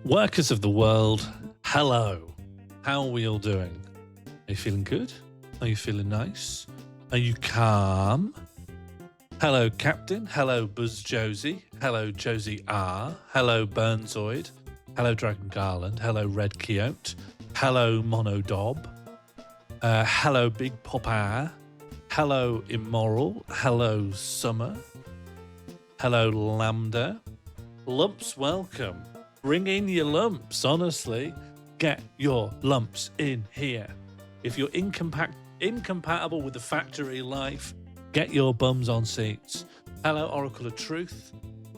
Workers of the world, hello. How are we all doing? Are you feeling good? Are you feeling nice? Are you calm? Hello, Captain. Hello, Buzz Josie. Hello, Josie R. Hello, Burnzoid. Hello, Dragon Garland. Hello, Red Quixote. Hello, Mono Dob. Hello, Big Popeye. Hello, Immoral. Hello, Summer. Hello, Lambda. Lumps, welcome. Bring in your lumps, honestly. Get your lumps in here. If you're incompatible with the factory life, get your bums on seats. Hello, Oracle of Truth.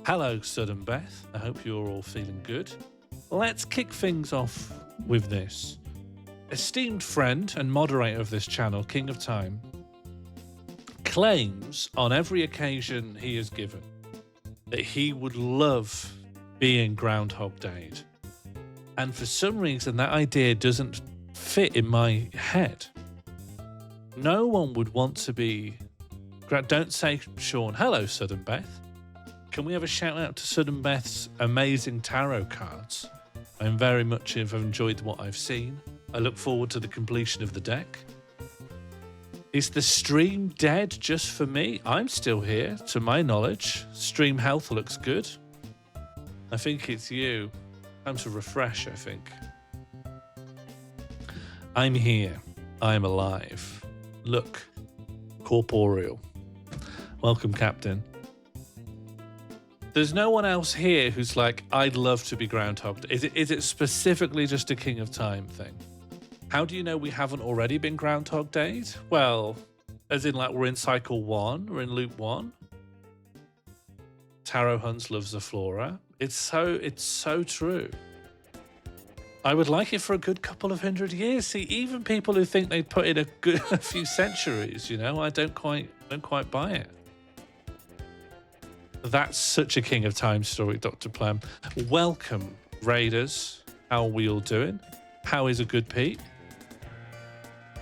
Hello, Sudden Beth. I hope you're all feeling good. Let's kick things off with this. Esteemed friend and moderator of this channel, King of Time, claims on every occasion he is given that he would love being Groundhog Day'd. And for some reason, that idea doesn't fit in my head. No one would want to be... Don't say Sean. Hello, Sudden Beth. Can we have a shout out to Sudden Beth's amazing tarot cards? I'm very much have enjoyed what I've seen. I look forward to the completion of the deck. Is the stream dead just for me? I'm still here, to my knowledge. Stream health looks good. I think it's you. Time to refresh, I think. I'm here. I'm alive. Look. Corporeal. Welcome, Captain. There's no one else here who's like, I'd love to be Groundhog. Is it specifically just a King of Time thing? How do you know we haven't already been Groundhog Day'd? Well, as in like we're in cycle 1, we're in loop 1. Tarot Huns loves the flora. It's so true. I would like it for a good couple of 100 years. See, even people who think they'd put in a few centuries, you know, I don't quite buy it. That's such a King of Time story, Dr. Plum. Welcome, Raiders. How are we all doing? How is a good Pete?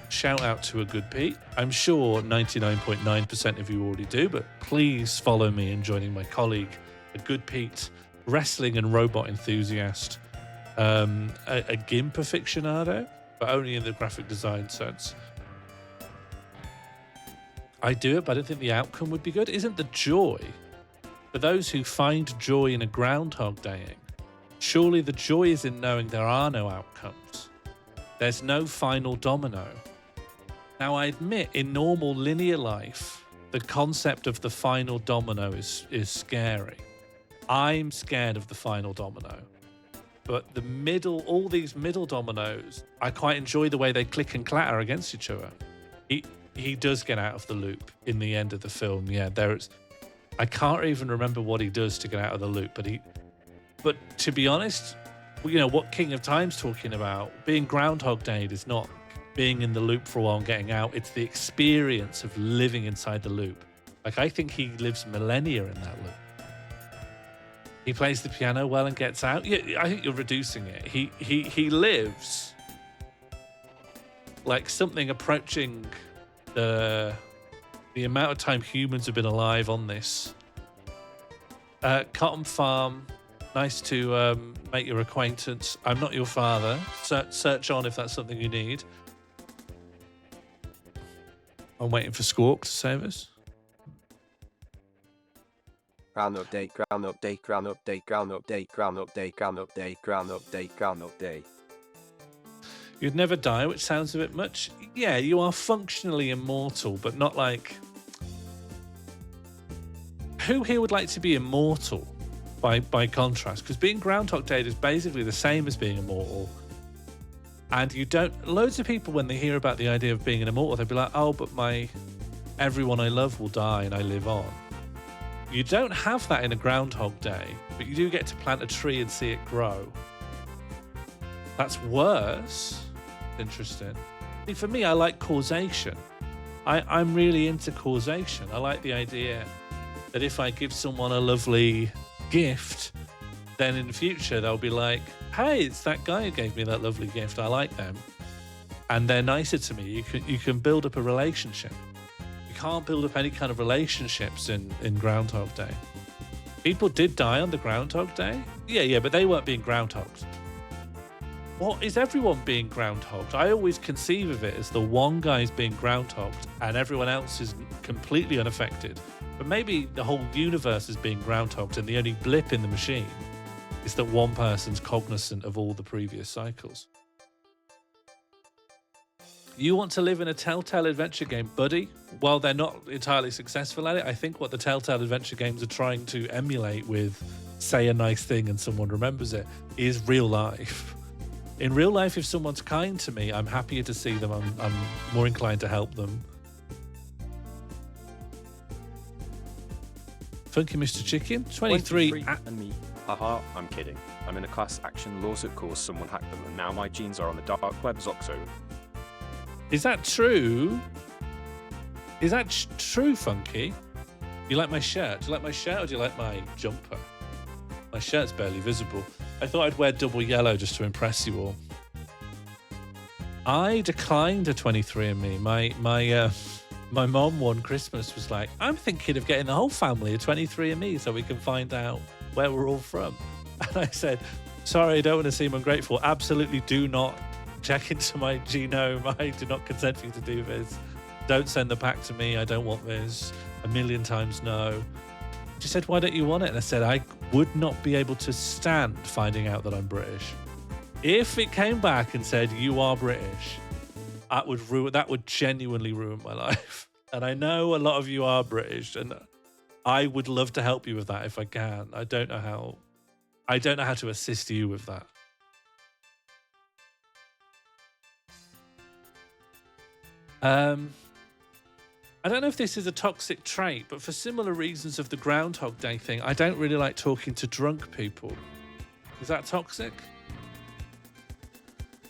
Shout out to a good Pete. I'm sure 99.9% of you already do, but please follow me in joining my colleague, a good Pete, wrestling and robot enthusiast, a GIMP aficionado, but only in the graphic design sense. I do it, but I don't think the outcome would be good. Isn't the joy, for those who find joy in a Groundhog Daying, surely the joy is in knowing there are no outcomes. There's no final domino. Now, I admit, in normal linear life, the concept of the final domino is scary. I'm scared of the final domino. But all these middle dominoes, I quite enjoy the way they click and clatter against each other. He does get out of the loop in the end of the film. Yeah, I can't even remember what he does to get out of the loop, but to be honest, you know, what King of Time's talking about, being Groundhog Day'd is not being in the loop for a while and getting out. It's the experience of living inside the loop. Like, I think he lives millennia in that loop. He plays the piano well and gets out. Yeah, I think you're reducing it. He lives like something approaching the amount of time humans have been alive on this. Cotton Farm, nice to make your acquaintance. I'm not your father. Search on if that's something you need. I'm waiting for Squawk to save us. Ground update, ground update, ground update, ground update, ground update, ground update, ground update, ground update. You'd never die, which sounds a bit much. Yeah, you are functionally immortal, but not like... Who here would like to be immortal by contrast? Because being Groundhog Day is basically the same as being immortal. And you don't... Loads of people, when they hear about the idea of being an immortal, they'd be like, oh, but everyone I love will die and I live on. You don't have that in a Groundhog Day, but you do get to plant a tree and see it grow. That's worse. Interesting. See, for me, I like causation. I'm really into causation. I like the idea that if I give someone a lovely gift, then in the future they'll be like, hey, it's that guy who gave me that lovely gift. I like them. And they're nicer to me. You can build up a relationship. You can't build up any kind of relationships in Groundhog Day. People did die on the Groundhog Day? Yeah, but they weren't being groundhogs. What is everyone being groundhogged? I always conceive of it as the one guy's being groundhogged and everyone else is completely unaffected. But maybe the whole universe is being groundhogged and the only blip in the machine is that one person's cognizant of all the previous cycles. You want to live in a Telltale adventure game, buddy? While they're not entirely successful at it, I think what the Telltale adventure games are trying to emulate with say a nice thing and someone remembers it is real life. In real life, if someone's kind to me, I'm happier to see them. I'm more inclined to help them. Funky Mr. Chicken, 23 and me. Haha, I'm kidding. I'm in a class action lawsuit cause someone hacked them and now my genes are on the dark web, Zoxo. Is that true? Is that true, Funky? You like my shirt? Do you like my shirt or do you like my jumper? My shirt's barely visible. I thought I'd wear double yellow just to impress you all. I declined a 23andMe. My mom one Christmas was like, I'm thinking of getting the whole family a 23andMe so we can find out where we're all from. And I said, sorry, I don't want to seem ungrateful. Absolutely do not check into my genome. I do not consent for you to do this. Don't send the pack to me. I don't want this. 1,000,000 times no. She said, why don't you want it? And I said, I would not be able to stand finding out that I'm British. If it came back and said, you are British, that would genuinely ruin my life. And I know a lot of you are British, and I would love to help you with that if I can. I don't know how to assist you with that. I don't know if this is a toxic trait, but for similar reasons of the Groundhog Day thing, I don't really like talking to drunk people. Is that toxic?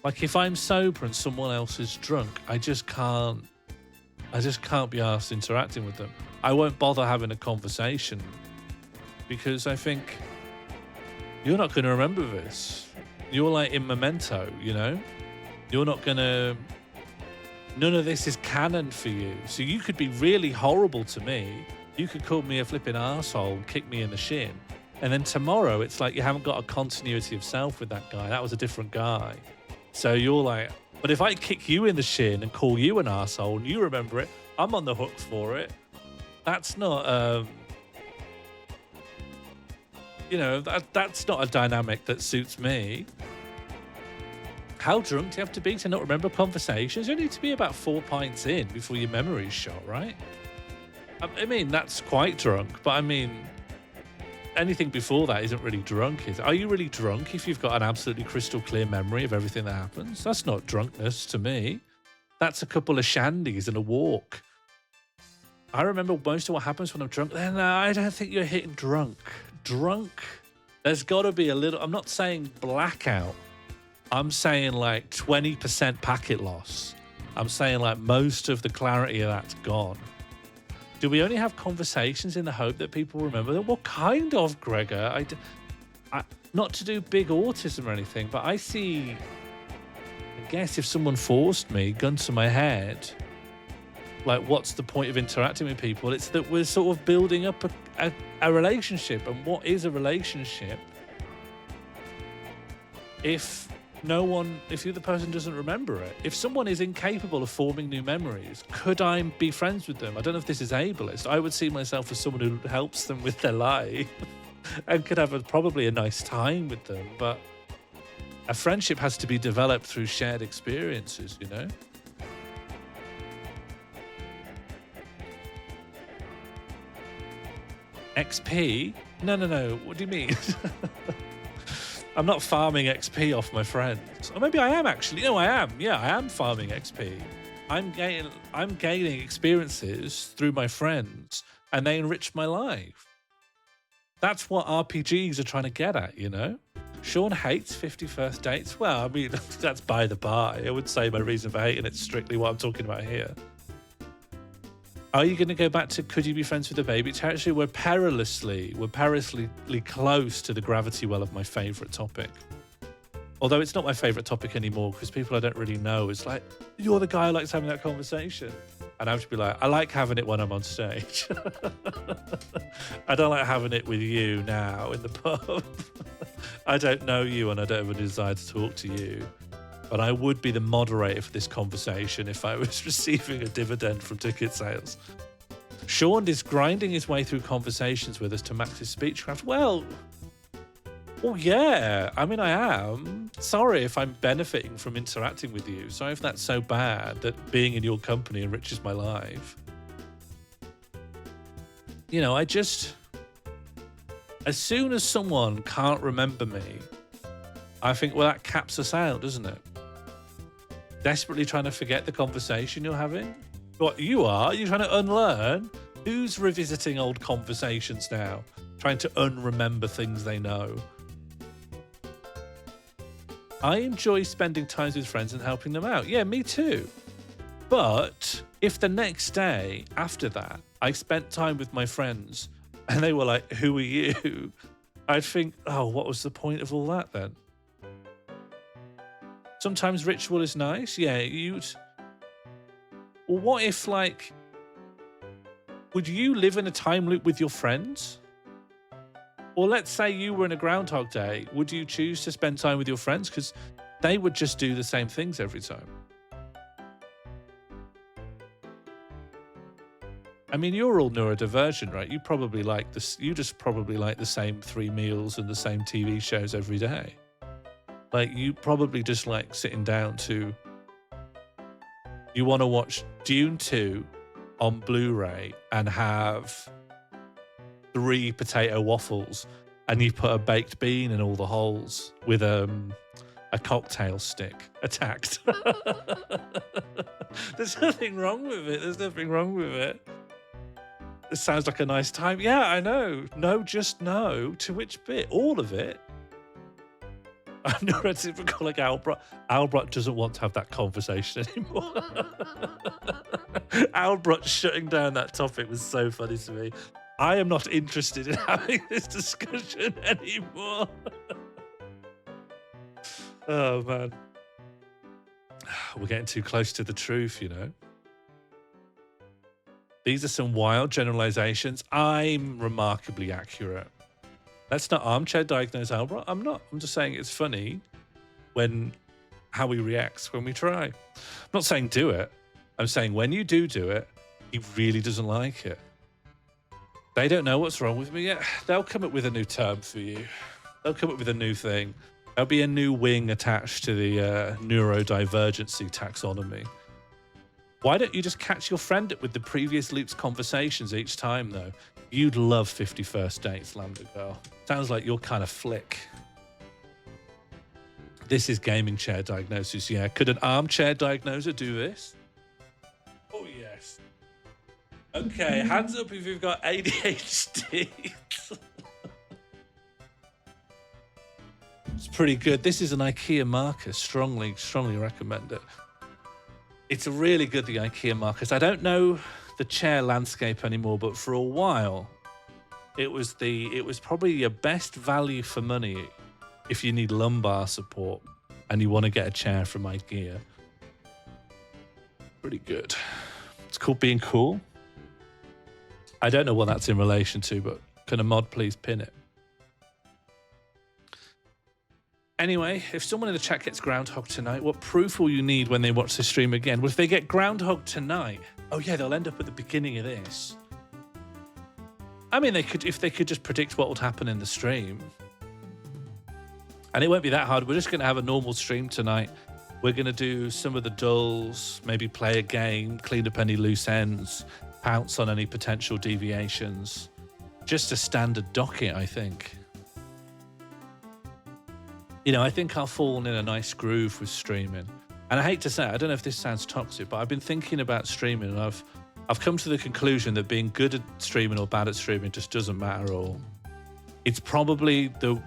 Like if I'm sober and someone else is drunk, I just can't be asked interacting with them. I won't bother having a conversation because I think you're not going to remember this. You're like in Memento, you know? You're not going to... None of this is canon for you. So you could be really horrible to me. You could call me a flipping arsehole and kick me in the shin. And then tomorrow, it's like you haven't got a continuity of self with that guy. That was a different guy. So you're like, but if I kick you in the shin and call you an arsehole and you remember it, I'm on the hook for it. That's not, that's not a dynamic that suits me. How drunk do you have to be to not remember conversations? You need to be about 4 pints in before your memory's shot, right? I mean, that's quite drunk, but I mean, anything before that isn't really drunk, is it? Are you really drunk if you've got an absolutely crystal clear memory of everything that happens? That's not drunkenness to me. That's a couple of shandies and a walk. I remember most of what happens when I'm drunk. Then I don't think you're hitting drunk. Drunk, there's got to be a little... I'm not saying blackout. I'm saying like 20% packet loss. I'm saying like most of the clarity of that's gone. Do we only have conversations in the hope that people remember them? What kind of, Gregor? Not to do big autism or anything, but I guess if someone forced me, gun to my head, like what's the point of interacting with people? It's that we're sort of building up a relationship. And what is a relationship if the other person doesn't remember it? If someone is incapable of forming new memories, could I be friends with them? I don't know if this is ableist. I would see myself as someone who helps them with their life and could have probably a nice time with them. But a friendship has to be developed through shared experiences, you know? XP? No. What do you mean? I'm not farming XP off my friends. Or maybe I am actually. No, I am. Yeah, I am farming XP. I'm gaining experiences through my friends and they enrich my life. That's what RPGs are trying to get at, you know? Sean hates 51st dates. Well, I mean, that's by the by. I would say my reason for hating it's strictly what I'm talking about here. Are you going to go back to could you be friends with a baby territory? We're perilously close to the gravity well of my favourite topic. Although it's not my favourite topic anymore because people I don't really know, it's like, you're the guy who likes having that conversation. And I have to be like, I like having it when I'm on stage. I don't like having it with you now in the pub. I don't know you and I don't have a desire to talk to you. But I would be the moderator for this conversation if I was receiving a dividend from ticket sales. Sean is grinding his way through conversations with us to max his speechcraft. Well, yeah. I mean, I am. Sorry if I'm benefiting from interacting with you. Sorry if that's so bad that being in your company enriches my life. You know, as soon as someone can't remember me, I think, well, that caps us out, doesn't it? Desperately trying to forget the conversation you're having? What, you are? You're trying to unlearn? Who's revisiting old conversations now? Trying to unremember things they know? I enjoy spending time with friends and helping them out. Yeah, me too. But if the next day after that, I spent time with my friends and they were like, who are you? I'd think, oh, what was the point of all that then? Sometimes ritual is nice. Yeah, well, what if, like, would you live in a time loop with your friends? Or let's say you were in a Groundhog Day. Would you choose to spend time with your friends? Because they would just do the same things every time. I mean, you're all neurodivergent, right? You probably like this. You just probably like the same 3 meals and the same TV shows every day. Like, you probably just like sitting down to, you want to watch Dune 2 on Blu-ray and have 3 potato waffles and you put a baked bean in all the holes with a cocktail stick attacked. There's nothing wrong with it. There's nothing wrong with it. It sounds like a nice time. Yeah, I know. No, just no. To which bit? All of it. I'm neurotypical like Albert. Albert doesn't want to have that conversation anymore. Albert shutting down that topic was so funny to me. I am not interested in having this discussion anymore. Oh, man. We're getting too close to the truth, you know. These are some wild generalizations. I'm remarkably accurate. Let's not armchair diagnose Albert. I'm not. I'm just saying it's funny how he reacts when we try. I'm not saying do it. I'm saying when you do it, he really doesn't like it. They don't know what's wrong with me yet. They'll come up with a new term for you. They'll come up with a new thing. There'll be a new wing attached to the neurodivergency taxonomy. Why don't you just catch your friend up with the previous loop's conversations each time, though? You'd love 51st Dates, Lambda Girl. Sounds like your kind of flick. This is gaming chair diagnosis, yeah. Could an armchair diagnoser do this? Oh, yes. Okay, hands up if you've got ADHD. It's pretty good. This is an IKEA marker. Strongly recommend it. It's really good, the IKEA markers. I don't know the chair landscape anymore, but for a while, it was probably your best value for money if you need lumbar support and you want to get a chair from IKEA. Pretty good. It's called Being Cool. I don't know what that's in relation to, but can a mod please pin it? Anyway, if someone in the chat gets Groundhog tonight, what proof will you need when they watch the stream again? Well, if they get Groundhog tonight, oh yeah, they'll end up at the beginning of this. I mean, if they could just predict what would happen in the stream. And it won't be that hard. We're just going to have a normal stream tonight. We're going to do some of the dulls, maybe play a game, clean up any loose ends, pounce on any potential deviations. Just a standard docket, I think. You know, I think I'll fall in a nice groove with streaming. And I hate to say it, I don't know if this sounds toxic, but I've been thinking about streaming and I've come to the conclusion that being good at streaming or bad at streaming just doesn't matter at all. It's probably the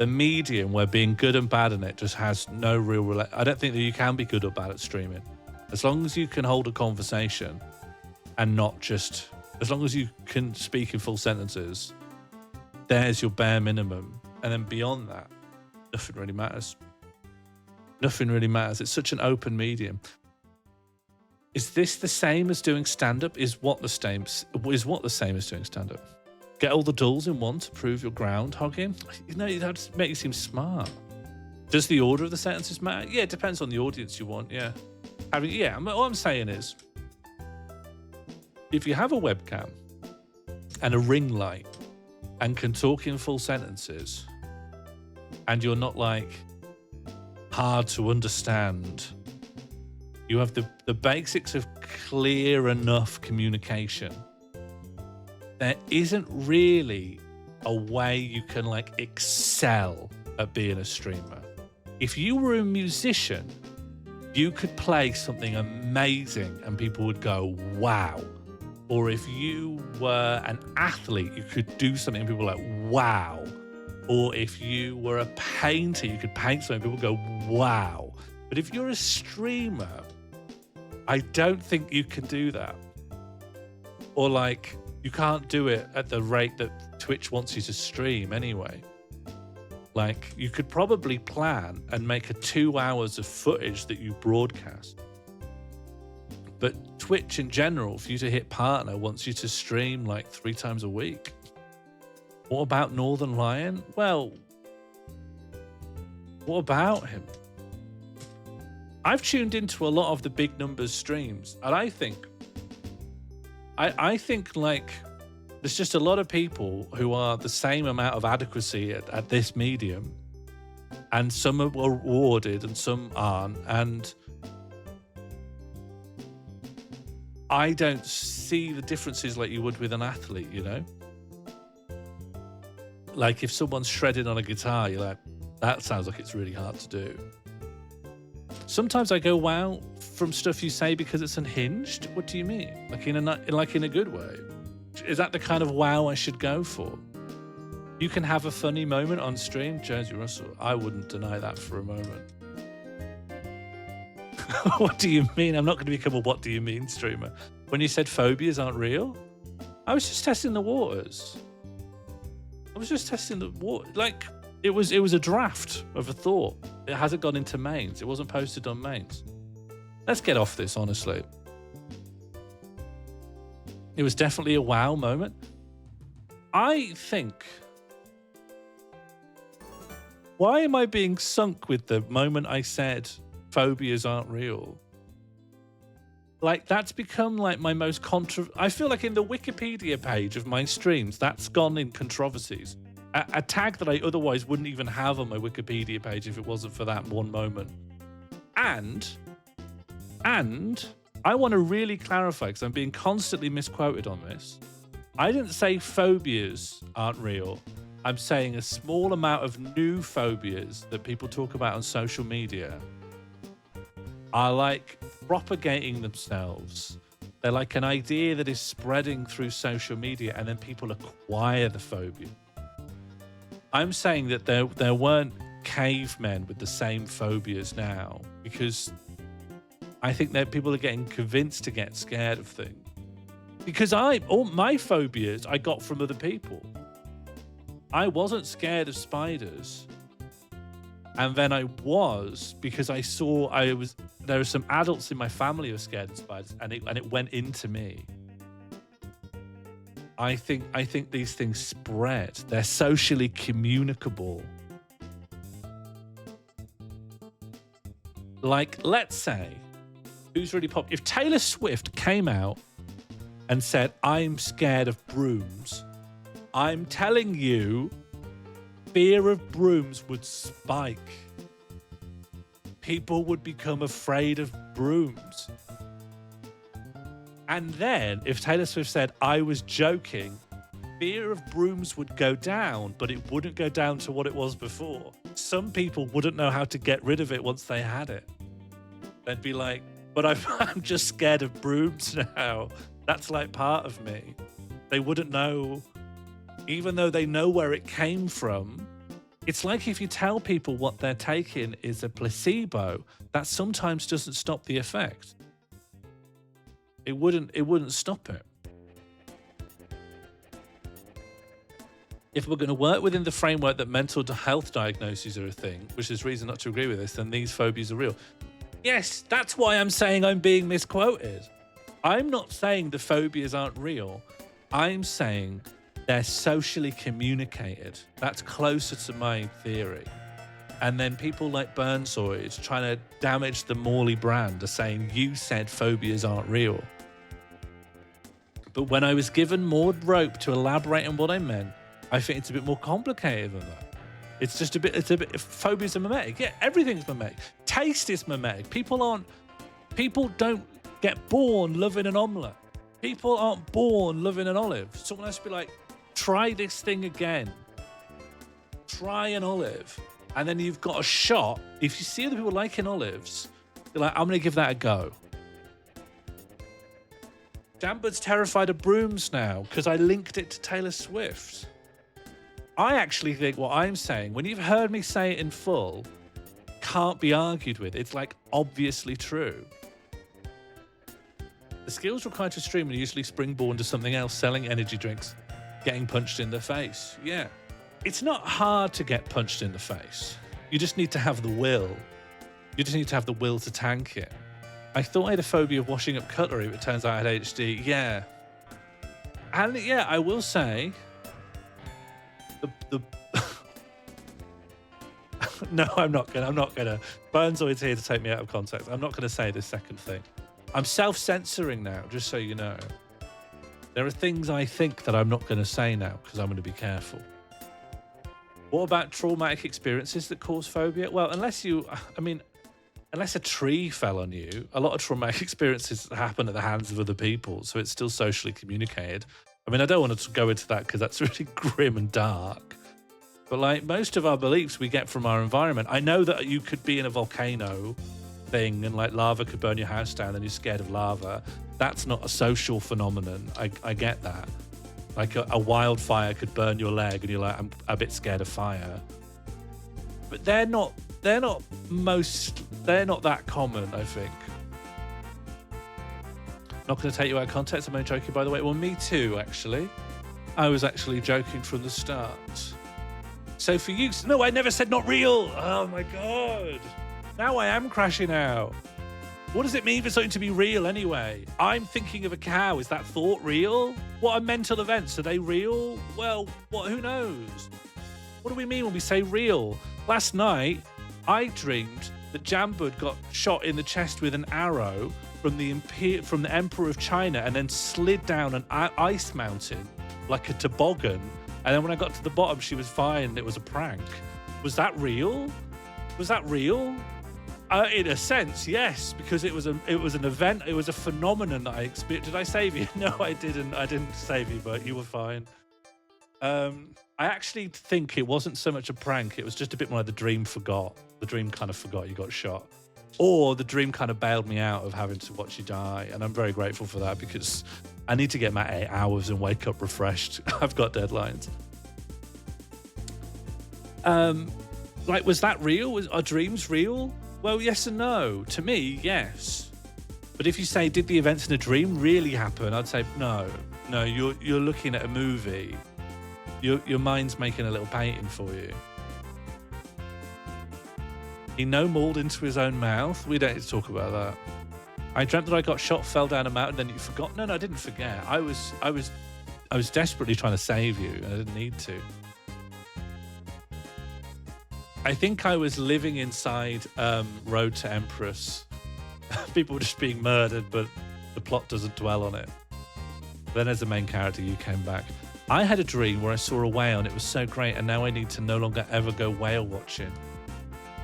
medium where being good and bad in it just has no real I don't think that you can be good or bad at streaming. As long as you can hold a conversation and not just, as long as you can speak in full sentences, there's your bare minimum. And then beyond that, nothing really matters. Nothing really matters. It's such an open medium. Is this the same as doing stand-up? Is what the same as doing stand-up? Get all the dulls in one to prove your groundhogging? You know, that just make you seem smart. Does the order of the sentences matter? Yeah, it depends on the audience you want, yeah. All I'm saying is, if you have a webcam and a ring light and can talk in full sentences and you're not like hard to understand, you have the basics of clear enough communication, there isn't really a way you can like excel at being a streamer. If you were a musician, you could play something amazing and people would go, wow. Or if you were an athlete, you could do something and people were like, wow. Or if you were a painter, you could paint something and people go, wow. But if you're a streamer, I don't think you can do that. Or like, you can't do it at the rate that Twitch wants you to stream anyway. Like, you could probably plan and make a 2 hours of footage that you broadcast. But Twitch in general, for you to hit partner, wants you to stream like 3 times a week. What about Northern Lion? Well, what about him? I've tuned into a lot of the big numbers streams, and I think like there's just a lot of people who are the same amount of adequacy at this medium, and some are rewarded and some aren't, and I don't see the differences like you would with an athlete, you know? Like if someone's shredding on a guitar, you're like, that sounds like it's really hard to do. Sometimes I go, wow, from stuff you say because it's unhinged? What do you mean? Like in a good way? Is that the kind of wow I should go for? You can have a funny moment on stream, Jonesy Russell. I wouldn't deny that for a moment. What do you mean? I'm not going to become a what do you mean streamer. When you said phobias aren't real, I was just testing the waters. Like it was a draft of a thought. It hasn't gone into mains. It wasn't posted on mains. Let's get off this, honestly. It was definitely a wow moment. I think, why am I being sunk with the moment I said phobias aren't real? Like, that's become like my most I feel like in the Wikipedia page of my streams, that's gone in controversies. A tag that I otherwise wouldn't even have on my Wikipedia page if it wasn't for that one moment. And I want to really clarify, because I'm being constantly misquoted on this. I didn't say phobias aren't real. I'm saying a small amount of new phobias that people talk about on social media are like propagating themselves. They're like an idea that is spreading through social media, and then people acquire the phobia. I'm saying that there weren't cavemen with the same phobias now, because I think that people are getting convinced to get scared of things. Because all my phobias I got from other people. I wasn't scared of spiders. And then I was, because I saw there were some adults in my family who were scared of spiders, and it went into me. I think these things spread. They're socially communicable. Like, let's say, who's really popular? If Taylor Swift came out and said, I'm scared of brooms, I'm telling you, fear of brooms would spike. People would become afraid of brooms. And then, if Taylor Swift said, I was joking, fear of brooms would go down, but it wouldn't go down to what it was before. Some people wouldn't know how to get rid of it once they had it. They'd be like, but I'm just scared of brooms now. That's like part of me. They wouldn't know, even though they know where it came from. It's like if you tell people what they're taking is a placebo, that sometimes doesn't stop the effect. It wouldn't stop it. If we're going to work within the framework that mental health diagnoses are a thing, which is reason not to agree with this, then these phobias are real. Yes, that's why I'm saying I'm being misquoted. I'm not saying the phobias aren't real. I'm saying they're socially communicated. That's closer to my theory. And then people like Burnsoid trying to damage the Morley brand are saying, you said phobias aren't real. But when I was given more rope to elaborate on what I meant, I think it's a bit more complicated than that. It's just a bit, phobias are mimetic. Yeah, everything's mimetic. Taste is mimetic. People don't get born loving an omelette. People aren't born loving an olive. Someone has to be like, try this thing again. Try an olive. And then you've got a shot. If you see other people liking olives, you're like, I'm going to give that a go. Jambud's terrified of brooms now because I linked it to Taylor Swift. I actually think what I'm saying, when you've heard me say it in full, can't be argued with. It's like obviously true. The skills required to stream are usually springboard to something else, selling energy drinks, getting punched in the face. Yeah. It's not hard to get punched in the face. You just need to have the will. You just need to have the will to tank it. I thought I had a phobia of washing up cutlery, but it turns out I had ADHD. Yeah. And yeah, I will say, no, I'm not gonna. Burnsoid's here to take me out of context. I'm not gonna say this second thing. I'm self-censoring now, just so you know. There are things I think that I'm not gonna say now because I'm gonna be careful. What about traumatic experiences that cause phobia? Well, unless a tree fell on you, a lot of traumatic experiences happen at the hands of other people, so it's still socially communicated. I mean, I don't want to go into that because that's really grim and dark. But like most of our beliefs we get from our environment. I know that you could be in a volcano thing and like lava could burn your house down and you're scared of lava. That's not a social phenomenon. I get that. Like a wildfire could burn your leg and you're like, I'm a bit scared of fire. But they're not that common, I think. Not going to take you out of context. I'm only joking, by the way. Well, me too, actually. I was actually joking from the start. So for you, no, I never said not real. Oh my God. Now I am crashing out. What does it mean for something to be real anyway? I'm thinking of a cow. Is that thought real? What are mental events? Are they real? Well, who knows? What do we mean when we say real? Last night, I dreamed that Jambud got shot in the chest with an arrow from the Emperor of China and then slid down an ice mountain like a toboggan. And then when I got to the bottom, she was fine. It was a prank. Was that real? Was that real? In a sense, yes, because it was an event. It was a phenomenon that I experienced. Did I save you? No, I didn't. I didn't save you, but you were fine. I actually think it wasn't so much a prank. It was just a bit more like the dream forgot. The dream kind of forgot you got shot. Or the dream kind of bailed me out of having to watch you die. And I'm very grateful for that because I need to get my 8 hours and wake up refreshed. I've got deadlines. Like, was that real? Are dreams real? Well, yes and no. To me, yes. But if you say, did the events in a dream really happen? I'd say, no. No, you're looking at a movie. Your mind's making a little painting for you. He no-mauled into his own mouth. We don't need to talk about that. I dreamt that I got shot, fell down a mountain, then you forgot. No, I didn't forget. I was desperately trying to save you, and I didn't need to. I think I was living inside Road to Empress. People were just being murdered, but the plot doesn't dwell on it. Then as the main character, you came back. I had a dream where I saw a whale, and it was so great, and now I need to no longer ever go whale watching.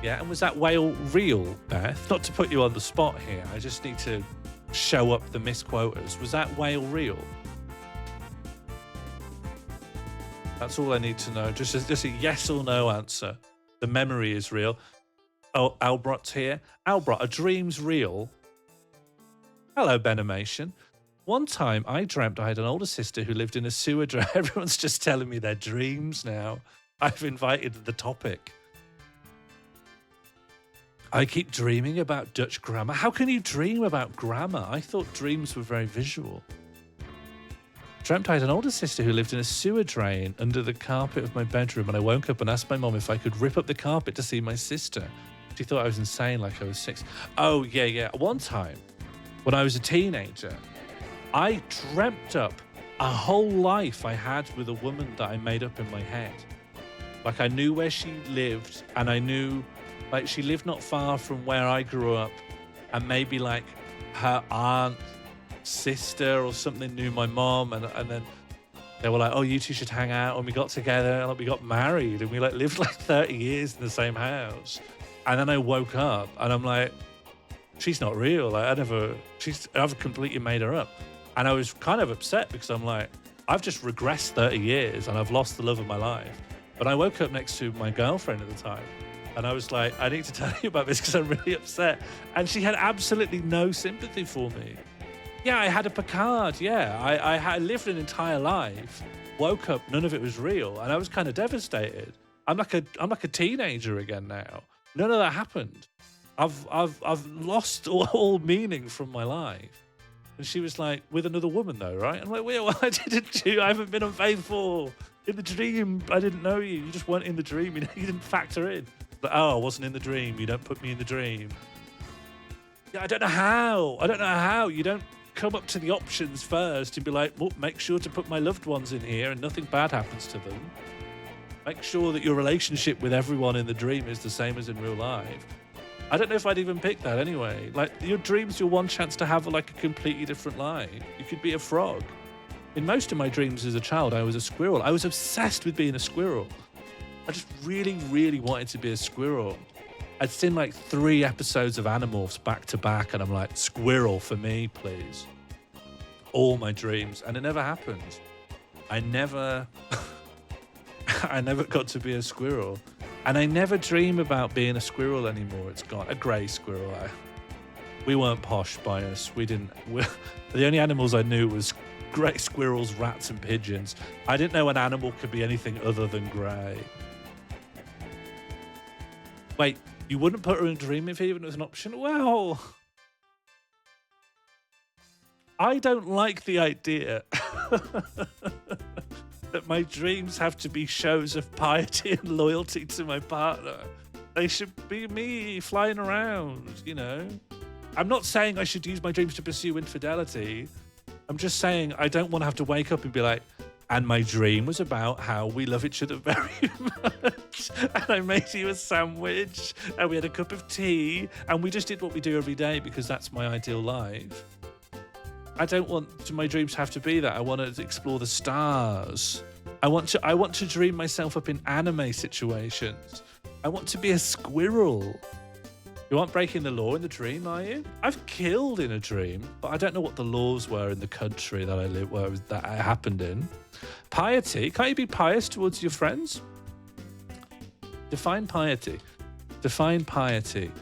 Yeah, and was that whale real, Beth? Not to put you on the spot here. I just need to show up the misquoters. Was that whale real? That's all I need to know. Just a yes or no answer. The memory is real. Oh, Albrot's here. Albrot, are dreams real? Hello, Benimation. One time I dreamt I had an older sister who lived in a sewer drain. Everyone's just telling me their dreams now. I've invited the topic. I keep dreaming about Dutch grammar. How can you dream about grammar? I thought dreams were very visual. Dreamt I had an older sister who lived in a sewer drain under the carpet of my bedroom, and I woke up and asked my mom if I could rip up the carpet to see my sister. She thought I was insane, like I was 6. Oh, yeah. One time, when I was a teenager, I dreamt up a whole life I had with a woman that I made up in my head. Like, I knew where she lived, and I knew, like, she lived not far from where I grew up, and maybe, like, her aunt, sister or something knew my mom, and then they were like, oh, you two should hang out, and we got together, and like, we got married, and we like lived like 30 years in the same house. And then I woke up, and I'm like, she's not real. Like, I've completely made her up. And I was kind of upset because I'm like, I've just regressed 30 years, and I've lost the love of my life. But I woke up next to my girlfriend at the time, and I was like, I need to tell you about this because I'm really upset. And she had absolutely no sympathy for me. Yeah, I had a Picard. Yeah, I lived an entire life. Woke up, none of it was real, and I was kind of devastated. I'm like a teenager again now. None of that happened. I've lost all meaning from my life. And she was like, with another woman though, right? I'm like, wait, well, I didn't do. I haven't been unfaithful. In the dream, I didn't know you. You just weren't in the dream. You didn't factor in. But oh, I wasn't in the dream. You don't put me in the dream. Yeah, I don't know how. You don't come up to the options first and be like, well, make sure to put my loved ones in here and nothing bad happens to them. Make sure that your relationship with everyone in the dream is the same as in real life. I don't know if I'd even pick that anyway. Like, your dream's your one chance to have like a completely different life. You could be a frog. In most of my dreams as a child, I was a squirrel. I was obsessed with being a squirrel. I just really, really wanted to be a squirrel. I'd seen like 3 episodes of Animorphs back to back, and I'm like, squirrel for me, please. All my dreams, and it never happened. I never got to be a squirrel, and I never dream about being a squirrel anymore. It's gone. A grey squirrel. We weren't posh by us. The only animals I knew was grey squirrels, rats, and pigeons. I didn't know an animal could be anything other than grey. Wait. You wouldn't put her in a dream if even it was an option? Well, I don't like the idea that my dreams have to be shows of piety and loyalty to my partner. They should be me flying around, you know? I'm not saying I should use my dreams to pursue infidelity. I'm just saying I don't want to have to wake up and be like, and my dream was about how we love each other very much. And I made you a sandwich, and we had a cup of tea, and we just did what we do every day because that's my ideal life. I don't want my dreams to have to be that. I want to explore the stars. I want to dream myself up in anime situations. I want to be a squirrel. You aren't breaking the law in the dream, are you? I've killed in a dream, but I don't know what the laws were in the country that I live that it happened in. Piety? Can't you be pious towards your friends? Define piety. Define piety.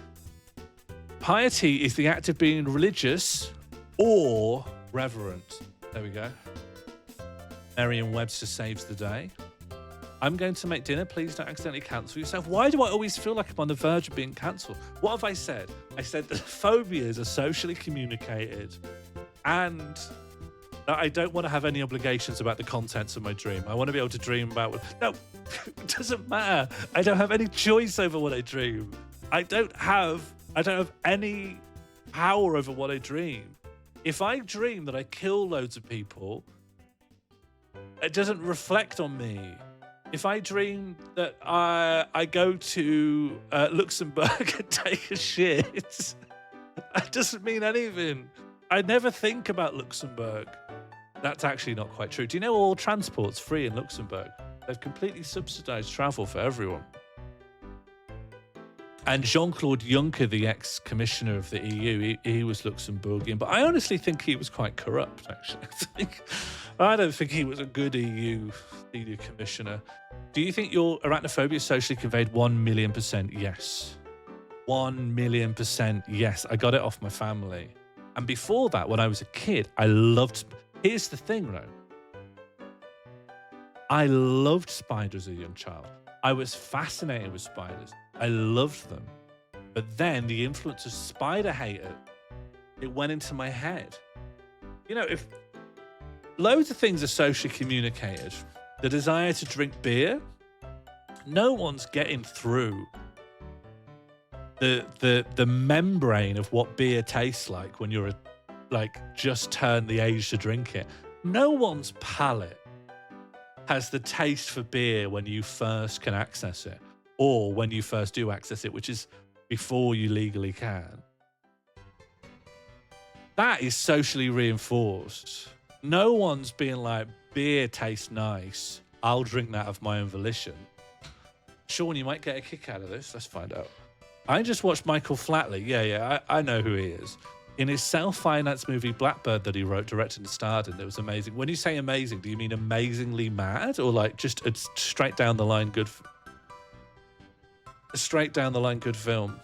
Piety is the act of being religious or reverent. There we go. Merriam-Webster saves the day. I'm going to make dinner. Please don't accidentally cancel yourself. Why do I always feel like I'm on the verge of being cancelled? What have I said? I said that phobias are socially communicated and that I don't want to have any obligations about the contents of my dream. I want to be able to dream about what... No, it doesn't matter. I don't have any choice over what I dream. I don't have any power over what I dream. If I dream that I kill loads of people, it doesn't reflect on me. If I dream that I go to Luxembourg and take a shit, that doesn't mean anything. I never think about Luxembourg. That's actually not quite true. Do you know all transport's free in Luxembourg? They've completely subsidised travel for everyone. And Jean-Claude Juncker, the ex-commissioner of the EU, he was Luxembourgian, but I honestly think he was quite corrupt, actually. I don't think he was a good EU commissioner. Do you think your arachnophobia is socially conveyed? 1,000,000% yes. 1,000,000% yes. I got it off my family. And before that, when I was a kid, I loved... Here's the thing, though. I loved spiders as a young child. I was fascinated with spiders. I loved them. But then the influence of spider hater, it went into my head. You know, if loads of things are socially communicated, the desire to drink beer, no one's getting through the membrane of what beer tastes like when you're just turned the age to drink it. No one's palate has the taste for beer when you first can access it, or when you first do access it, which is before you legally can. That is socially reinforced. No one's being like, beer tastes nice, I'll drink that of my own volition. Sean, you might get a kick out of this. Let's find out. I just watched Michael Flatley. Yeah, I know who he is. In his self-financed movie Blackbird that he wrote, directed and starred in, it was amazing. When you say amazing, do you mean amazingly mad, or like just a straight down the line good? A straight down the line good film.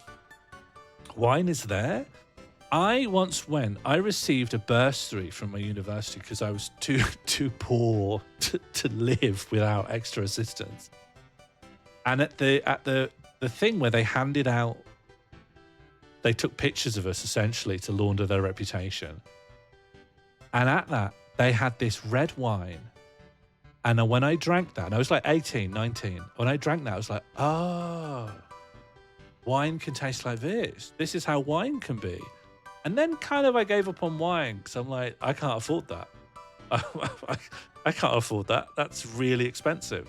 Wine is there. I once went. I received a bursary from my university because I was too poor to live without extra assistance. And at the thing where they handed out, they took pictures of us essentially to launder their reputation. And at that, they had this red wine. And when I drank that, and I was like 18, 19, when I drank that, I was like, oh, wine can taste like this. This is how wine can be. And then kind of I gave up on wine because I'm like, I can't afford that. I can't afford that. That's really expensive.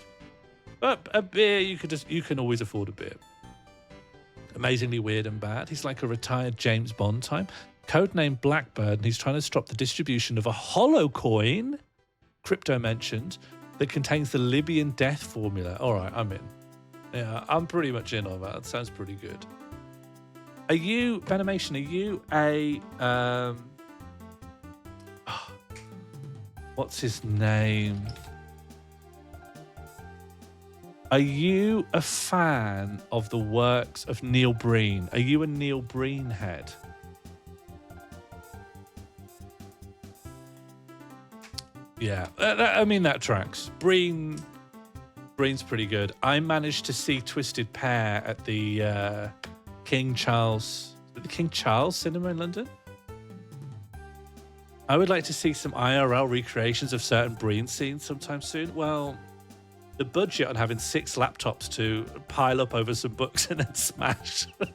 But a beer, you can always afford a beer. Amazingly weird and bad. He's like a retired James Bond type. Codename Blackbird, and he's trying to stop the distribution of a hollow coin, crypto mentioned, that contains the Libyan death formula. All right, I'm in. Yeah, I'm pretty much in on that. That sounds pretty good. Are you, Benimation, are you a... what's his name? Are you a fan of the works of Neil Breen? Are you a Neil Breen head? Yeah, I mean, that tracks. Breen's pretty good. I managed to see Twisted Pair at the King Charles Cinema in London. I would like to see some IRL recreations of certain Breen scenes sometime soon. Well, the budget on having 6 laptops to pile up over some books and then smash. I'll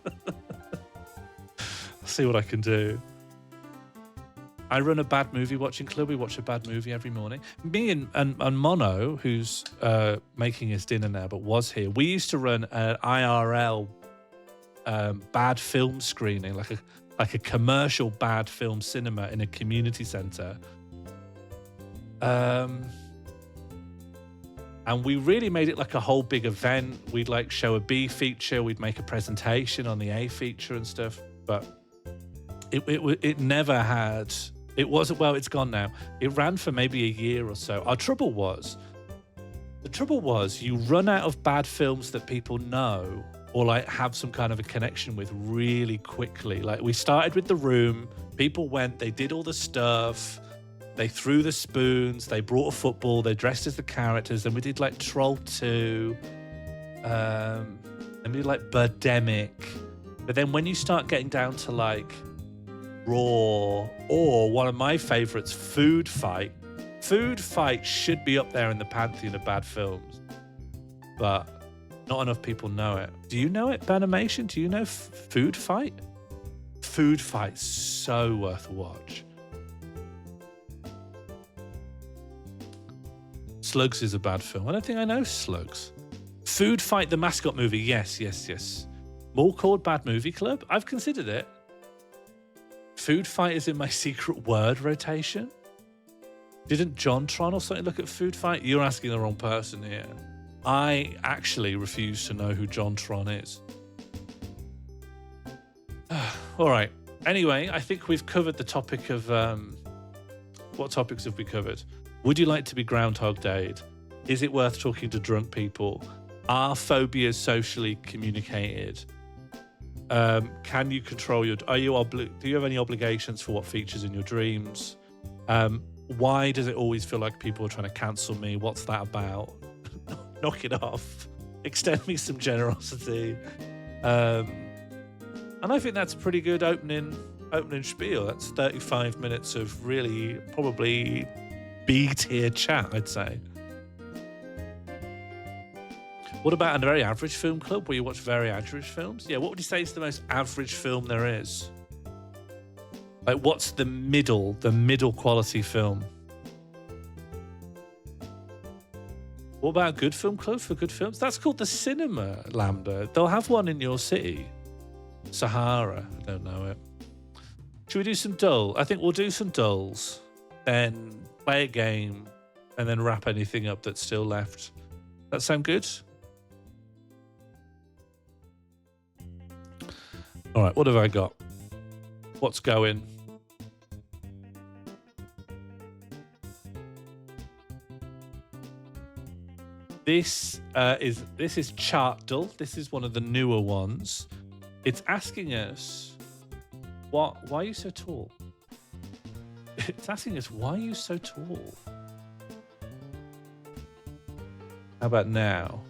see what I can do. I run a bad movie watching club. We watch a bad movie every morning. Me and Mono, who's making his dinner now but was here, we used to run an IRL bad film screening, like a commercial bad film cinema in a community centre. And we really made it like a whole big event. We'd like show a B feature. We'd make a presentation on the A feature and stuff. But it never had... It wasn't... Well, it's gone now. It ran for maybe a year or so. The trouble was you run out of bad films that people know or like have some kind of a connection with really quickly. Like we started with The Room. People went, they did all the stuff. They threw the spoons, they brought a football, they dressed as the characters, and we did like Troll 2, and we did like Birdemic. But then when you start getting down to like Raw, or one of my favourites, Food Fight. Food Fight should be up there in the pantheon of bad films, but not enough people know it. Do you know it, Banimation? Do you know Food Fight? Food Fight's so worth a watch. Slugs is a bad film. I don't think I know Slugs. Food Fight, the mascot movie. Yes. More called Bad Movie Club. I've considered it. Food Fight is in my secret word rotation. Didn't John Tron or something look at Food Fight? You're asking the wrong person here. I actually refuse to know who John Tron is. All right. Anyway, I think we've covered the topic of... what topics have we covered? Would you like to be Groundhog Dayed? Is it worth talking to drunk people? Are phobias socially communicated? Can you control your... do you have any obligations for what features in your dreams? Why does it always feel like people are trying to cancel me? What's that about? Knock it off. Extend me some generosity. And I think that's a pretty good opening spiel. That's 35 minutes of really probably B-tier chat, I'd say. What about a very average film club where you watch very average films? Yeah, what would you say is the most average film there is? Like, what's the middle quality film? What about a good film club for good films? That's called the Cinema, Lambda. They'll have one in your city. Sahara, I don't know it. Should we do some dull? I think we'll do some dulls, then play a game, and then wrap anything up that's still left. That sound good? All right, what have I got? What's going? This is Chartdle. This is one of the newer ones. It's asking us, why are you so tall? It's asking us, why are you so tall? How about now?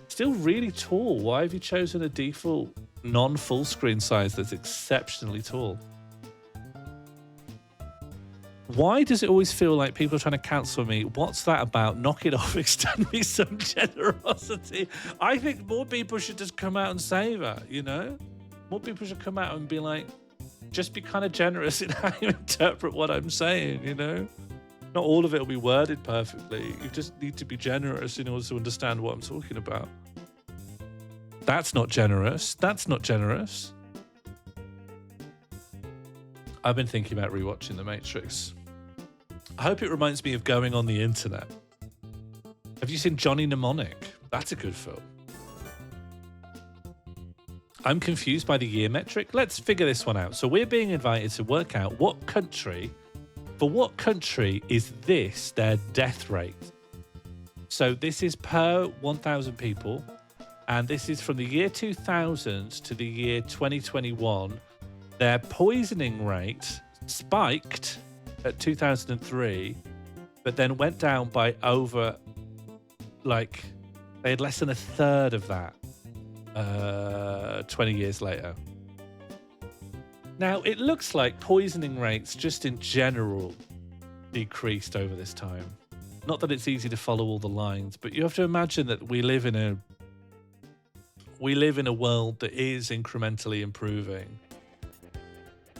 Still really tall. Why have you chosen a default non-full screen size that's exceptionally tall? Why does it always feel like people are trying to cancel me? What's that about? Knock it off, extend me some generosity. I think more people should just come out and say that, you know? More people should come out and be like, just be kind of generous in how you interpret what I'm saying, you know? Not all of it will be worded perfectly. You just need to be generous in order to understand what I'm talking about. That's not generous. That's not generous. I've been thinking about rewatching The Matrix. I hope it reminds me of going on the internet. Have you seen Johnny Mnemonic? That's a good film. I'm confused by the year metric. Let's figure this one out. So we're being invited to work out for what country is this their death rate? So this is per 1,000 people, and this is from the year 2000 to the year 2021. Their poisoning rate spiked at 2003, but then went down by over, like, they had less than a third of that 20 years later. Now, it looks like poisoning rates just in general decreased over this time. Not that it's easy to follow all the lines, but you have to imagine that we live in a world that is incrementally improving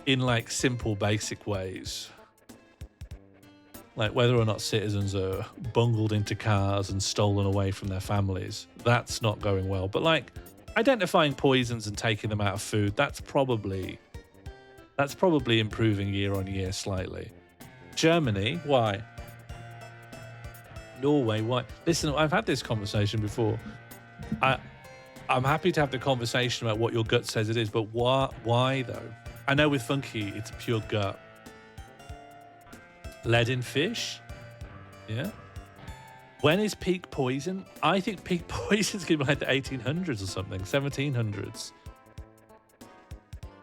in like simple, basic ways. Like whether or not citizens are bungled into cars and stolen away from their families, that's not going well. But like identifying poisons and taking them out of food, that's probably improving year on year slightly. Germany, why? Norway, why? Listen, I've had this conversation before. I'm happy to have the conversation about what your gut says it is, but why though? I know with Funky, it's pure gut. Lead in fish? Yeah. When is peak poison? I think peak poison is going to be like the 1800s or something, 1700s.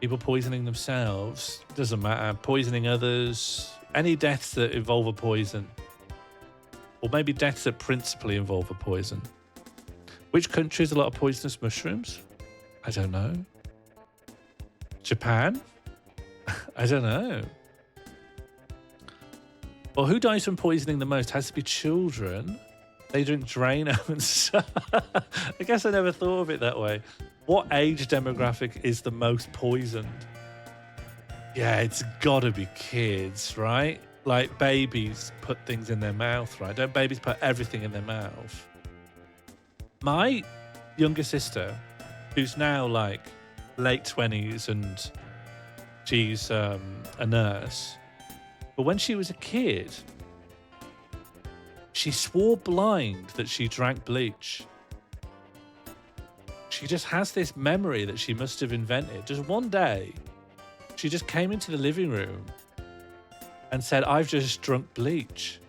People poisoning themselves, doesn't matter. Poisoning others, any deaths that involve a poison. Or maybe deaths that principally involve a poison. Which country has a lot of poisonous mushrooms? I don't know. Japan? I don't know. Well, who dies from poisoning the most? Has to be children. They drink Drano and stuff. I guess I never thought of it that way. What age demographic is the most poisoned? Yeah, it's gotta be kids, right? Like babies put things in their mouth, right? Don't babies put everything in their mouth? My younger sister, who's now like late 20s and she's a nurse, but when she was a kid, she swore blind that she drank bleach. She just has this memory that she must have invented. Just one day, she just came into the living room and said, "I've just drunk bleach."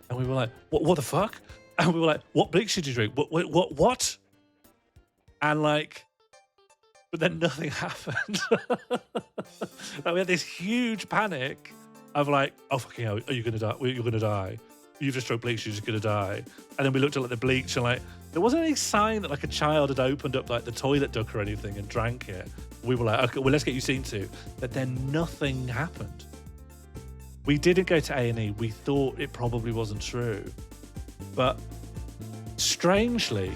And we were like, what the fuck? And we were like, "What bleach did you drink? What? And like, but then nothing happened. Like we had this huge panic of like, "Oh fucking hell, are you gonna die? You're gonna die. You've just drunk bleach, you're just gonna die." And then we looked at like the bleach and like, there wasn't any sign that like a child had opened up like the toilet duck or anything and drank it. We were like, okay, well, let's get you seen to. But then nothing happened. We didn't go to A&E. We thought it probably wasn't true. But strangely,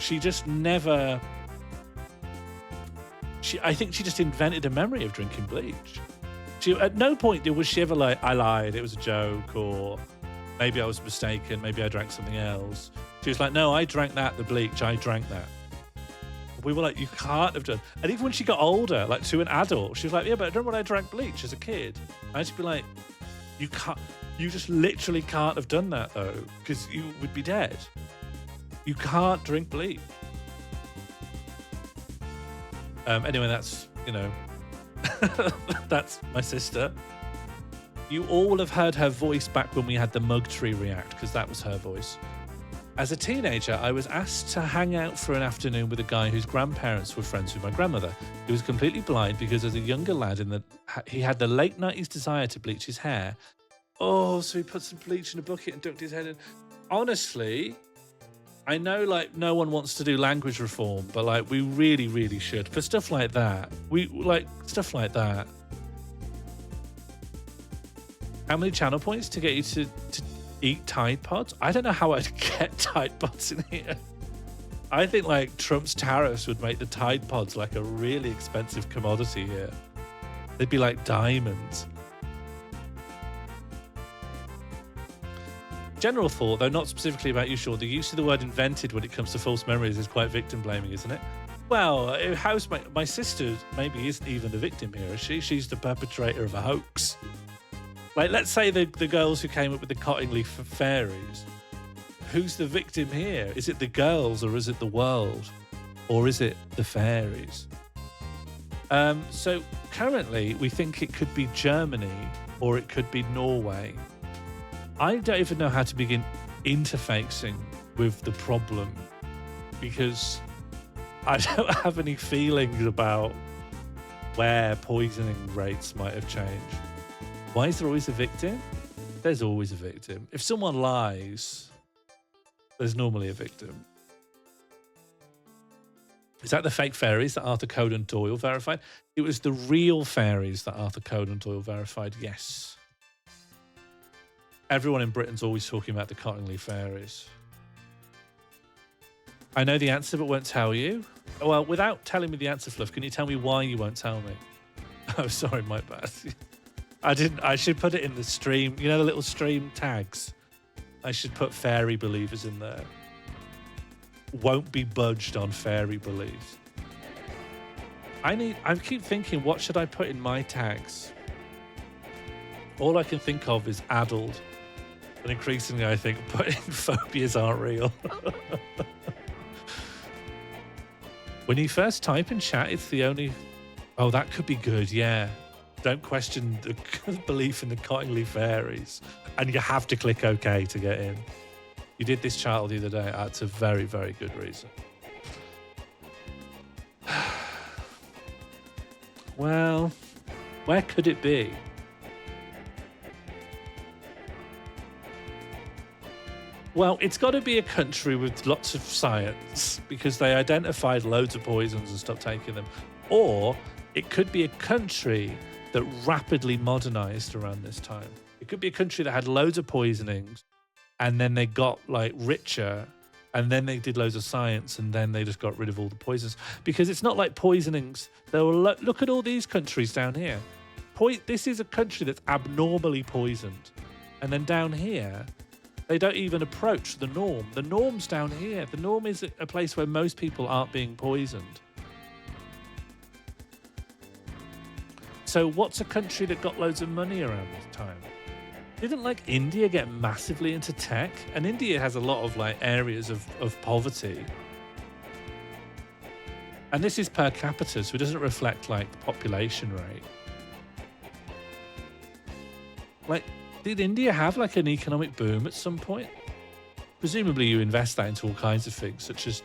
she just never. I think she just invented a memory of drinking bleach. At no point was she ever like, I lied, it was a joke, or maybe I was mistaken, maybe I drank something else. She was like, no, I drank that, the bleach, I drank that. We were like, you can't have done. And even when she got older, like to an adult, she was like, yeah, but I remember when I drank bleach as a kid. And I'd just be like, you can't, you just literally can't have done that though, because you would be dead. You can't drink bleach. Anyway, that's, that's my sister. You all have heard her voice back when we had the mug tree react, because that was her voice. As a teenager, I was asked to hang out for an afternoon with a guy whose grandparents were friends with my grandmother. He was completely blind because as a younger lad, he had the late 90s desire to bleach his hair. Oh, so he put some bleach in a bucket and dunked his head in. Honestly, I know like no one wants to do language reform, but like we really, really should. For stuff like that, stuff like that. How many channel points to get you to eat Tide Pods? I don't know how I'd get Tide Pods in here. I think like Trump's tariffs would make the Tide Pods like a really expensive commodity here. They'd be like diamonds. General thought, though not specifically about you, Sean, the use of the word invented when it comes to false memories is quite victim blaming, isn't it? Well, my sister maybe isn't even the victim here, is she? She's the perpetrator of a hoax. Like, let's say the girls who came up with the Cottingley fairies. Who's the victim here? Is it the girls or is it the world? Or is it the fairies? So currently we think it could be Germany or it could be Norway. I don't even know how to begin interfacing with the problem because I don't have any feelings about where poisoning rates might have changed. Why is there always a victim? There's always a victim. If someone lies, there's normally a victim. Is that the fake fairies that Arthur Conan Doyle verified? It was the real fairies that Arthur Conan Doyle verified, yes. Everyone in Britain's always talking about the Cottingley fairies. I know the answer but won't tell you. Well, without telling me the answer, Fluff, can you tell me why you won't tell me? Oh, sorry, my bad. I should put it in the stream. You know the little stream tags? I should put fairy believers in there. Won't be budged on fairy beliefs. I keep thinking, what should I put in my tags? All I can think of is addled. And increasingly, I think putting phobias aren't real. When you first type in chat, it's the only... Oh, that could be good, yeah. Don't question the belief in the Cottingley fairies. And you have to click OK to get in. You did this chart the other day. That's a very, very good reason. Well, where could it be? Well, it's got to be a country with lots of science because they identified loads of poisons and stopped taking them. Or it could be a country that rapidly modernized around this time. It could be a country that had loads of poisonings and then they got like richer and then they did loads of science and then they just got rid of all the poisons. Because it's not like poisonings. Look at all these countries down here. This is a country that's abnormally poisoned. And then down here, they don't even approach the norm. The norm's down here. The norm is a place where most people aren't being poisoned. So what's a country that got loads of money around this time? Didn't like India get massively into tech? And India has a lot of like areas of poverty. And this is per capita, so it doesn't reflect like the population rate. Like, did India have like an economic boom at some point? Presumably you invest that into all kinds of things, such as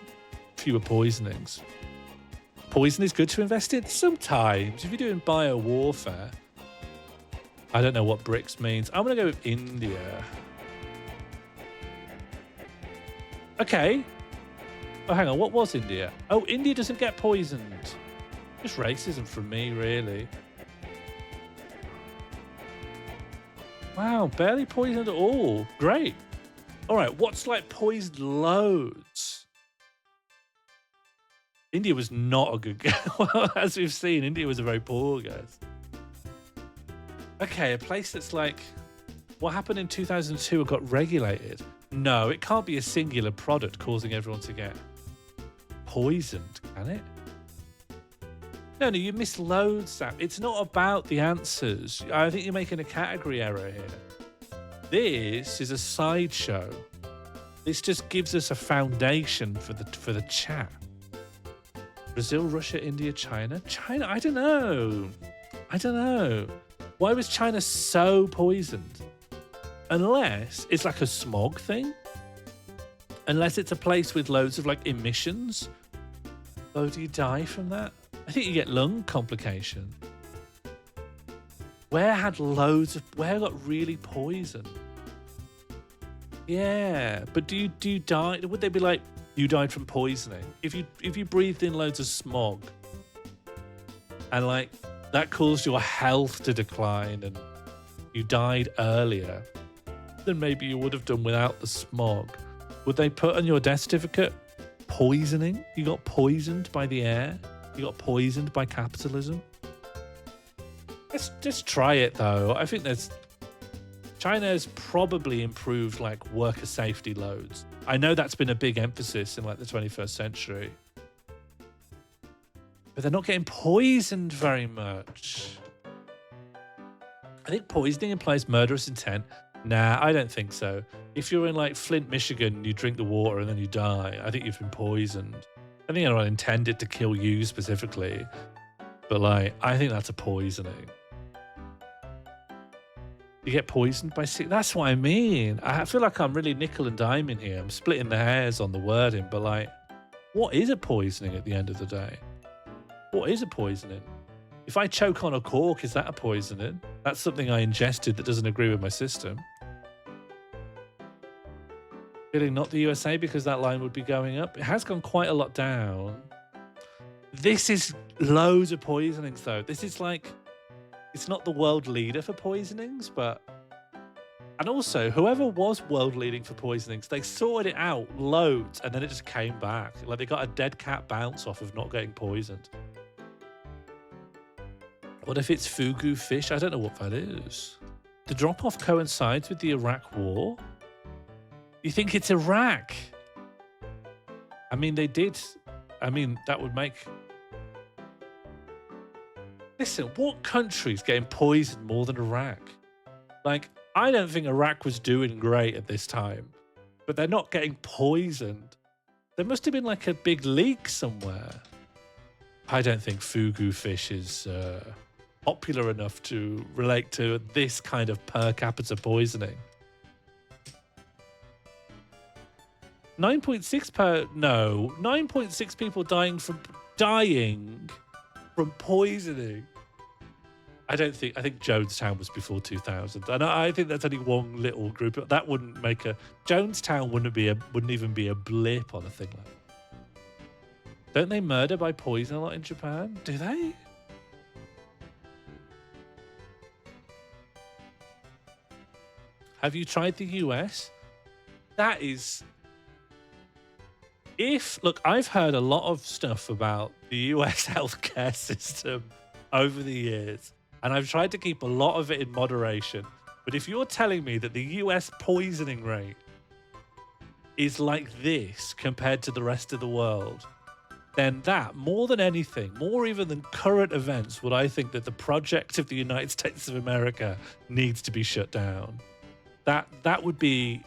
fewer poisonings. Poison is good to invest in? Sometimes. If you're doing bio-warfare. I don't know what BRICS means. I'm going to go with India. Okay. Oh, hang on. What was India? Oh, India doesn't get poisoned. Just racism from me, really. Wow, barely poisoned at all. Great. All right, what's like poisoned loads? India was not a good guess. Well, as we've seen, India was a very poor guess. Okay, a place that's like, what happened in 2002 got regulated? No, it can't be a singular product causing everyone to get poisoned, can it? No, you miss loads, Sam. It's not about the answers. I think you're making a category error here. This is a sideshow. This just gives us a foundation for the chat. Brazil, Russia, India, China. China, I don't know. Why was China so poisoned? Unless it's like a smog thing. Unless it's a place with loads of like emissions. Oh, do you die from that? I think you get lung complication. Where got really poisoned? Yeah, but do you die? Would they be like, you died from poisoning? If you breathed in loads of smog and like that caused your health to decline and you died earlier than maybe you would have done without the smog, would they put on your death certificate poisoning? You got poisoned by the air? You got poisoned by capitalism? Let's just try it though. I think China has probably improved like worker safety loads. I know that's been a big emphasis in like the 21st century. But they're not getting poisoned very much. I think poisoning implies murderous intent. Nah, I don't think so. If you're in like Flint, Michigan, you drink the water and then you die, I think you've been poisoned. I think I don't intend it to kill you specifically, but like, I think that's a poisoning. You get poisoned by sick. That's what I mean. I feel like I'm really nickel and diming here. I'm splitting the hairs on the wording, but like, what is a poisoning at the end of the day? What is a poisoning? If I choke on a cork, is that a poisoning? That's something I ingested that doesn't agree with my system. Feeling not the USA because that line would be going up. It has gone quite a lot down. This is loads of poisonings though. This is like, it's not the world leader for poisonings, but... And also, whoever was world leading for poisonings, they sorted it out loads and then it just came back. Like they got a dead cat bounce off of not getting poisoned. What if it's fugu fish? I don't know what that is. The drop-off coincides with the Iraq war? You think it's Iraq? I mean, they did. I mean, that would make... Listen, what country's getting poisoned more than Iraq? Like, I don't think Iraq was doing great at this time, but they're not getting poisoned. There must have been like a big leak somewhere. I don't think fugu fish is popular enough to relate to this kind of per capita poisoning. 9.6 people dying from poisoning. I think Jonestown was before 2000, and I think that's only one little group. That wouldn't make a Jonestown wouldn't even be a blip on a thing like that. Don't they murder by poison a lot in Japan? Do they? Have you tried the US? That is... Look, I've heard a lot of stuff about the US healthcare system over the years, and I've tried to keep a lot of it in moderation. But if you're telling me that the US poisoning rate is like this compared to the rest of the world, then that, more than anything, more even than current events, would I think that the project of the United States of America needs to be shut down. That would be...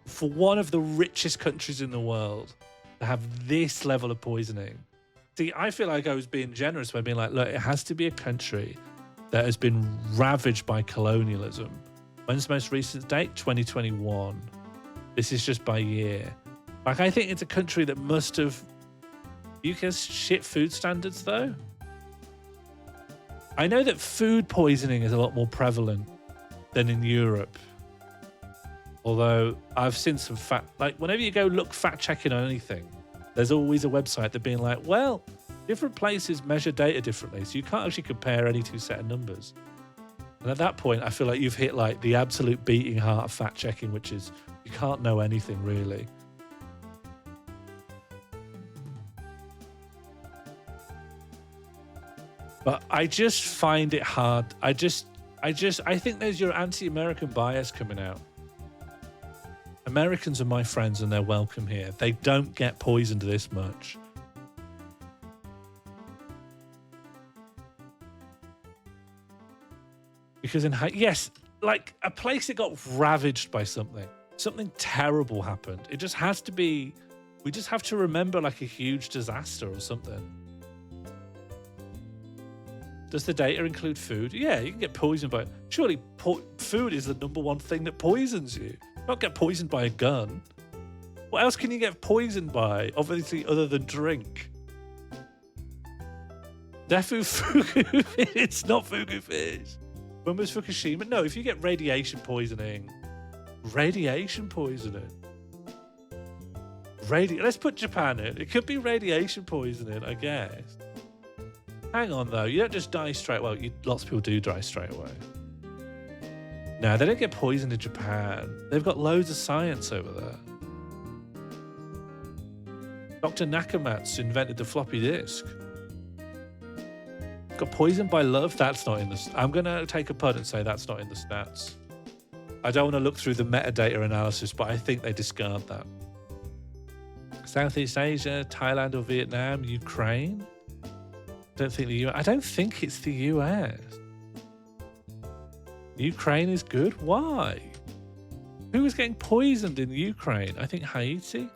for one of the richest countries in the world to have this level of poisoning. See, I feel like I was being generous by being like, look, it has to be a country that has been ravaged by colonialism. When's the most recent date? 2021. This is just by year. Like, I think it's a country that must have... UK's shit food standards, though. I know that food poisoning is a lot more prevalent than in Europe. Although I've seen some whenever you go look fact checking on anything, there's always a website that being like, well, different places measure data differently, so you can't actually compare any two set of numbers. And at that point, I feel like you've hit like the absolute beating heart of fact checking, which is you can't know anything really. But I just find it hard. I think there's your anti-American bias coming out. Americans are my friends and they're welcome here. They don't get poisoned this much. Because yes, like a place that got ravaged by something terrible happened. It just has to be, we just have to remember like a huge disaster or something. Does the data include food? Yeah, you can get poisoned by, surely food is the number one thing that poisons you. You don't get poisoned by a gun. What else can you get poisoned by, obviously, other than drink? Defu fugu, it's not fugu fish. When was Fukushima? No, if you get radiation poisoning. Let's put Japan in. It could be radiation poisoning, I guess. Hang on, though. You don't just die straight away. Lots of people do die straight away. No, they don't get poisoned in Japan. They've got loads of science over there. Dr. Nakamatsu invented the floppy disk. Got poisoned by love? That's not in the... I'm going to take a punt and say that's not in the stats. I don't want to look through the metadata analysis, but I think they discard that. Southeast Asia, Thailand or Vietnam, Ukraine? I don't think it's the US. Ukraine is good? Why? Who was getting poisoned in Ukraine? I think Haiti?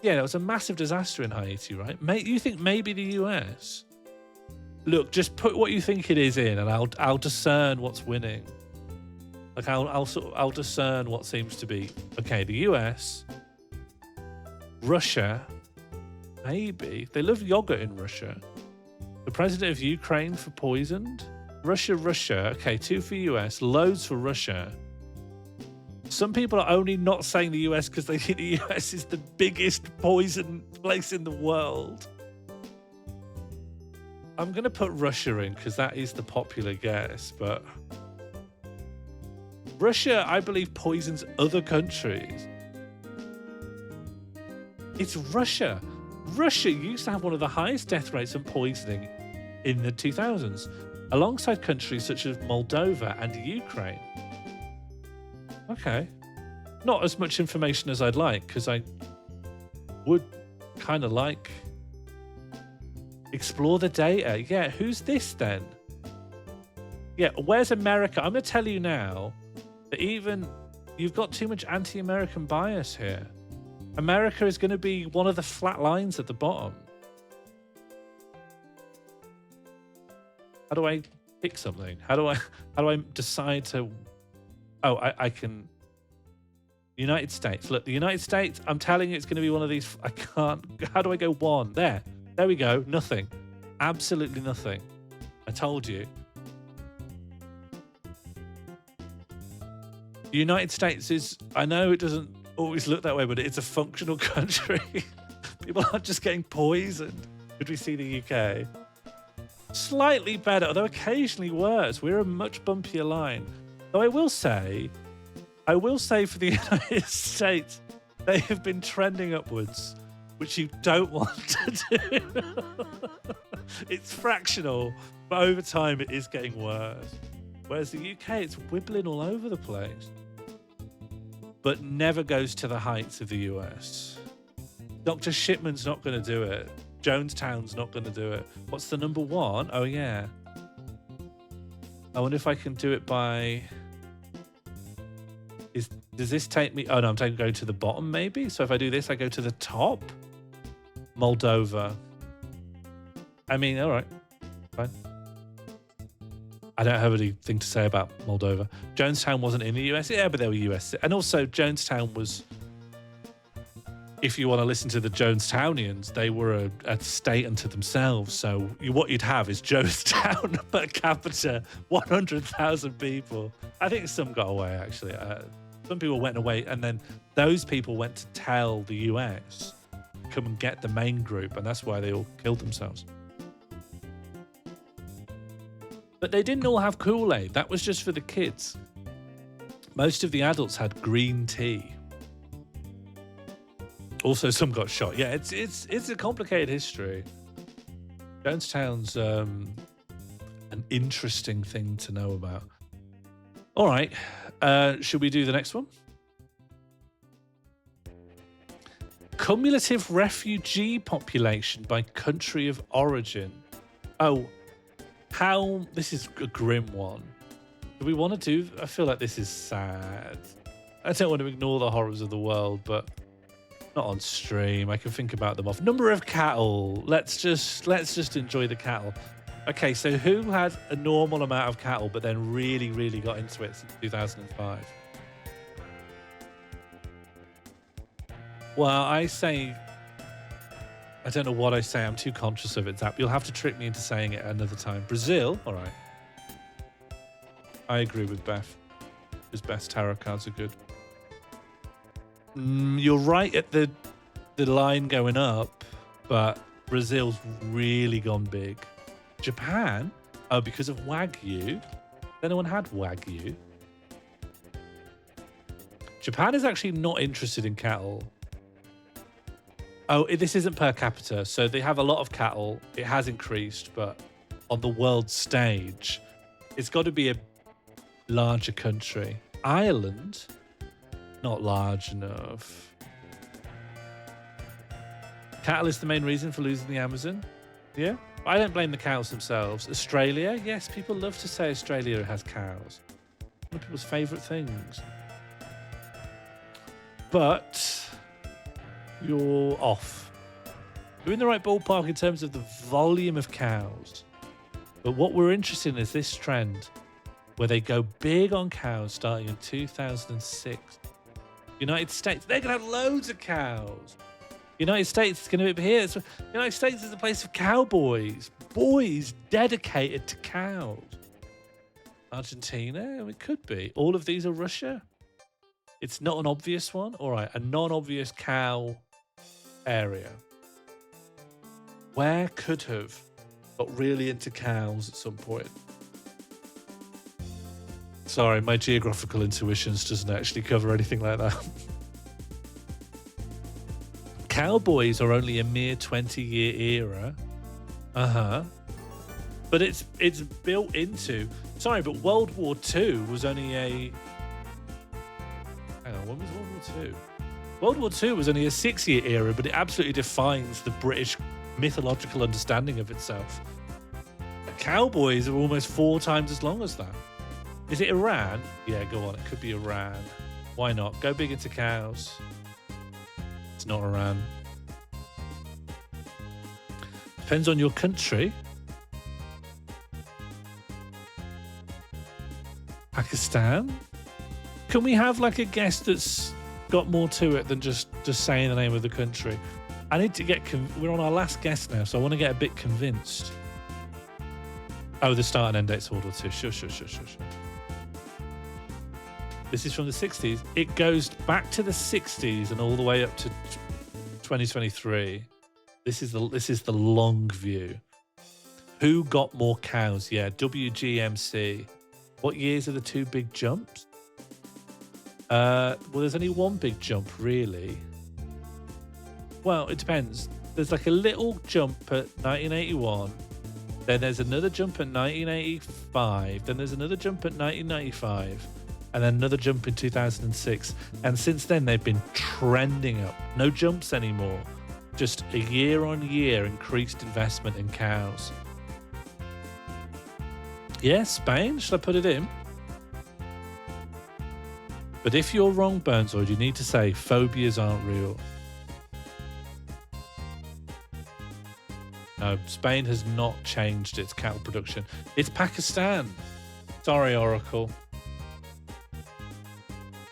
Yeah, there was a massive disaster in Haiti, right? You think maybe the US? Look, just put what you think it is in, and I'll discern what's winning. Like I'll discern what seems to be okay. The US, Russia, maybe they love yogurt in Russia. The president of Ukraine for poisoned. Russia. Okay, 2 for US, loads for Russia. Some people are only not saying the US because they think the US is the biggest poison place in the world. I'm going to put Russia in because that is the popular guess, but Russia, I believe, poisons other countries. It's Russia. Russia used to have one of the highest death rates from poisoning in the 2000s, alongside countries such as Moldova and Ukraine. Okay. Not as much information as I'd like, because I would kind of like... Explore the data. Yeah, who's this then? Yeah, where's America? I'm going to tell you now that even you've got too much anti-American bias here. America is going to be one of the flat lines at the bottom. How do I pick something? How do I decide to... Oh, I can... United States. Look, the United States, I'm telling you, it's going to be one of these... I can't... How do I go one? There we go. Nothing. Absolutely nothing. I told you. The United States is... I know it doesn't always look that way, but it's a functional country. People aren't just getting poisoned. Could we see the UK? Slightly better, although occasionally worse. We're a much bumpier line. Though I will say for the United States, they have been trending upwards, which you don't want to do. It's fractional, but over time it is getting worse. Whereas the UK, it's wibbling all over the place, but never goes to the heights of the US. Dr. Shipman's not going to do it. Jonestown's not going to do it. What's the number one? Oh, yeah. I wonder if I can do it by... Does this take me... Oh, no, I'm going to the bottom, maybe? So if I do this, I go to the top? Moldova. I mean, all right. Fine. I don't have anything to say about Moldova. Jonestown wasn't in the US. Yeah, but they were US. And also, Jonestown was... If you want to listen to the Jonestownians, they were a state unto themselves. So what you'd have is Jonestown per capita, 100,000 people. I think some got away, actually. Some people went away, and then those people went to tell the US, come and get the main group, and that's why they all killed themselves. But they didn't all have Kool-Aid. That was just for the kids. Most of the adults had green tea. Also, some got shot. Yeah, it's a complicated history. Jonestown's an interesting thing to know about. All right. Should we do the next one? Cumulative refugee population by country of origin. Oh, how... This is a grim one. Do we want to do... I feel like this is sad. I don't want to ignore the horrors of the world, but not on stream. I can think about them off. Number of cattle. Let's just enjoy the cattle. Okay, so who had a normal amount of cattle but then really, really got into it since 2005? Well, I say... I don't know what I say. I'm too conscious of it, Zap. You'll have to trick me into saying it another time. Brazil? All right. I agree with Beth. His best tarot cards are good. You're right at the line going up, but Brazil's really gone big. Japan? Oh, because of Wagyu. Has anyone had Wagyu? Japan is actually not interested in cattle. Oh, this isn't per capita, so they have a lot of cattle. It has increased, but on the world stage, it's got to be a larger country. Ireland, not large enough. Cattle is the main reason for losing the Amazon. Yeah, I don't blame the cows themselves. Australia, yes, people love to say Australia has cows. One of people's favourite things. But you're off. You're in the right ballpark in terms of the volume of cows. But what we're interested in is this trend where they go big on cows starting in 2006. United States, they're going to have loads of cows. United States is going to be here. United States is a place of cowboys. Boys dedicated to cows. Argentina? It could be. All of these are Russia. It's not an obvious one. All right, a non-obvious cow area. Where could have got really into cows at some point? Sorry, my geographical intuitions doesn't actually cover anything like that. Cowboys are only a mere 20-year era. But it's built into... Sorry, but World War II was only a... Hang on, when was World War II? World War II was only a 6-year era, but it absolutely defines the British mythological understanding of itself. Cowboys are almost 4 times as long as that. Is it Iran? Yeah, go on. It could be Iran. Why not? Go big into cows. It's not Iran. Depends on your country. Pakistan? Can we have like a guest that's got more to it than just saying the name of the country? I need to get... We're on our last guest now, so I want to get a bit convinced. Oh, the start and end date's World War II. Sure. This is from the 60s. It goes back to the 60s and all the way up to 2023. This is the long view. Who got more cows? Yeah, WGMC. What years are the 2 big jumps? Well, there's only one big jump, really. Well, it depends. There's like a little jump at 1981. Then there's another jump at 1985. Then there's another jump at 1995. And then another jump in 2006. And since then, they've been trending up. No jumps anymore. Just a year-on-year increased investment in cows. Yeah, Spain? Should I put it in? But if you're wrong, Burnzoid, you need to say phobias aren't real. No, Spain has not changed its cattle production. It's Pakistan. Sorry, Oracle.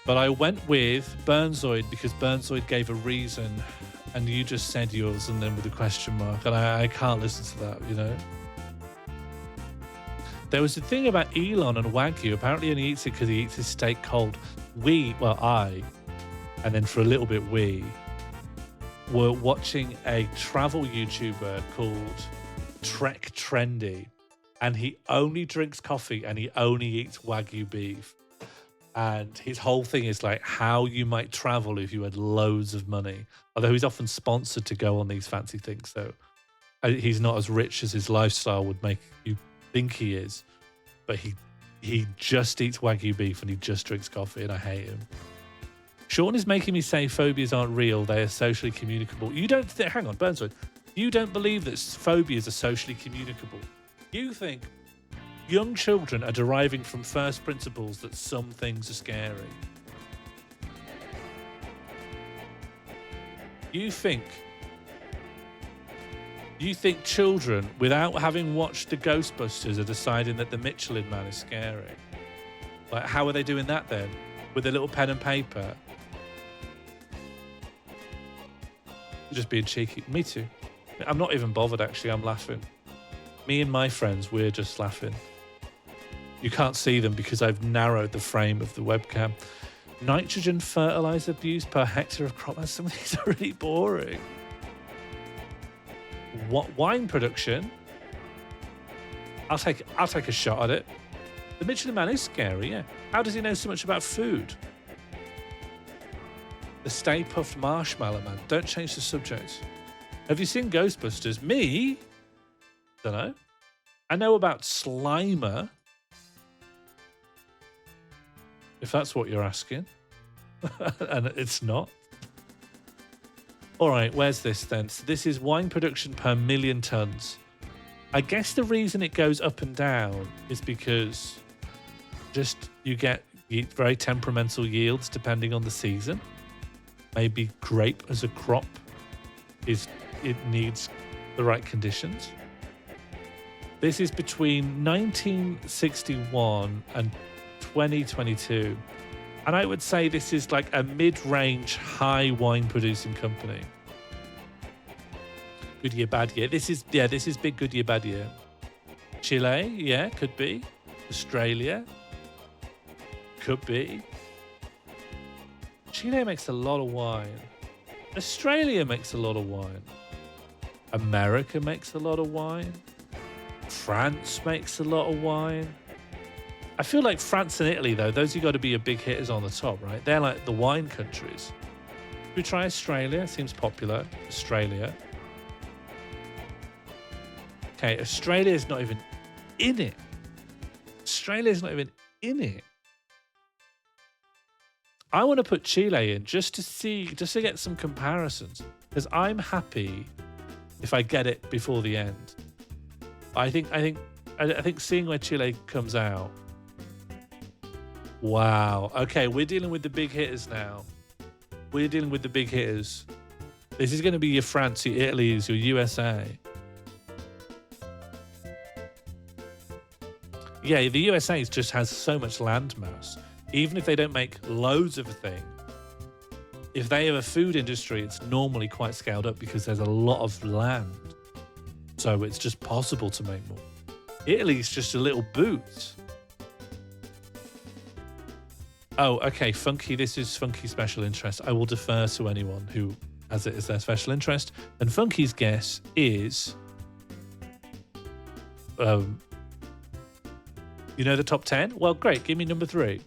But I went with Burnzoid because Burnzoid gave a reason and you just said yours and then with a question mark. And I can't listen to that, you know. There was a thing about Elon and Wagyu. Apparently he only eats it because he eats his steak cold. I, and then for a little bit we, were watching a travel YouTuber called Trek Trendy. And he only drinks coffee and he only eats Wagyu beef. And his whole thing is like how you might travel if you had loads of money. Although he's often sponsored to go on these fancy things. So he's not as rich as his lifestyle would make you think he is, but he just eats Wagyu beef and he just drinks coffee, and I hate him. Sean is making me say phobias aren't real. They are socially communicable. You don't hang on, Burnswood. You don't believe that phobias are socially communicable. You think young children are deriving from first principles that some things are scary. You think children, without having watched the Ghostbusters, are deciding that the Michelin Man is scary. Like, how are they doing that then? With a little pen and paper? You're just being cheeky. Me too. I'm not even bothered, actually. I'm laughing. Me and my friends, we're just laughing. You can't see them because I've narrowed the frame of the webcam. Nitrogen fertilizer abuse per hectare of crop. Some of these are really boring. What wine production? I'll take a shot at it. The Michelin Man is scary, yeah. How does he know so much about food? The Stay Puft Marshmallow Man. Don't change the subject. Have you seen Ghostbusters? Me? Don't know. I know about Slimer. If that's what you're asking. And it's not. All right, where's this then? So this is wine production per million tons. I guess the reason it goes up and down is because just you get very temperamental yields depending on the season. Maybe grape as a crop it needs the right conditions. This is between 1961 and 2022. And I would say this is like a mid-range, high wine-producing company. Good year, bad year. This is big good year, bad year. Chile, yeah, could be. Australia, could be. Chile makes a lot of wine. Australia makes a lot of wine. America makes a lot of wine. France makes a lot of wine. I feel like France and Italy, though, those have got to be your big hitters on the top, right? They're like the wine countries. We try Australia. Seems popular. Australia. Okay, Australia's not even in it. Australia's not even in it. I want to put Chile in just to get some comparisons, because I'm happy if I get it before the end. I think seeing where Chile comes out. Wow. Okay, we're dealing with the big hitters now. We're dealing with the big hitters. This is going to be your France, your Italy, your USA. Yeah, the USA just has so much land mass. Even if they don't make loads of a thing, if they have a food industry, it's normally quite scaled up because there's a lot of land. So it's just possible to make more. Italy's just a little boot. Oh, okay, funky. This is funky special interest. I will defer to anyone who has it as their special interest. And funky's guess is, you know, the top 10? Well, great. Give me number 3.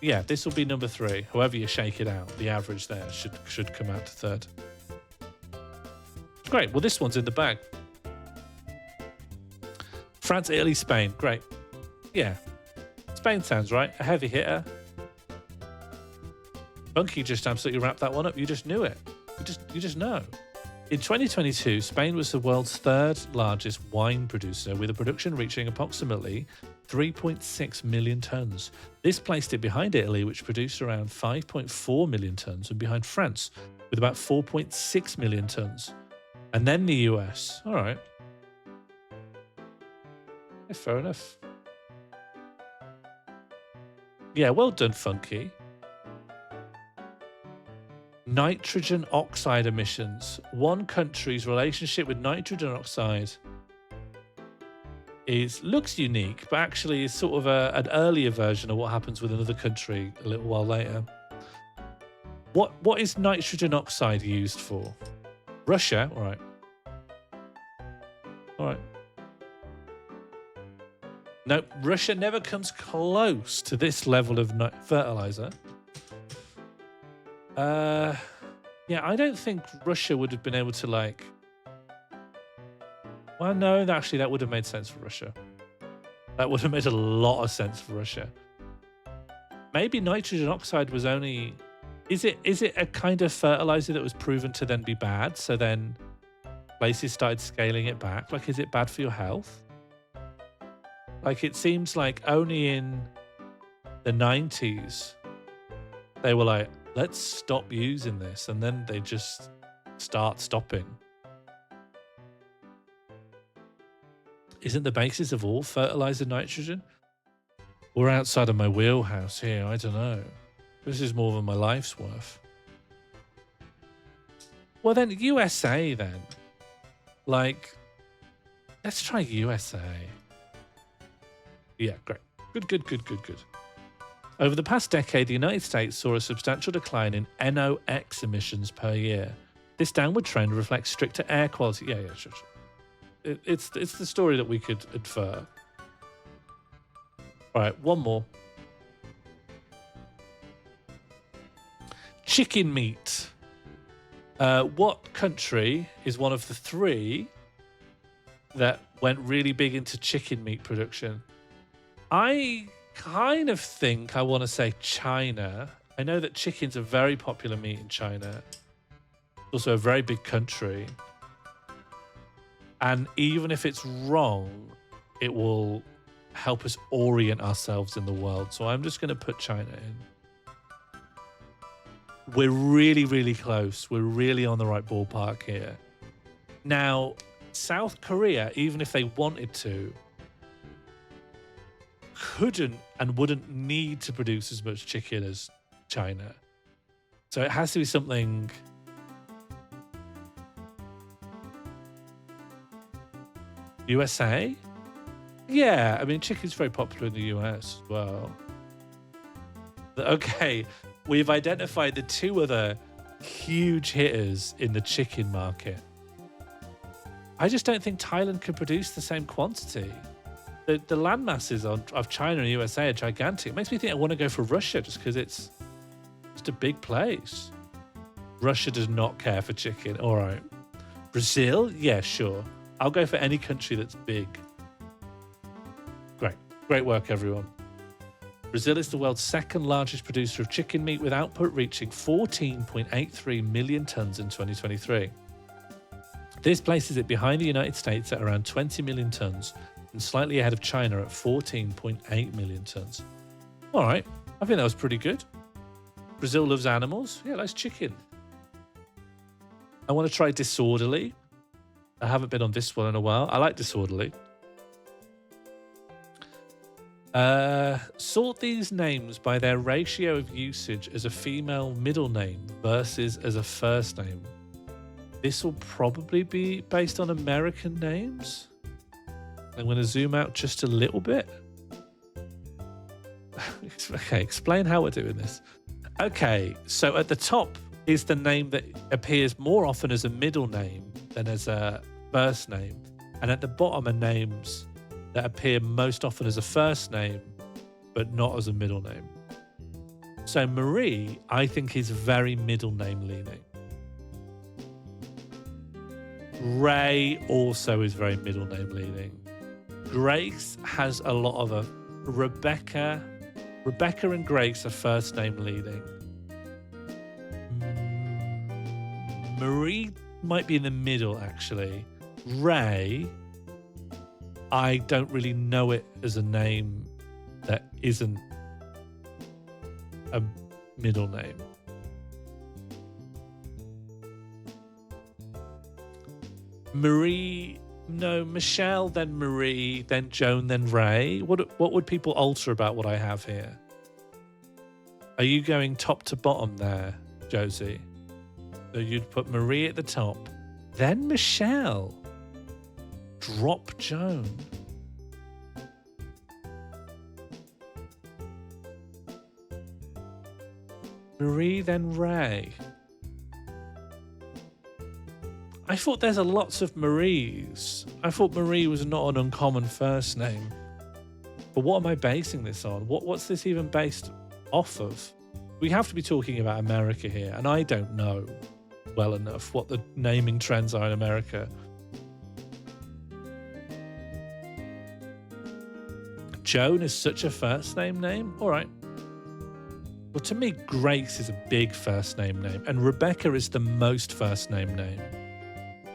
Yeah, this will be number 3. However you shake it out, the average there should come out to third. Great. Well, this one's in the bag. France, Italy, Spain. Great. Yeah. Spain sounds right. A heavy hitter. Funky just absolutely wrapped that one up. You just knew it. You just know. In 2022, Spain was the world's 3rd largest wine producer, with a production reaching approximately 3.6 million tons. This placed it behind Italy, which produced around 5.4 million tons, and behind France, with about 4.6 million tons. And then the US. All right. Yeah, fair enough. Yeah, well done, Funky. Nitrogen oxide emissions. One country's relationship with nitrogen oxide looks unique, but actually is sort of an earlier version of what happens with another country a little while later. What is nitrogen oxide used for? Russia? All right. All right. No, Russia never comes close to this level of fertilizer. Yeah, I don't think Russia would have been able to, like... Wow, Oh, no, actually, that would have made sense for Russia. That would have made a lot of sense for Russia. Maybe nitrogen oxide was only... Is it a kind of fertilizer that was proven to then be bad? So then places started scaling it back? Like, is it bad for your health? Like, it seems like only in the 90s, they were like, let's stop using this. And then they just start stopping. Isn't the basis of all fertilizer nitrogen? We're outside of my wheelhouse here. I don't know. This is more than my life's worth. Well, then USA then. Like, let's try USA. Yeah, great. Good. Over the past decade, the United States saw a substantial decline in NOx emissions per year. This downward trend reflects stricter air quality. Yeah, sure. It's the story that we could infer. All right, one more. Chicken meat. What country is one of the three that went really big into chicken meat production? I kind of think I want to say China. I know that chicken's a very popular meat in China. It's also a very big country. And even if it's wrong, it will help us orient ourselves in the world. So I'm just going to put China in. We're really, really close. We're really on the right ballpark here. Now, South Korea, even if they wanted to, couldn't and wouldn't need to produce as much chicken as China. So it has to be something... USA? Yeah, I mean, chicken's very popular in the US as well. Okay, we've identified the two other huge hitters in the chicken market. I just don't think Thailand can produce the same quantity. The land masses of China and USA are gigantic. It makes me think I want to go for Russia just because it's just a big place. Russia does not care for chicken. All right. Brazil? Yeah, sure. I'll go for any country that's big. Great work, everyone. Brazil is the world's second largest producer of chicken meat, with output reaching 14.83 million tons in 2023. This places it behind the United States at around 20 million tons and slightly ahead of China at 14.8 million tons. All right, I think that was pretty good. Brazil loves animals. Yeah, likes chicken. I want to try disorderly. I haven't been on this one in a while. I like disorderly. Sort these names by their ratio of usage as a female middle name versus as a first name. This will probably be based on American names. I'm going to zoom out just a little bit. Okay, explain how we're doing this. Okay, so at the top is the name that appears more often as a middle name than as a first name. And at the bottom are names that appear most often as a first name, but not as a middle name. So Marie, I think, is very middle name leaning. Ray also is very middle name leaning. Grace has a lot of a Rebecca and Grace are first name leaning. Marie might be in the middle, actually. Ray, I don't really know it as a name that isn't a middle name. Marie, no, Michelle, then Marie, then Joan, then Ray. What would people alter about what I have here? Are you going top to bottom there, Josie? So you'd put Marie at the top, then Michelle. Drop Joan. Marie, then Ray. I thought there's lots of Maries. I thought Marie was not an uncommon first name. But what am I basing this on? What's this even based off of? We have to be talking about America here, and I don't know well enough what the naming trends are in America. Joan is such a first name. All right. Well, to me, Grace is a big first name, and Rebecca is the most first name.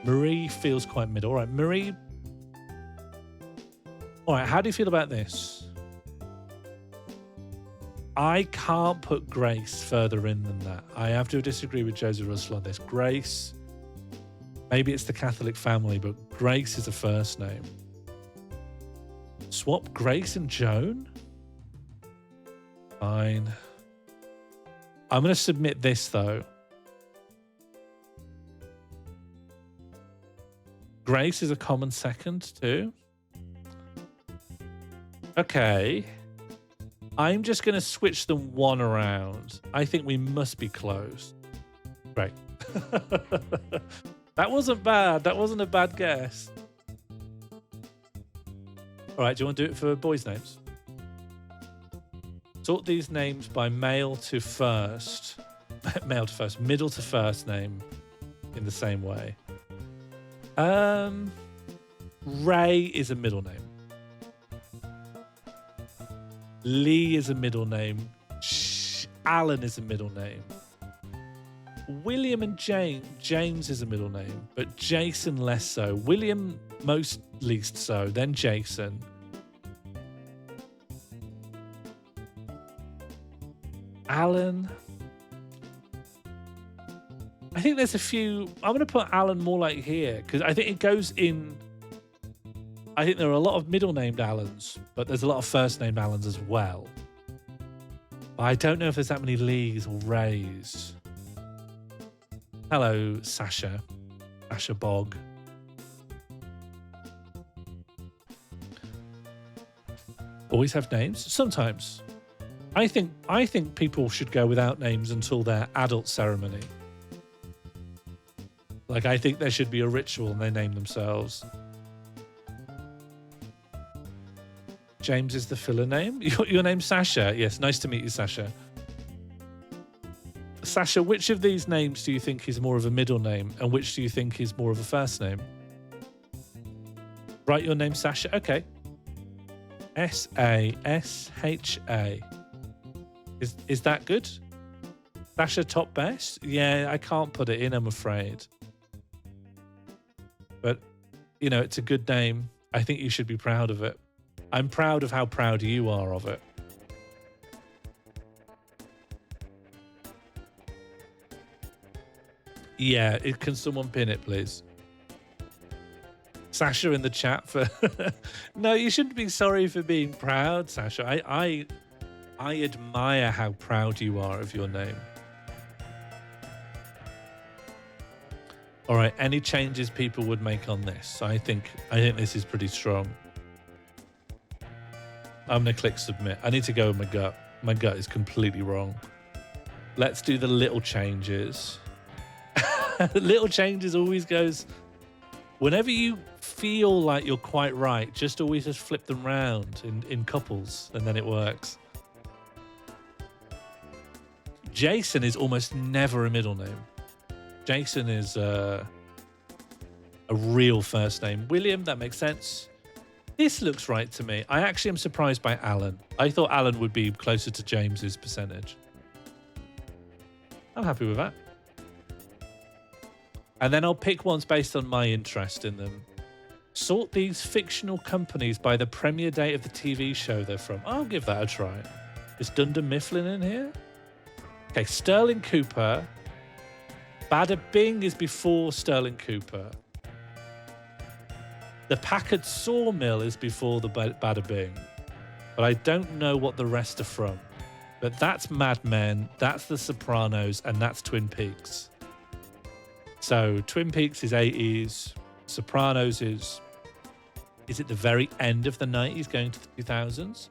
Marie feels quite middle. All right, Marie. All right, how do you feel about this? I can't put Grace further in than that. I have to disagree with Josie Russell on this. Grace, maybe it's the Catholic family, but Grace is a first name. Swap Grace and Joan? Fine. I'm going to submit this, though. Grace is a common second, too. Okay. I'm just going to switch them one around. I think we must be close. Great. That wasn't bad. That wasn't a bad guess. All right, do you want to do it for boys' names? Sort these names by male to first, middle to first name in the same way. Ray is a middle name. Lee is a middle name. Alan is a middle name. William and James is a middle name, but Jason less so. William most least so, then Jason. Alan. I think there's a few. I'm going to put Alan more like here because I think it goes in. I think there are a lot of middle named Allens, but there's a lot of first named Allens as well. I don't know if there's that many Lees or Rays. Hello, Sasha. Sasha Bog. Always have names? Sometimes. I think people should go without names until their adult ceremony. Like, I think there should be a ritual and they name themselves. James is the filler name. Your name's Sasha. Yes, nice to meet you, Sasha. Sasha, which of these names do you think is more of a middle name and which do you think is more of a first name? Write your name, Sasha. Okay. S-A-S-H-A. Is that good? Sasha top best? Yeah, I can't put it in, I'm afraid. But, you know, it's a good name. I think you should be proud of it. I'm proud of how proud you are of it. Yeah, can someone pin it, please? Sasha in the chat for... No, you shouldn't be sorry for being proud, Sasha. I admire how proud you are of your name. All right, any changes people would make on this? I think this is pretty strong. I'm going to click submit. I need to go with my gut. My gut is completely wrong. Let's do the little changes. Little changes always goes... Whenever you feel like you're quite right, just always just flip them round in couples, and then it works. Jason is almost never a middle name. Jason is a real first name. William, that makes sense. This looks right to me. I actually am surprised by Alan. I thought Alan would be closer to James's percentage. I'm happy with that. And then I'll pick ones based on my interest in them. Sort these fictional companies by the premiere date of the TV show they're from. I'll give that a try. Is Dunder Mifflin in here? Okay, Sterling Cooper. Bada Bing is before Sterling Cooper. The Packard Sawmill is before the Bada Bing. But I don't know what the rest are from. But that's Mad Men, that's The Sopranos, and that's Twin Peaks. So Twin Peaks is 80s. Sopranos is it the very end of the 90s going to the 2000s?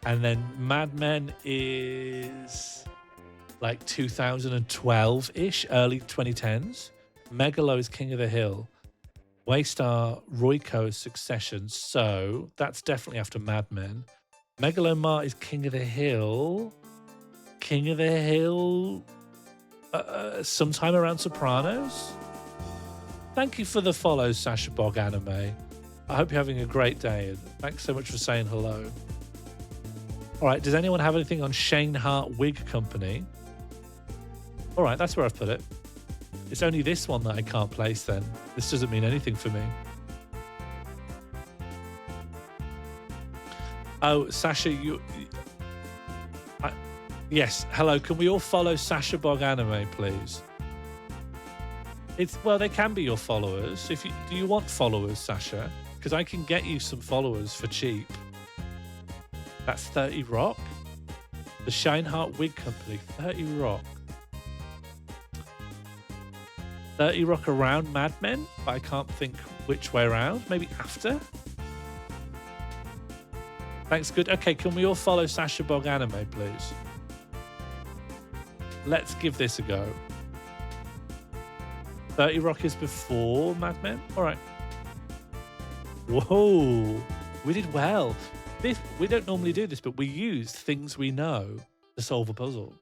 And then Mad Men is like 2012-ish, early 2010s. Megalo is King of the Hill. Waystar Royco is Succession. So that's definitely after Mad Men. Megalomart is King of the Hill. King of the Hill... sometime around Sopranos. Thank you for the follow, Sasha Bog Anime. I hope you're having a great day, and thanks so much for saying hello. All right, does anyone have anything on Shane Hart Wig Company? All right, that's where I've put it. It's only this one that I can't place then. This doesn't mean anything for me. Oh, Sasha, yes, hello. Can we all follow Sasha Bog Anime, please? Well, they can be your followers. Do you want followers, Sasha? Because I can get you some followers for cheap. That's 30 Rock. The Shine Heart Wig Company, 30 Rock. 30 Rock around Mad Men, but I can't think which way around. Maybe after? Thanks, good. Okay, can we all follow Sasha Bog Anime, please? Let's give this a go. 30 Rock is before Mad Men? All right. Whoa, we did well. We don't normally do this, but we used things we know to solve a puzzle.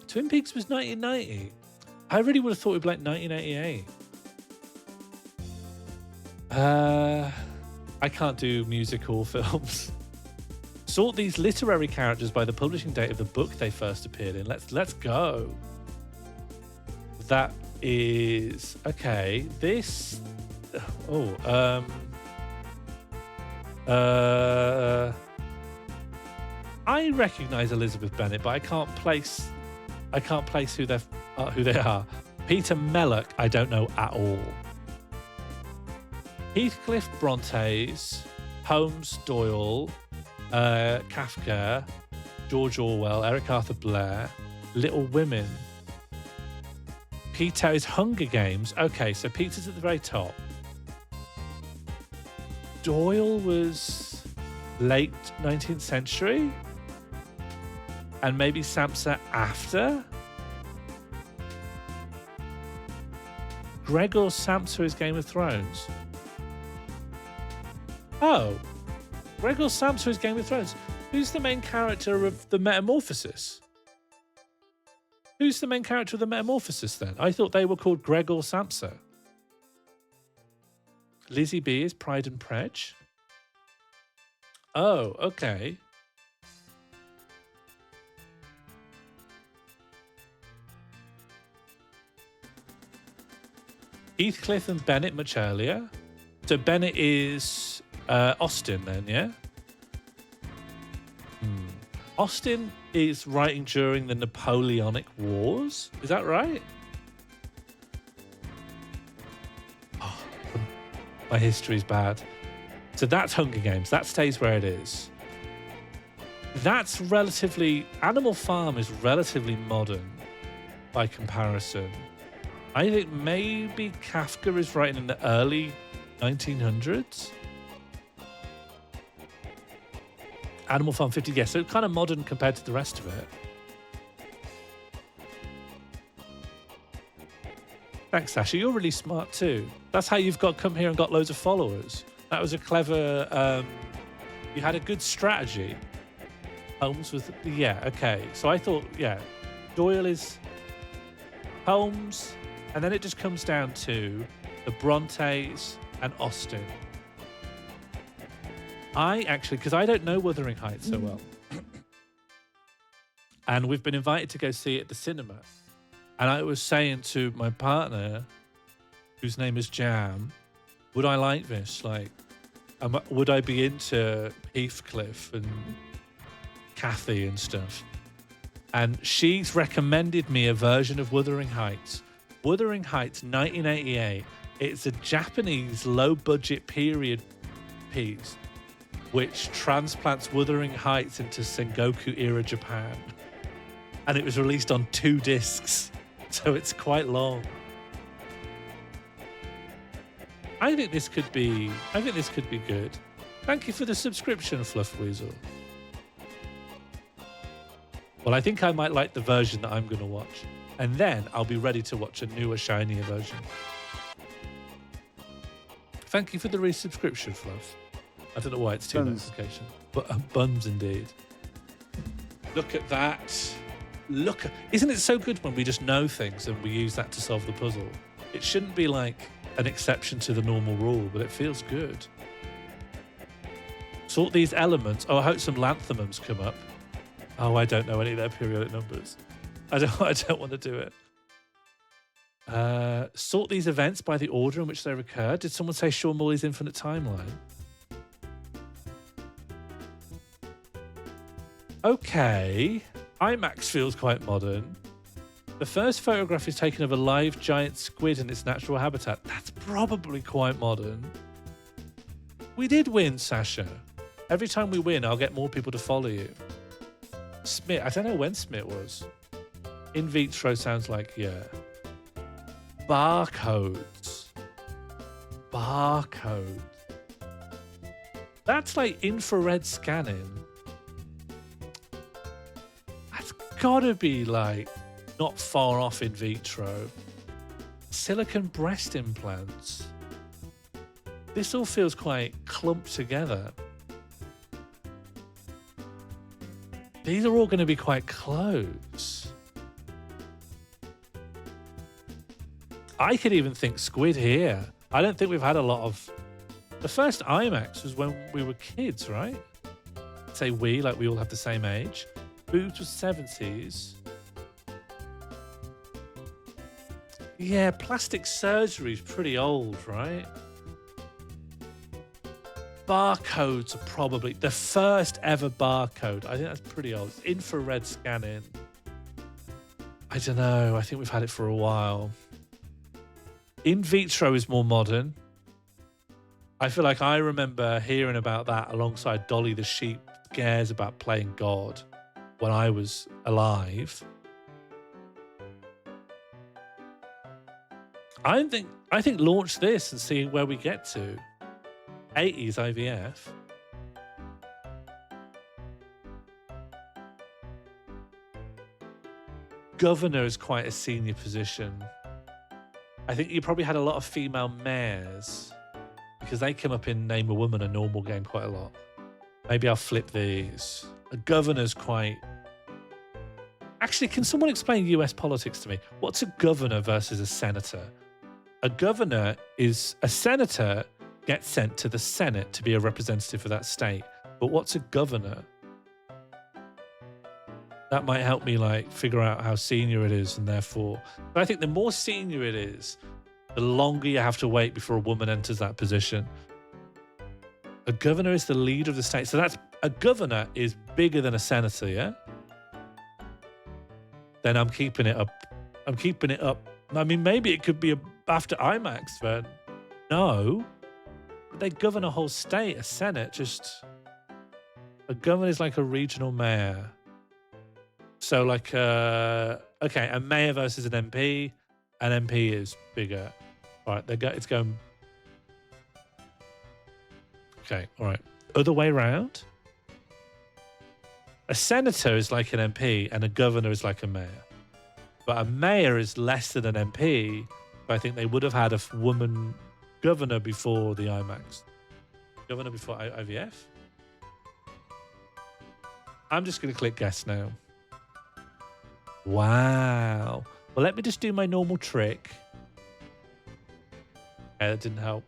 Twin Peaks was 1990. I really would have thought it'd be like 1988. I can't do musical films. Sort these literary characters by the publishing date of the book they first appeared in. Let's go. That is okay. This. I recognise Elizabeth Bennet, but I can't place who they are. Peter Mellock, I don't know at all. Heathcliff Brontes, Holmes, Doyle, Kafka, George Orwell, Eric Arthur Blair, Little Women. Peter is Hunger Games. Okay, so Peter's at the very top. Doyle was late 19th century? And maybe Samsa after? Gregor Samsa is Game of Thrones. Oh, Gregor Samsa is Game of Thrones. Who's the main character of the Metamorphosis? Who's the main character of the Metamorphosis then? I thought they were called Gregor Samsa. Lizzie B is Pride and Prej. Oh, okay. Heathcliff and Bennett much earlier. So Bennett is Austen then, yeah? Austen is writing during the Napoleonic Wars. Is that right? Oh, my history's bad. So that's Hunger Games. That stays where it is. That's relatively... Animal Farm is relatively modern by comparison. I think maybe Kafka is writing in the early 1900s. Animal Farm 50, yes, so kind of modern compared to the rest of it. Thanks, Sasha. You're really smart too. That's how you've come here and got loads of followers. That was a clever... you had a good strategy. Holmes was... Yeah, okay. So I thought, yeah, Doyle is Holmes, and then it just comes down to the Brontes and Austen. I actually, because I don't know Wuthering Heights so well, and we've been invited to go see it at the cinema, and I was saying to my partner, whose name is Jam, would I like this? Like, would I be into Heathcliff and Kathy and stuff? And she's recommended me a version of Wuthering Heights. Wuthering Heights, 1988. It's a Japanese low-budget period piece which transplants Wuthering Heights into Sengoku-era Japan. And it was released on 2 discs, so it's quite long. I think this could be good. Thank you for the subscription, Fluff Weasel. Well, I think I might like the version that I'm going to watch. And then I'll be ready to watch a newer, shinier version. Thank you for the resubscription, Fluff. I don't know why it's 2 notifications. But buns indeed. Look at that. Isn't it so good when we just know things and we use that to solve the puzzle? It shouldn't be like an exception to the normal rule, but it feels good. Sort these elements. Oh, I hope some lanthimums come up. Oh, I don't know any of their periodic numbers. I don't want to do it. Sort these events by the order in which they recur. Did someone say Sean Morley's Infinite Timeline? Okay. IMAX feels quite modern. The first photograph is taken of a live giant squid in its natural habitat. That's probably quite modern. We did win, Sasha. Every time we win, I'll get more people to follow you. Smith, I don't know when Smith was. In vitro sounds like, yeah. Barcodes. Barcodes. That's like infrared scanning. That's gotta be like not far off in vitro. Silicon breast implants. This all feels quite clumped together. These are all going to be quite close. I could even think squid here. I don't think we've had a lot of... The first IMAX was when we were kids, right? Say we, like we all have the same age. Boobs was 70s. Yeah, plastic surgery is pretty old, right? Barcodes are probably the first ever barcode. I think that's pretty old. It's infrared scanning. I don't know. I think we've had it for a while. In vitro is more modern. I feel like I remember hearing about that alongside Dolly the sheep scares about playing God when I was alive. I think launch this and see where we get to. 80s IVF. Governor is quite a senior position. I think you probably had a lot of female mayors because they come up in Name a Woman, a normal game, quite a lot. Maybe I'll flip these. A governor's quite... Actually, can someone explain US politics to me? What's a governor versus a senator? A governor is... A senator gets sent to the Senate to be a representative for that state. But what's a governor? That might help me like figure out how senior it is, and therefore... But I think the more senior it is, the longer you have to wait before a woman enters that position. A governor is the leader of the state. So that's... A governor is bigger than a senator, yeah? Then I'm keeping it up. I'm keeping it up. I mean, maybe it could be after IMAX, then. No. They govern a whole state, a senate, just... A governor is like a regional mayor. So like, okay, a mayor versus an MP. An MP is bigger. All right, it's going... Okay, all right. Other way around. A senator is like an MP and a governor is like a mayor. But a mayor is less than an MP. But I think they would have had a woman governor before the IMAX. Governor before IVF? I'm just going to click guess now. Wow. Well, let me just do my normal trick. Okay, that didn't help.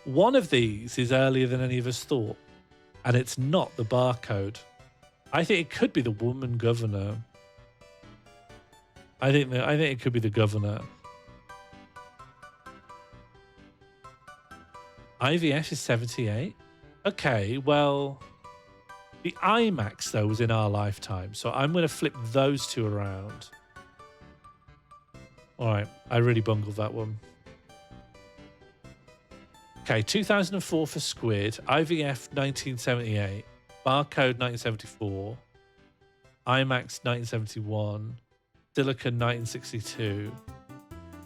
One of these is earlier than any of us thought, and it's not the barcode. I think it could be the woman governor. I think it could be the governor. IVF is 78. Okay, well, the IMAX though was in our lifetime, so I'm going to flip those two around. All right, I really bungled that one. Okay, 2004 for Squid, IVF 1978, Barcode 1974, IMAX 1971, Silicon 1962,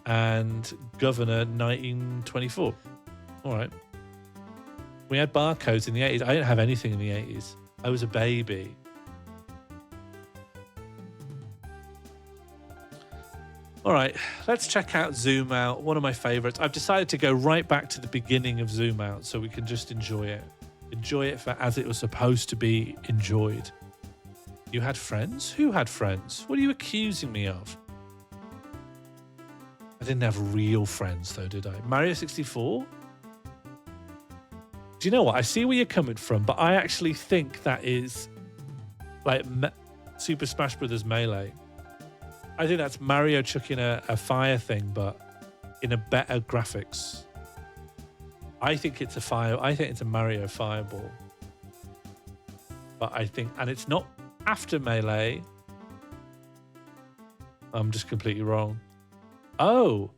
and Governor 1924. All right. We had barcodes in the 80s. I didn't have anything in the 80s. I was a baby. All right, let's check out Zoom Out, one of my favorites. I've decided to go right back to the beginning of Zoom Out so we can just enjoy it. Enjoy it for as it was supposed to be enjoyed. You had friends? Who had friends? What are you accusing me of? didn't have real friends though, did I? Mario 64? Do you know what? I see where you're coming from, but I actually think that is like Super Smash Brothers Melee. I think that's Mario chucking a fire thing, but in a better graphics. I think it's a Mario Fireball. But I think, and it's not after Melee. I'm just completely wrong. Oh,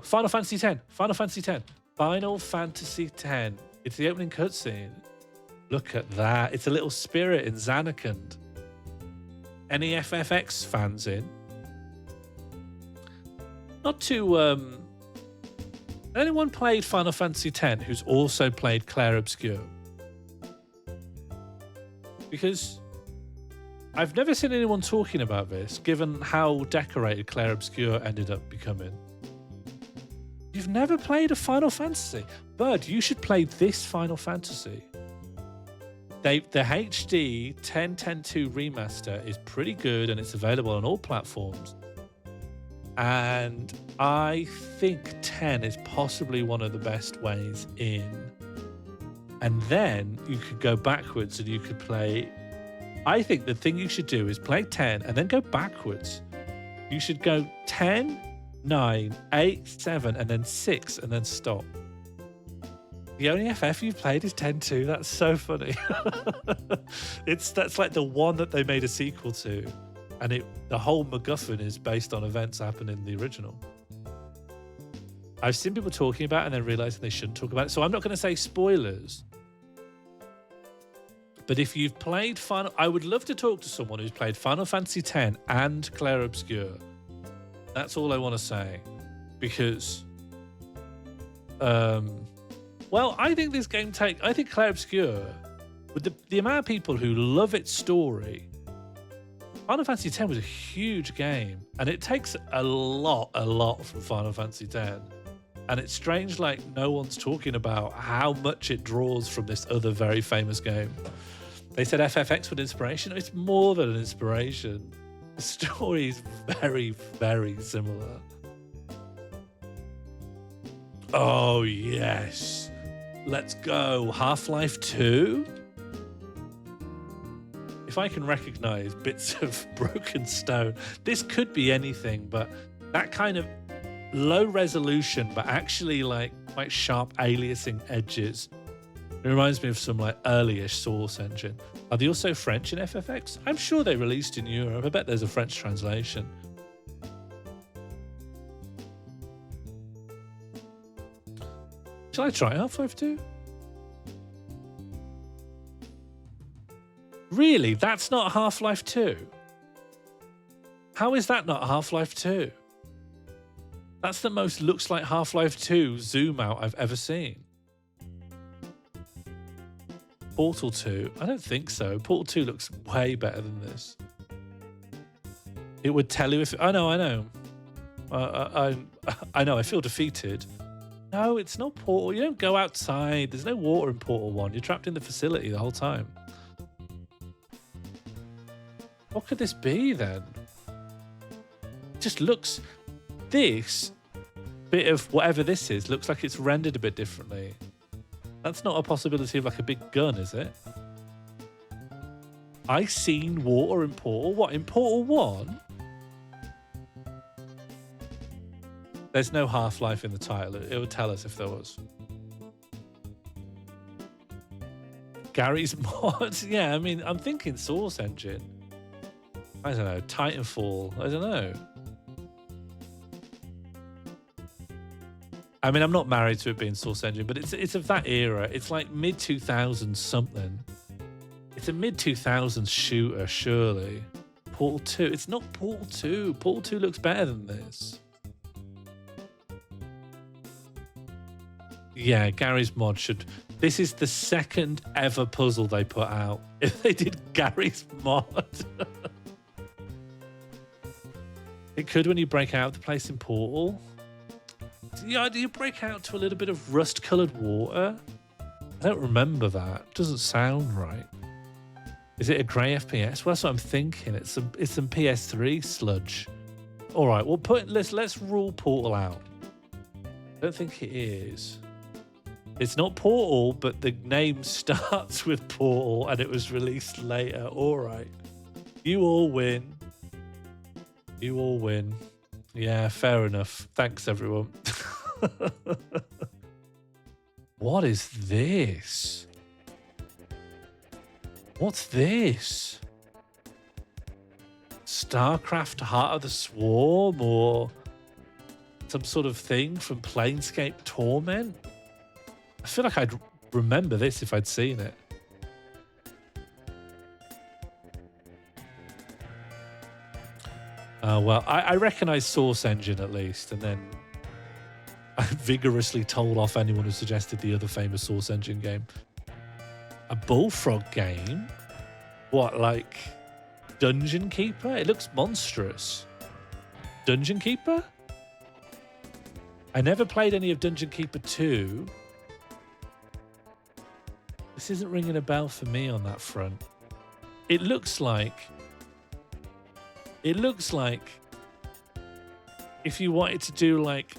Final Fantasy X. Final Fantasy X. Final Fantasy X. It's the opening cutscene. Look at that. It's a little spirit in Zanarkand. Any FFX fans in? Not too... anyone played Final Fantasy X who's also played Clair Obscur? Because I've never seen anyone talking about this, given how decorated Clair Obscur ended up becoming. You've never played a Final Fantasy? Bud, you should play this Final Fantasy. The HD 10.10.2 remaster is pretty good and it's available on all platforms. And I think 10 is possibly one of the best ways in. And then you could go backwards and you could play... I think the thing you should do is play 10 and then go backwards. You should go 10, 9, 8, 7, and then 6, and then stop. The only FF you've played is 10.2. That's so funny. That's like the one that they made a sequel to. And the whole MacGuffin is based on events happening in the original. I've seen people talking about it and then realizing they shouldn't talk about it. So I'm not going to say spoilers. But if you've played I would love to talk to someone who's played Final Fantasy X and Clair Obscur. That's all I want to say. Because, well, I think this game I think Clair Obscur, with the amount of people who love its story, Final Fantasy X was a huge game. And it takes a lot from Final Fantasy X. And it's strange, like, no one's talking about how much it draws from this other very famous game. They said FFX was inspiration. It's more than an inspiration. The story is very, very similar. Oh, yes. Let's go. Half-Life 2? If I can recognize bits of broken stone, this could be anything, but that kind of low resolution, but actually like quite sharp aliasing edges. It reminds me of some like early-ish Source engine. Are they also French in FFX? I'm sure they released in Europe. I bet there's a French translation. Shall I try Half-Life 2? Really? That's not Half-Life 2? How is that not Half-Life 2? That's the most looks like Half-Life 2 zoom out I've ever seen. Portal 2? I don't think so. Portal 2 looks way better than this. It would tell you if... I know. I know, I feel defeated. No, it's not Portal. You don't go outside. There's no water in Portal 1. You're trapped in the facility the whole time. What could this be then? It just looks... This bit of whatever this is looks like it's rendered a bit differently. That's not a possibility of like a big gun, is it? I seen water in Portal. What, in Portal 1? There's no Half-Life in the title. It would tell us if there was. Gary's mod? Yeah, I mean, I'm thinking Source engine. I don't know. Titanfall. I don't know. I mean, I'm not married to it being Source engine, but it's of that era. It's like mid-2000s something. It's a mid-2000s shooter, surely. Portal 2. It's not Portal 2. Portal 2 looks better than this. Yeah, Gary's mod should... This is the second ever puzzle they put out. If they did Gary's mod... It could when you break out of the place in Portal. Yeah, do you break out to a little bit of rust-coloured water? I don't remember that. Doesn't sound right. Is it a grey FPS? Well, that's what I'm thinking. It's some PS3 sludge. All right, well, let's rule Portal out. I don't think it is. It's not Portal, but the name starts with Portal and it was released later. All right. You all win. You all win. Yeah, fair enough. Thanks, everyone. What is this? What's this? StarCraft Heart of the Swarm or some sort of thing from Planescape Torment? I feel like I'd remember this if I'd seen it. Well, I recognise Source Engine at least, and then I vigorously told off anyone who suggested the other famous Source Engine game. A Bullfrog game? What, like Dungeon Keeper? It looks monstrous. Dungeon Keeper? I never played any of Dungeon Keeper 2. This isn't ringing a bell for me on that front. It looks like if you wanted to do like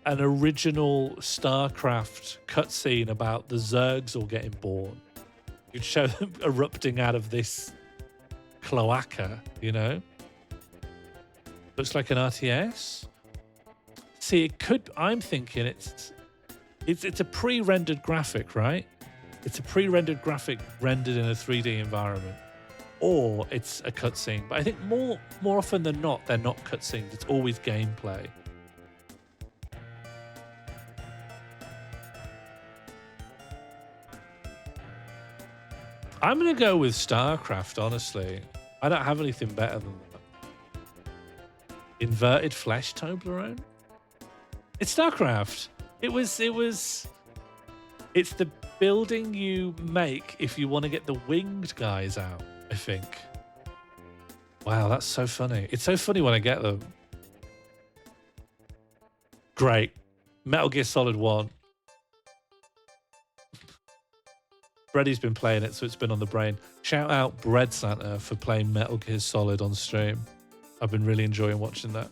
an original StarCraft cutscene about the Zergs all getting born, you'd show them erupting out of this cloaca, you know? Looks like an RTS. See, it could. I'm thinking it's a pre-rendered graphic, right? It's a pre-rendered graphic rendered in a 3D environment, or it's a cutscene. But I think more often than not, they're not cutscenes. It's always gameplay. I'm gonna go with StarCraft. Honestly, I don't have anything better than that. Inverted flesh Toblerone. It's StarCraft. It's the building you make if you want to get the winged guys out, I think. Wow, that's so funny. It's so funny when I get them. Great. Metal Gear Solid 1. Bready's been playing it, so it's been on the brain. Shout out Bread Santa for playing Metal Gear Solid on stream. I've been really enjoying watching that.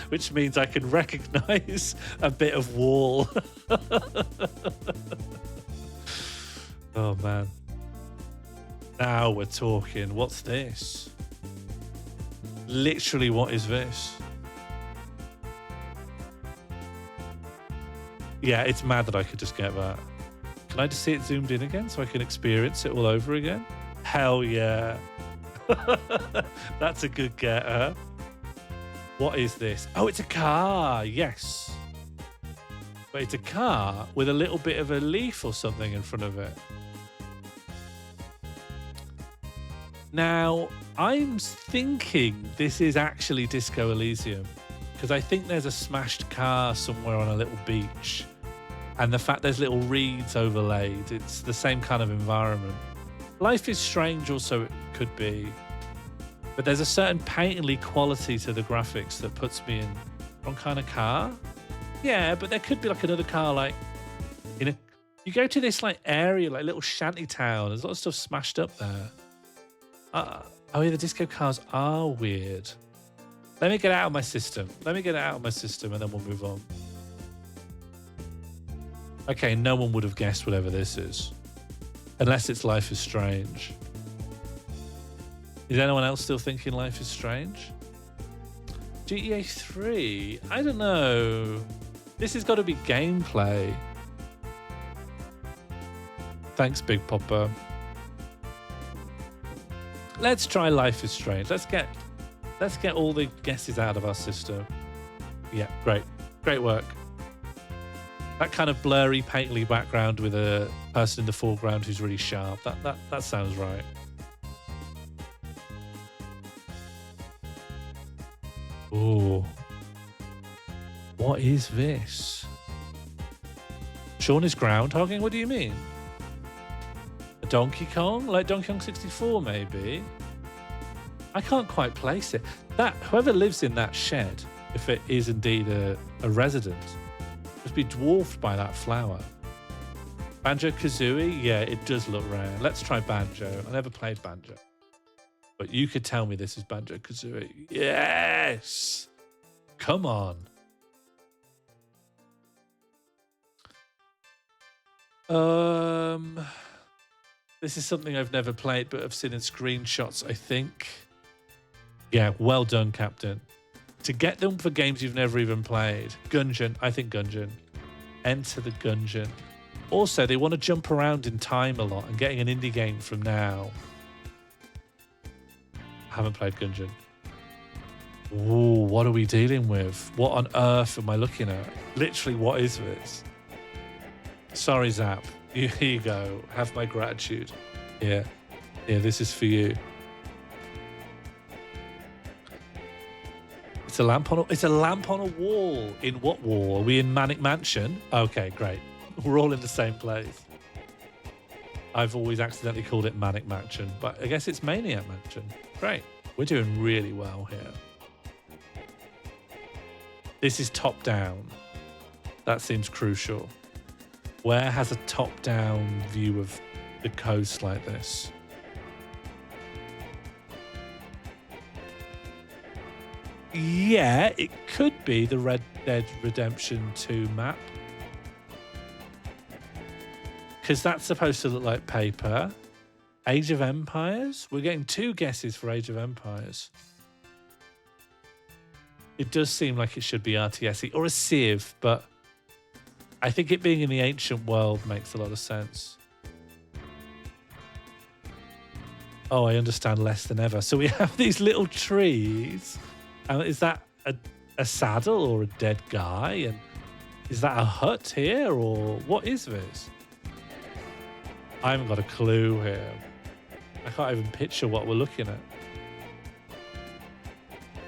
Which means I can recognize a bit of wall. Oh, man. Now we're talking. What's this? Literally, what is this? Yeah, it's mad that I could just get that. Can I just see it zoomed in again so I can experience it all over again? Hell yeah. That's a good getter. What is this? Oh, it's a car. Yes. But it's a car with a little bit of a leaf or something in front of it. Now, I'm thinking this is actually Disco Elysium, because I think there's a smashed car somewhere on a little beach. And the fact there's little reeds overlaid, it's the same kind of environment. Life is Strange also it could be. But there's a certain painterly quality to the graphics that puts me in wrong kind of car. Yeah, but there could be like another car, like you go to this like area, like little shanty town. There's a lot of stuff smashed up there. Oh yeah, the disco cars are weird. Let me get it out of my system. And then we'll move on. Okay, no one would have guessed whatever this is. Unless it's Life is Strange. Is anyone else still thinking Life is Strange? GTA 3? I don't know. This has got to be gameplay. Thanks, Big Popper. Let's try Life is Strange. Let's get all the guesses out of our system. Yeah, great. Great work. That kind of blurry, painterly background with a person in the foreground who's really sharp. That sounds right. Oh, what is this? Sean is groundhogging? What do you mean? A Donkey Kong? Like Donkey Kong 64, maybe? I can't quite place it. Whoever lives in that shed, if it is indeed a residence, must be dwarfed by that flower. Banjo-Kazooie? Yeah, it does look rare. Let's try Banjo. I never played Banjo. But you could tell me this is Banjo-Kazooie. Yes! Come on. This is something I've never played, but I've seen in screenshots, I think. Yeah, well done, Captain. To get them for games you've never even played. Gungeon, I think Gungeon. Enter the Gungeon. Also, they want to jump around in time a lot, and getting an indie game from now. I haven't played Gungeon. Ooh, what are we dealing with? What on earth am I looking at? Literally, what is this? Sorry, Zap. Here you go. Have my gratitude. Yeah. Yeah, this is for you. It's a lamp on a wall. In what wall? Are we in Manic Mansion? Okay, great. We're all in the same place. I've always accidentally called it Manic Mansion, but I guess it's Maniac Mansion. Great. We're doing really well here. This is top down. That seems crucial. Where has a top-down view of the coast like this? Yeah, it could be the Red Dead Redemption 2 map. Because that's supposed to look like paper. Age of Empires? We're getting 2 guesses for Age of Empires. It does seem like it should be RTS or a Civ, but I think it being in the ancient world makes a lot of sense. Oh, I understand less than ever. So we have these little trees. And is that a saddle or a dead guy? And is that a hut here or what is this? I haven't got a clue here. I can't even picture what we're looking at.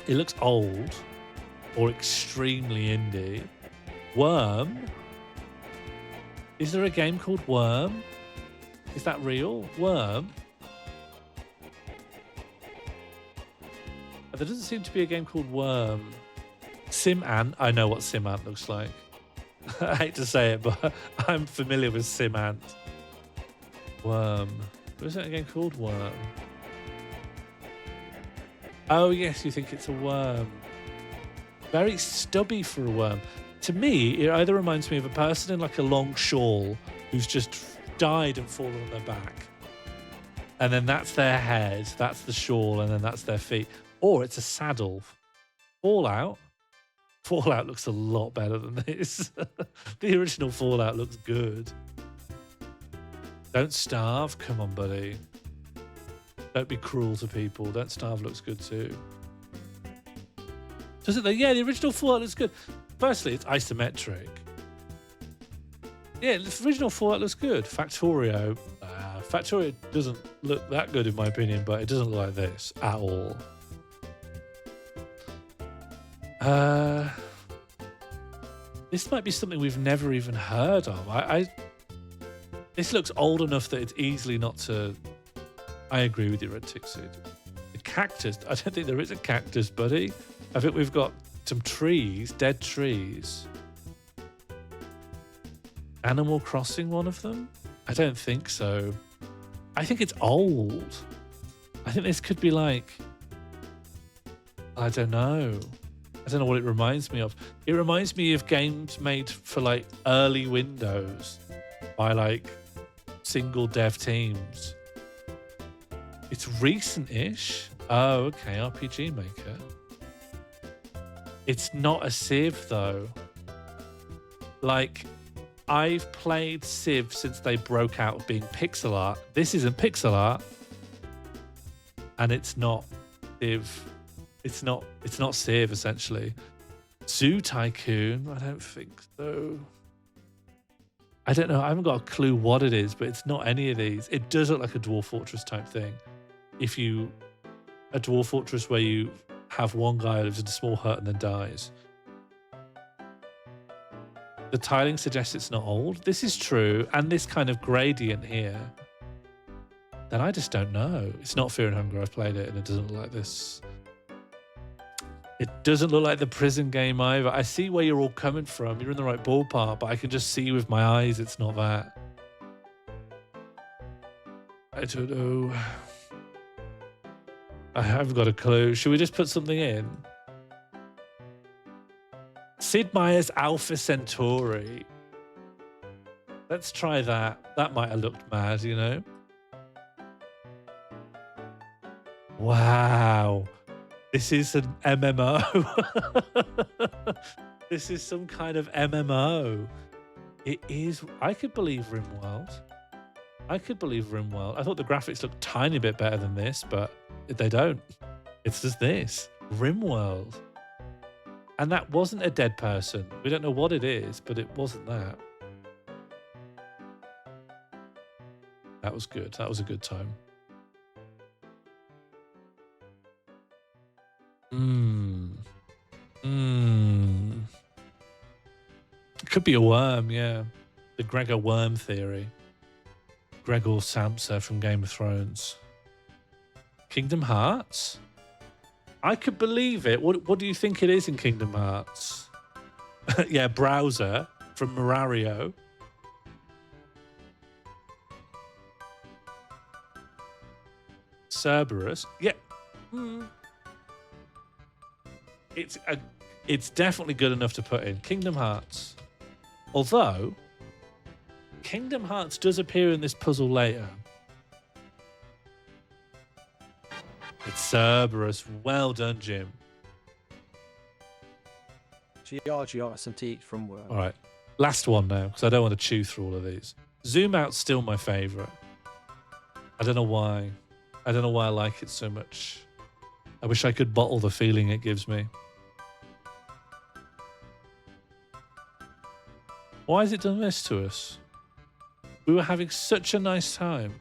It looks old or extremely indie. Worm? Is there a game called Worm? Is that real? Worm? There doesn't seem to be a game called Worm. Sim Ant. I know what Sim Ant looks like. I hate to say it, but I'm familiar with Sim Ant. Worm. What is that game called? Worm. Oh, yes, you think it's a worm. Very stubby for a worm. To me, it either reminds me of a person in like a long shawl who's just died and fallen on their back. And then that's their head, that's the shawl, and then that's their feet. Or it's a saddle. Fallout. Fallout looks a lot better than this. The original Fallout looks good. Don't starve. Come on, buddy. Don't be cruel to people. Don't starve looks good too. Does it though? Yeah, the original Fallout looks good. Firstly, it's isometric. Yeah, the original Fallout looks good. Factorio. Factorio doesn't look that good in my opinion, but it doesn't look like this at all. This might be something we've never even heard of. This looks old enough that it's easily not to... I agree with you, Red Tixid. The cactus. I don't think there is a cactus, buddy. I think we've got some trees, dead trees. Animal Crossing, one of them? I don't think so. I think it's old. I think this could be like... I don't know. I don't know what it reminds me of. It reminds me of games made for like early Windows by like single dev teams. It's recent-ish. Oh, okay, RPG Maker. It's not a Civ though. Like, I've played Civ since they broke out of being pixel art. This isn't pixel art. And it's not Civ. It's not Civ, essentially. Zoo Tycoon? I don't think so. I don't know. I haven't got a clue what it is, but it's not any of these. It does look like a Dwarf Fortress type thing. A Dwarf Fortress where you have one guy who lives in a small hut and then dies. The tiling suggests it's not old. This is true. And this kind of gradient here. Then I just don't know. It's not Fear and Hunger. I've played it and it doesn't look like this. It doesn't look like the prison game either. I see where you're all coming from. You're in the right ballpark, but I can just see with my eyes it's not that. I don't know. I haven't got a clue. Should we just put something in? Sid Meier's Alpha Centauri. Let's try that. That might have looked mad, you know? Wow. This is an MMO. This is some kind of MMO. It is. I could believe RimWorld. I thought the graphics looked tiny bit better than this, but they don't. It's just this. RimWorld. And that wasn't a dead person. We don't know what it is, but it wasn't that. That was good. That was a good time. It could be a worm, yeah. The Gregor worm theory. Gregor Samsa from Game of Thrones. Kingdom Hearts? I could believe it. What do you think it is in Kingdom Hearts? Yeah, Browser from Marario. Cerberus. Yeah. It's definitely good enough to put in. Kingdom Hearts. Although, Kingdom Hearts does appear in this puzzle later. It's Cerberus. Well done, Jim. Some teeth from work. All right. Last one now, because I don't want to chew through all of these. Zoom Out's still my favourite. I don't know why. I don't know why I like it so much. I wish I could bottle the feeling it gives me. Why has it done this to us? We were having such a nice time.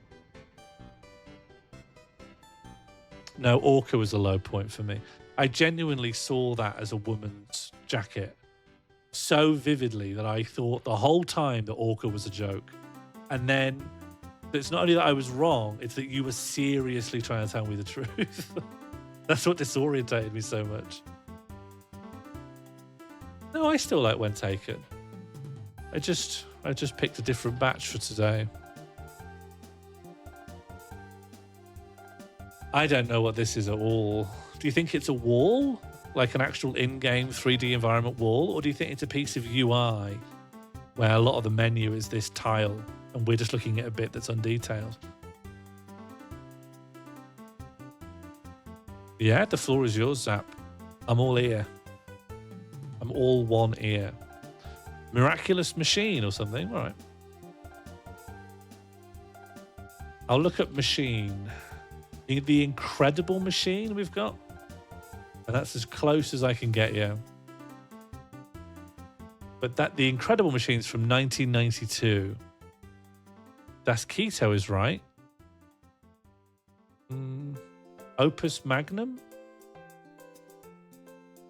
No, Orca was a low point for me. I genuinely saw that as a woman's jacket so vividly that I thought the whole time that Orca was a joke. And then it's not only that I was wrong, it's that you were seriously trying to tell me the truth. That's what disorientated me so much. No, I still like When Taken. I just picked a different batch for today. I don't know what this is at all. Do you think it's a wall? Like an actual in-game 3D environment wall? Or do you think it's a piece of UI where a lot of the menu is this tile and we're just looking at a bit that's undetailed? Yeah, the floor is yours, Zap. I'm all ear. I'm all one ear. Miraculous Machine or something? All right. I'll look up machine. The Incredible Machine we've got. And that's as close as I can get, yeah. But the Incredible Machine's from 1992. Das Keto is right. Opus Magnum?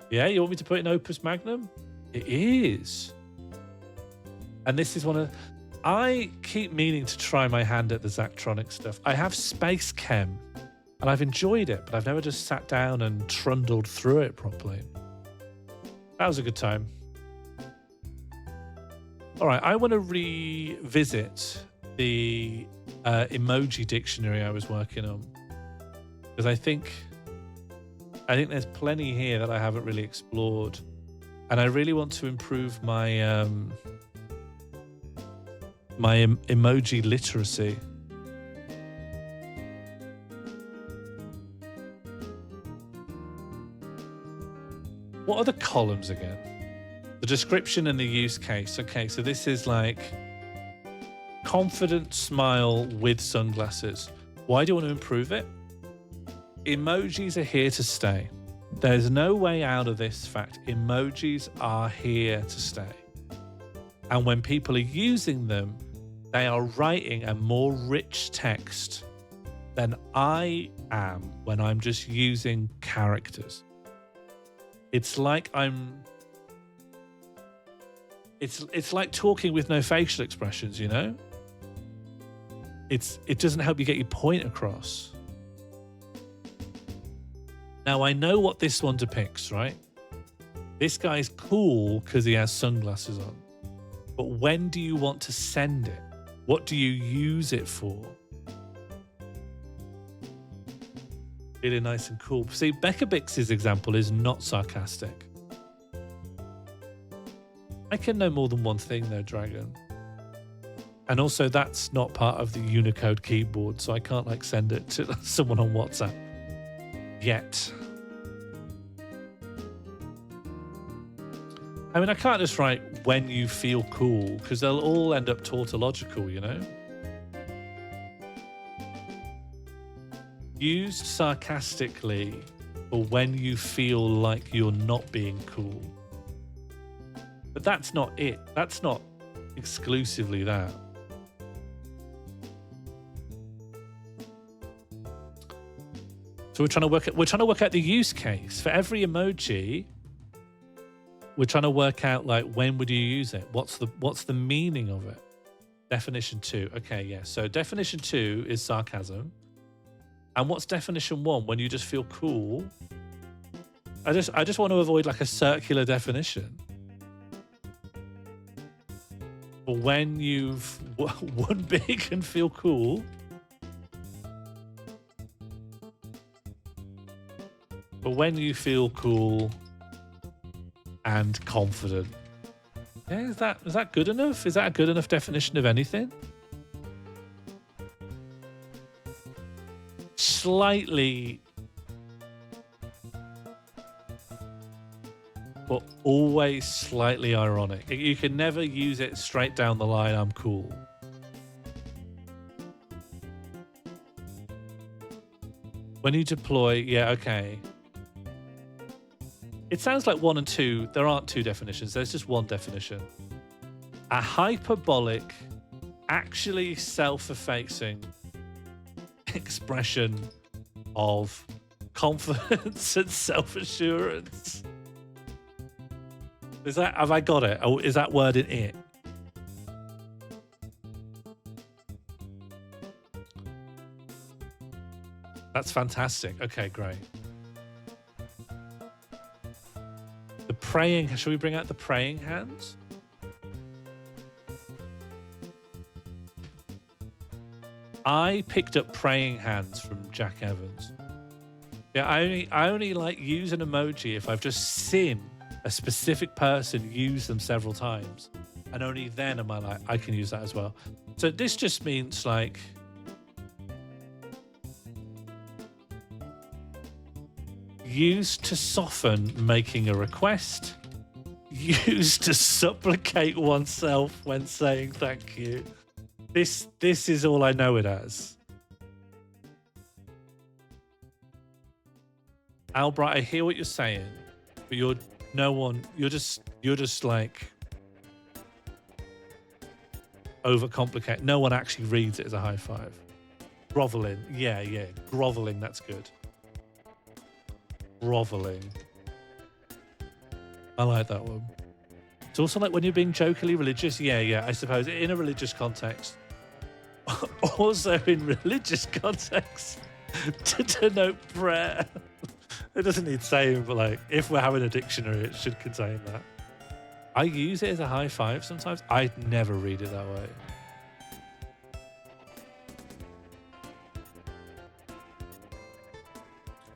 Yeah, you want me to put in Opus Magnum? It is. And this is one of... I keep meaning to try my hand at the Zachtronic stuff. I have Space Chem, and I've enjoyed it, but I've never just sat down and trundled through it properly. That was a good time. All right, I want to revisit the emoji dictionary I was working on, because I think there's plenty here that I haven't really explored, and I really want to improve my my emoji literacy. What are the columns again? The description and the use case. Okay, so this is like confident smile with sunglasses. Why do you want to improve it? Emojis are here to stay. There's no way out of this fact. Emojis are here to stay. And when people are using them, they are writing a more rich text than I am when I'm just using characters. It's like it's like talking with no facial expressions, you know? It doesn't help you get your point across. Now, I know what this one depicts, right? This guy's cool because he has sunglasses on. But when do you want to send it? What do you use it for? Feeling nice and cool. See, Becca Bix's example is not sarcastic. I can know more than one thing though, Dragon. And also that's not part of the Unicode keyboard, so I can't like send it to someone on WhatsApp yet. I mean, I can't just write when you feel cool because they'll all end up tautological, you know? Used sarcastically for when you feel like you're not being cool. But that's not it. That's not exclusively that. So we're trying to work out the use case for every emoji. We're trying to work out like when would you use it? What's the meaning of it? Definition 2. Okay, yeah. So definition 2 is sarcasm. And what's definition 1? When you just feel cool. I just want to avoid like a circular definition. But when you've won big and feel cool. But when you feel cool and confident. Yeah, is that good enough? Is that a good enough definition of anything? Slightly, but always slightly ironic. You can never use it straight down the line, I'm cool. When you deploy, yeah, okay. It sounds like 1 and 2. There aren't 2 definitions. There's just 1 definition. A hyperbolic, actually self-effacing expression of confidence and self-assurance. Have I got it? Or is that word in it? That's fantastic. Okay, great. The praying, shall we bring out the praying hands? I picked up praying hands from Jack Evans. Yeah, I only like use an emoji if I've just seen a specific person use them several times. And only then am I like, I can use that as well. So this just means like, used to soften making a request, used to supplicate oneself when saying thank you. This is all I know it as. Albright, I hear what you're saying, but you're just like overcomplicate. No one actually reads it as a high five. Groveling, yeah, groveling. That's good. Groveling. I like that one. It's also like when you're being jokingly religious. Yeah, I suppose in a religious context. Also in religious context to denote prayer. It doesn't need saying, but like if we're having a dictionary, it should contain that. I use it as a high five sometimes. I never read it that way.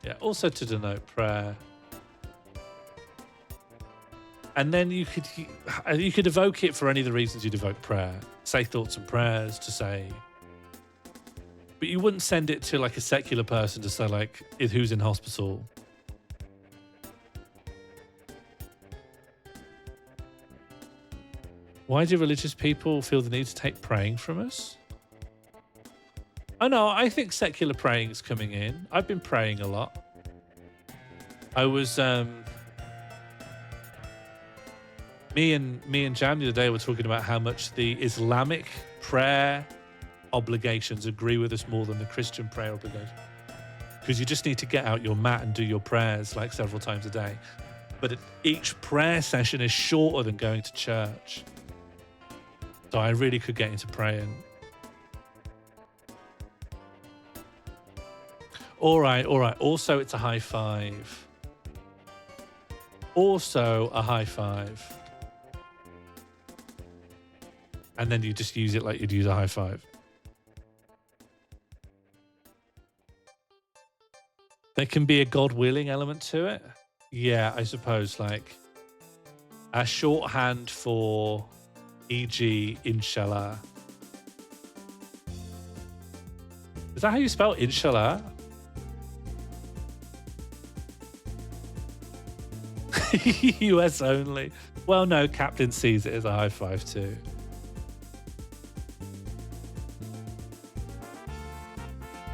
Yeah, also to denote prayer. And then you could evoke it for any of the reasons you'd evoke prayer. Say thoughts and prayers to say. But you wouldn't send it to like a secular person to say like who's in hospital. Why do religious people feel the need to take praying from us? Oh no, I think secular praying is coming in. I've been praying a lot. I was me and Jam the other day were talking about how much the Islamic prayer obligations agree with us more than the Christian prayer obligation. Because you just need to get out your mat and do your prayers like several times a day. But each prayer session is shorter than going to church. So I really could get into praying. All right. Also, it's a high five. Also a high five. And then you just use it like you'd use a high five. There can be a God-willing element to it. Yeah, I suppose, like a shorthand for e.g. inshallah. Is that how you spell inshallah? US only. Well, no, Captain sees it as a high five too.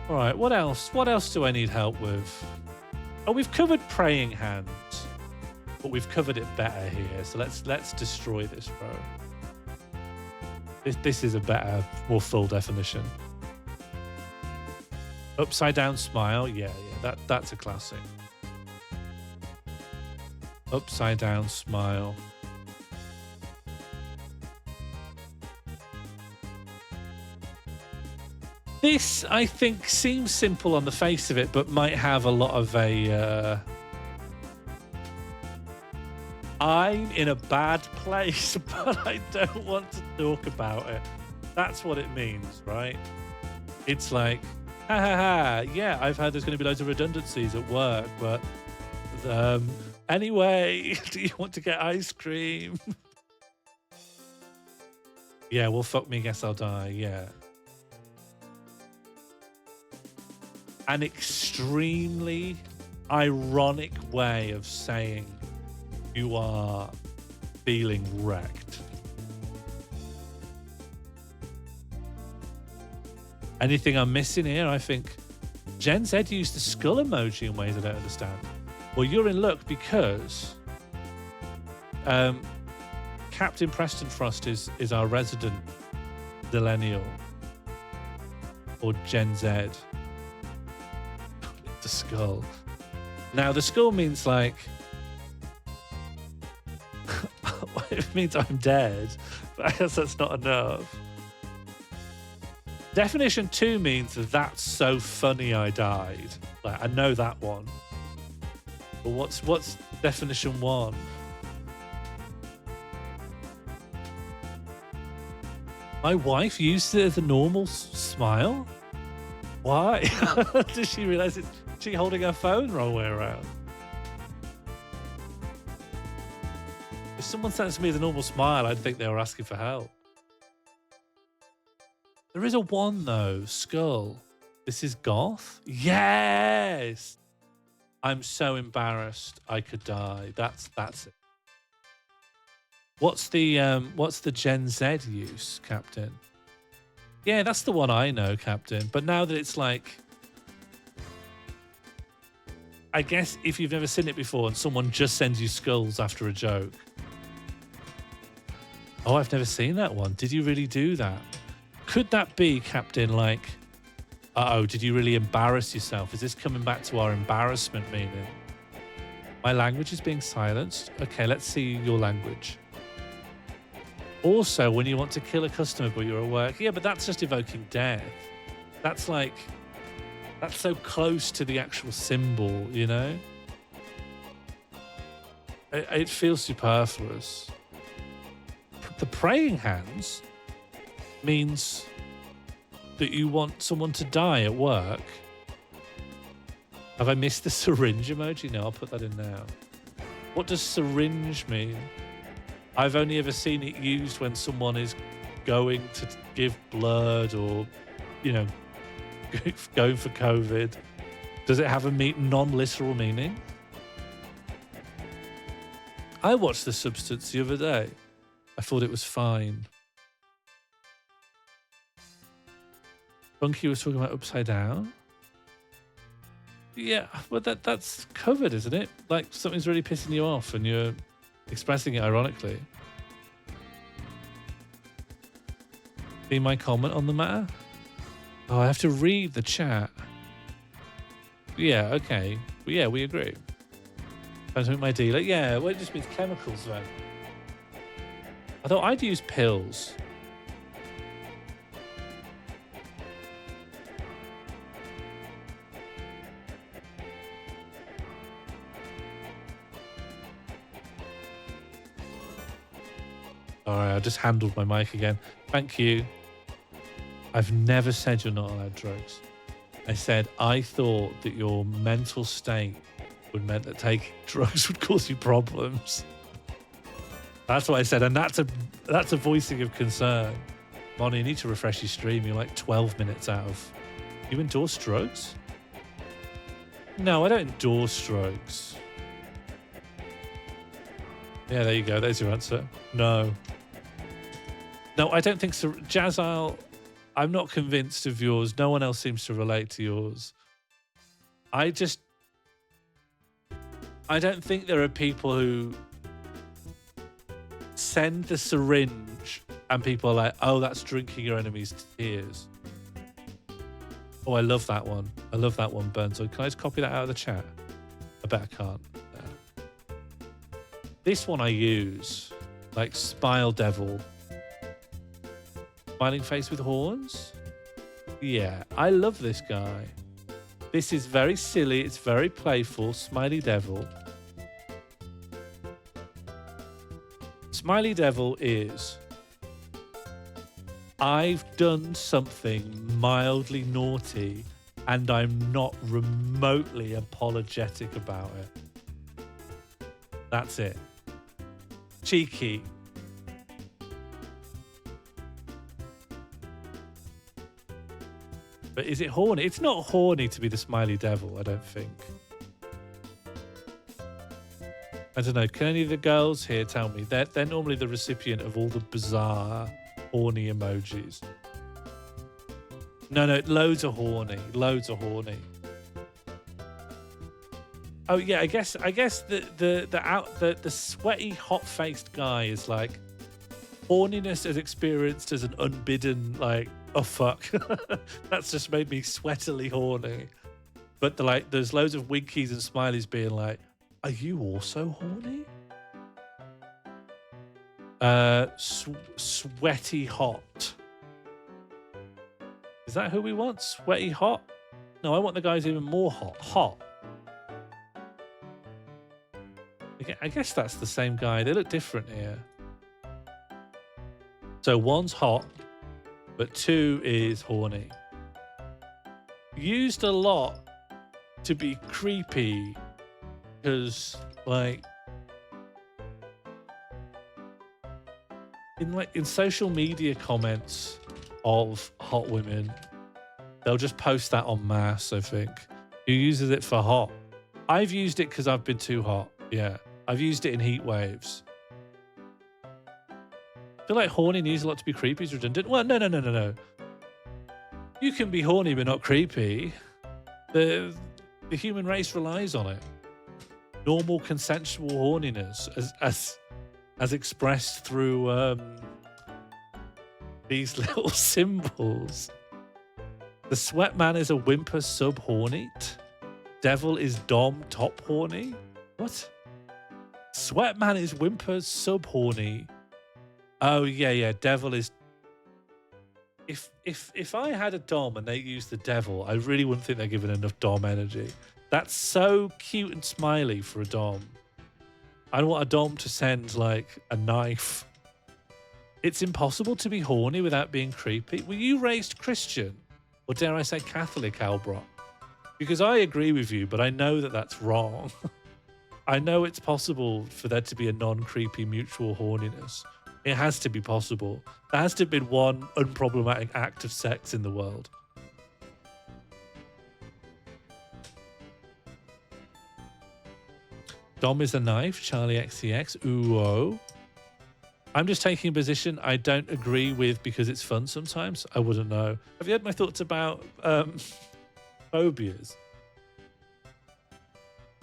All right, what else? What else do I need help with? Oh, we've covered praying hands, but we've covered it better here. So let's destroy this row. This is a better, more full definition. Upside down smile, yeah, that's a classic. Upside down smile. This, I think, seems simple on the face of it, but might have a lot of a... I'm in a bad place, but I don't want to talk about it. That's what it means, right? It's like, ha ha ha, yeah, I've heard there's going to be loads of redundancies at work, but anyway, do you want to get ice cream? Yeah, well, fuck me, guess I'll die, yeah. An extremely ironic way of saying you are feeling wrecked. Anything I'm missing here? I think Gen Z used the skull emoji in ways I don't understand. Well, you're in luck because Captain Preston Frost is our resident millennial or Gen Z. The skull. Now, the skull means like... it means I'm dead, but I guess that's not enough. Definition 2 means that's so funny I died. Like, I know that one. But what's definition 1? My wife used it as a normal smile? Why? Does she realize it's she holding her phone wrong way around? If someone sent it to me as a normal smile, I'd think they were asking for help. There is a 1 though, skull. This is goth? Yes! I'm so embarrassed I could die. That's it. What's the Gen Z use, Captain? Yeah, that's the one I know, Captain. But now that it's like... I guess if you've never seen it before and someone just sends you skulls after a joke. Oh, I've never seen that one. Did you really do that? Could that be, Captain, like... Uh-oh, did you really embarrass yourself? Is this coming back to our embarrassment meaning? My language is being silenced. Okay, let's see your language. Also, when you want to kill a customer but you're at work. Yeah, but that's just evoking death. That's like... That's so close to the actual symbol, you know? It feels superfluous. The praying hands means that you want someone to die at work. Have I missed the syringe emoji? No, I'll put that in now. What does syringe mean? I've only ever seen it used when someone is going to give blood or, you know, going for COVID. Does it have a non-literal meaning? I watched The Substance the other day. I thought it was fine. Bunky was talking about upside down. Yeah, well that's covered, isn't it? Like something's really pissing you off and you're expressing it ironically. Be my comment on the matter? Oh, I have to read the chat. Yeah, okay. But yeah, we agree. Don't make my dealer. Yeah, well, it just means chemicals, though. I thought I'd use pills. Alright, I just handled my mic again. Thank you. I've never said you're not allowed drugs. I said, I thought that your mental state would meant that taking drugs would cause you problems. That's what I said, and that's a voicing of concern. Bonnie, you need to refresh your stream. You're like 12 minutes out of... You endorse drugs? No, I don't endorse drugs. Yeah, there you go. There's your answer. No. No, I don't think so. Jazile, I'm not convinced of yours. No one else seems to relate to yours. I don't think there are people who send the syringe and people are like, oh, that's drinking your enemy's tears. Oh, I love that one. I love that one, Burnzoid. Can I just copy that out of the chat? I bet I can't. Yeah. This one I use, like Smile Devil. Smiling face with horns? Yeah, I love this guy. This is very silly. It's very playful. Smiley Devil. Smiley Devil is... I've done something mildly naughty and I'm not remotely apologetic about it. That's it. Cheeky. But is it horny? It's not horny to be the Smiley Devil, I don't think. I don't know. Can any of the girls here tell me? They're normally the recipient of all the bizarre... horny emojis. No, loads of horny. Oh yeah, I guess the sweaty, hot-faced guy is like horniness as experienced as an unbidden like, oh fuck. That's just made me sweatily horny. But there's loads of winkies and smileys being like, are you also horny? Sweaty hot. Is that who we want? Sweaty hot? No, I want the guys even more hot. Hot. I guess that's the same guy. They look different here. So one's hot, but two is horny. Used a lot to be creepy because, like, in social media comments of hot women, they'll just post that en masse, I think. Who uses it for hot? I've used it because I've been too hot. Yeah. I've used it in heat waves. I feel like horny needs a lot to be creepy is redundant. Well, no. You can be horny but not creepy. The human race relies on it. Normal consensual horniness as expressed through these little symbols. The sweat man is a whimper sub horny. Devil is dom top horny. What? Sweat man is whimper sub horny. Oh yeah. Devil is. If I had a dom and they used the devil, I really wouldn't think they're giving enough dom energy. That's so cute and smiley for a dom. I want a dom to send like a knife. It's impossible to be horny without being creepy. Were you raised Christian? Or dare I say Catholic, Albrock? Because I agree with you, but I know that that's wrong. I know it's possible for there to be a non-creepy mutual horniness. It has to be possible. There has to have been one unproblematic act of sex in the world. Dom is a knife, Charlie XCX, ooh-oh. I'm just taking a position I don't agree with because it's fun sometimes. I wouldn't know. Have you heard my thoughts about phobias?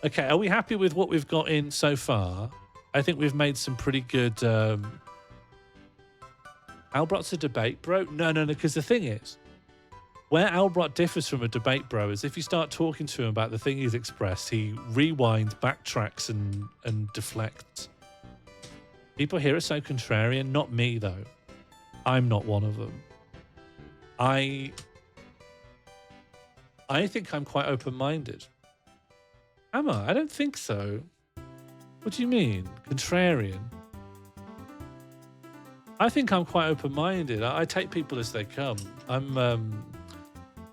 Okay, are we happy with what we've got in so far? I think we've made some pretty good... Albrott's a debate bro? No, because the thing is, where Albrot differs from a debate bro is if you start talking to him about the thing he's expressed, he rewinds, backtracks, and deflects. People here are so contrarian. Not me, though. I'm not one of them. I think I'm quite open-minded. Am I? I don't think so. What do you mean? Contrarian? I think I'm quite open-minded. I take people as they come.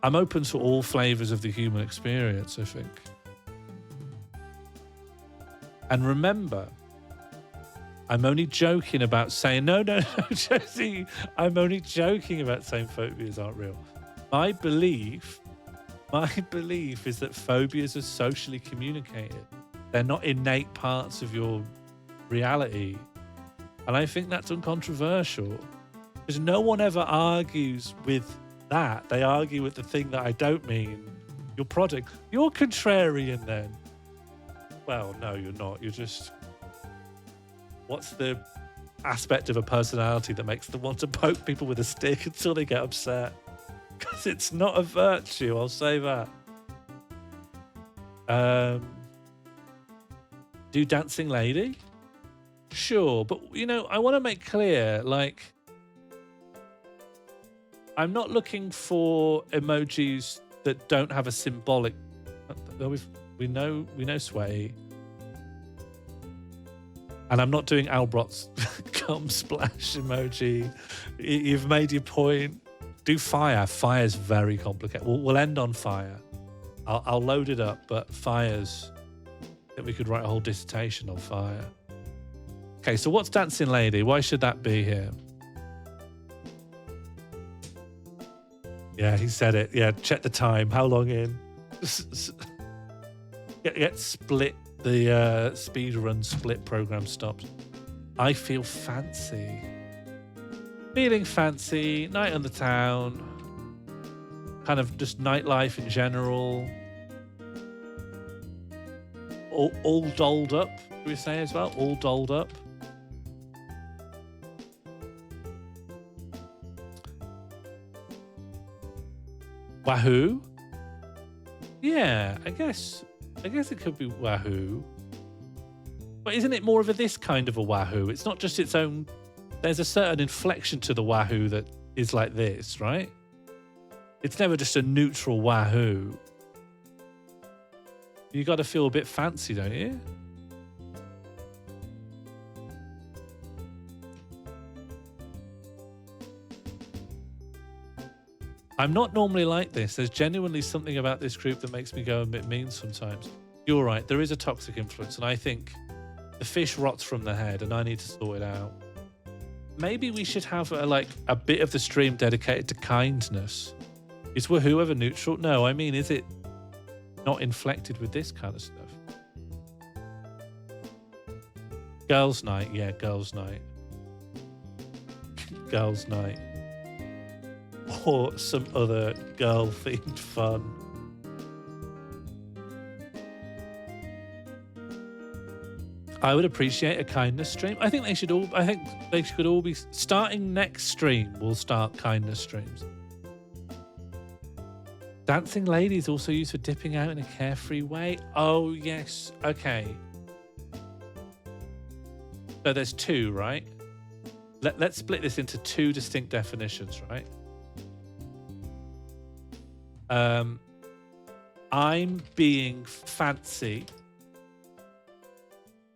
I'm open to all flavors of the human experience, I think. And remember, I'm only joking about saying, no, Josie, I'm only joking about saying phobias aren't real. My belief is that phobias are socially communicated. They're not innate parts of your reality. And I think that's uncontroversial because no one ever argues with that. They argue with the thing that I don't mean. You're prodding. You're contrarian then. Well, no, you're not. You're just... What's the aspect of a personality that makes them want to poke people with a stick until they get upset? Because it's not a virtue, I'll say that. Do Dancing Lady? Sure, but, you know, I want to make clear, like... I'm not looking for emojis that don't have a symbolic... We know sweaty. And I'm not doing Albrot's cum splash emoji. You've made your point. Do fire. Fire's very complicated. We'll end on fire. I'll load it up, but fire's... I think we could write a whole dissertation on fire. Okay, so what's Dancing Lady? Why should that be here? Yeah, he said it. Yeah, check the time. How long in? Get split. The speedrun split program stopped. I feel fancy. Feeling fancy. Night on the town. Kind of just nightlife in general. All dolled up, do we say as well? All dolled up. Wahoo? Yeah, I guess it could be Wahoo. But isn't it more of this kind of a Wahoo? It's not just its own... There's a certain inflection to the Wahoo that is like this, right? It's never just a neutral Wahoo. You got to feel a bit fancy, don't you? I'm not normally like this. There's genuinely something about this group that makes me go a bit mean sometimes. You're right. There is a toxic influence, and I think the fish rots from the head, and I need to sort it out. Maybe we should have a bit of the stream dedicated to kindness. Is Wahoo ever neutral? No, I mean, is it not inflected with this kind of stuff? Girls' night. Yeah, girls' night. Girls' night. Or some other girl-themed fun. I would appreciate a kindness stream. I think they should all be starting next stream. We'll start kindness streams. Dancing Lady is also used for dipping out in a carefree way. Oh yes, okay. So there's two, right? Let's split this into two distinct definitions, right? I'm being fancy,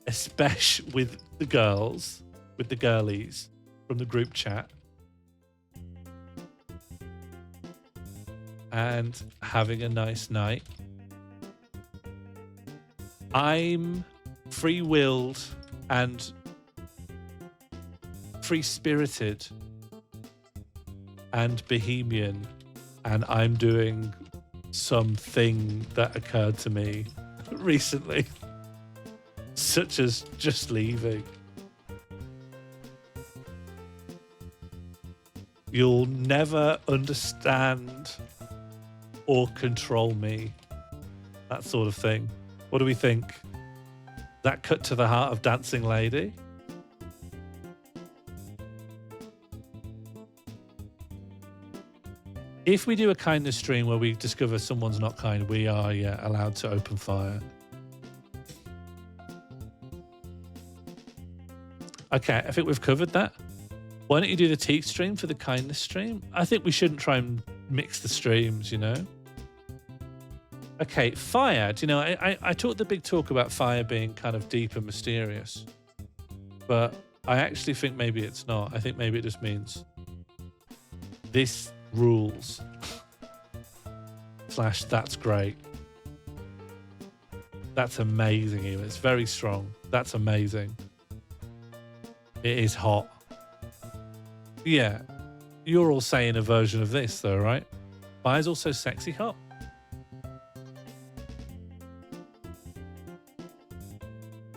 especially with the girls, with the girlies from the group chat, and having a nice night. I'm free-willed and free-spirited and bohemian, and I'm doing something that occurred to me recently, such as just leaving. You'll never understand or control me. That sort of thing. What do we think? That cut to the heart of Dancing Lady? If we do a kindness stream where we discover someone's not kind, we are allowed to open fire. Okay, I think we've covered that. Why don't you do the teeth stream for the kindness stream? I think we shouldn't try and mix the streams, you know? Okay, fire. Do you know, I talked the big talk about fire being kind of deep and mysterious. But I actually think maybe it's not. I think maybe it just means this rules. / that's great. That's amazing, even. It's very strong. That's amazing. It is hot. Yeah. You're all saying a version of this, though, right? Fire's also sexy hot.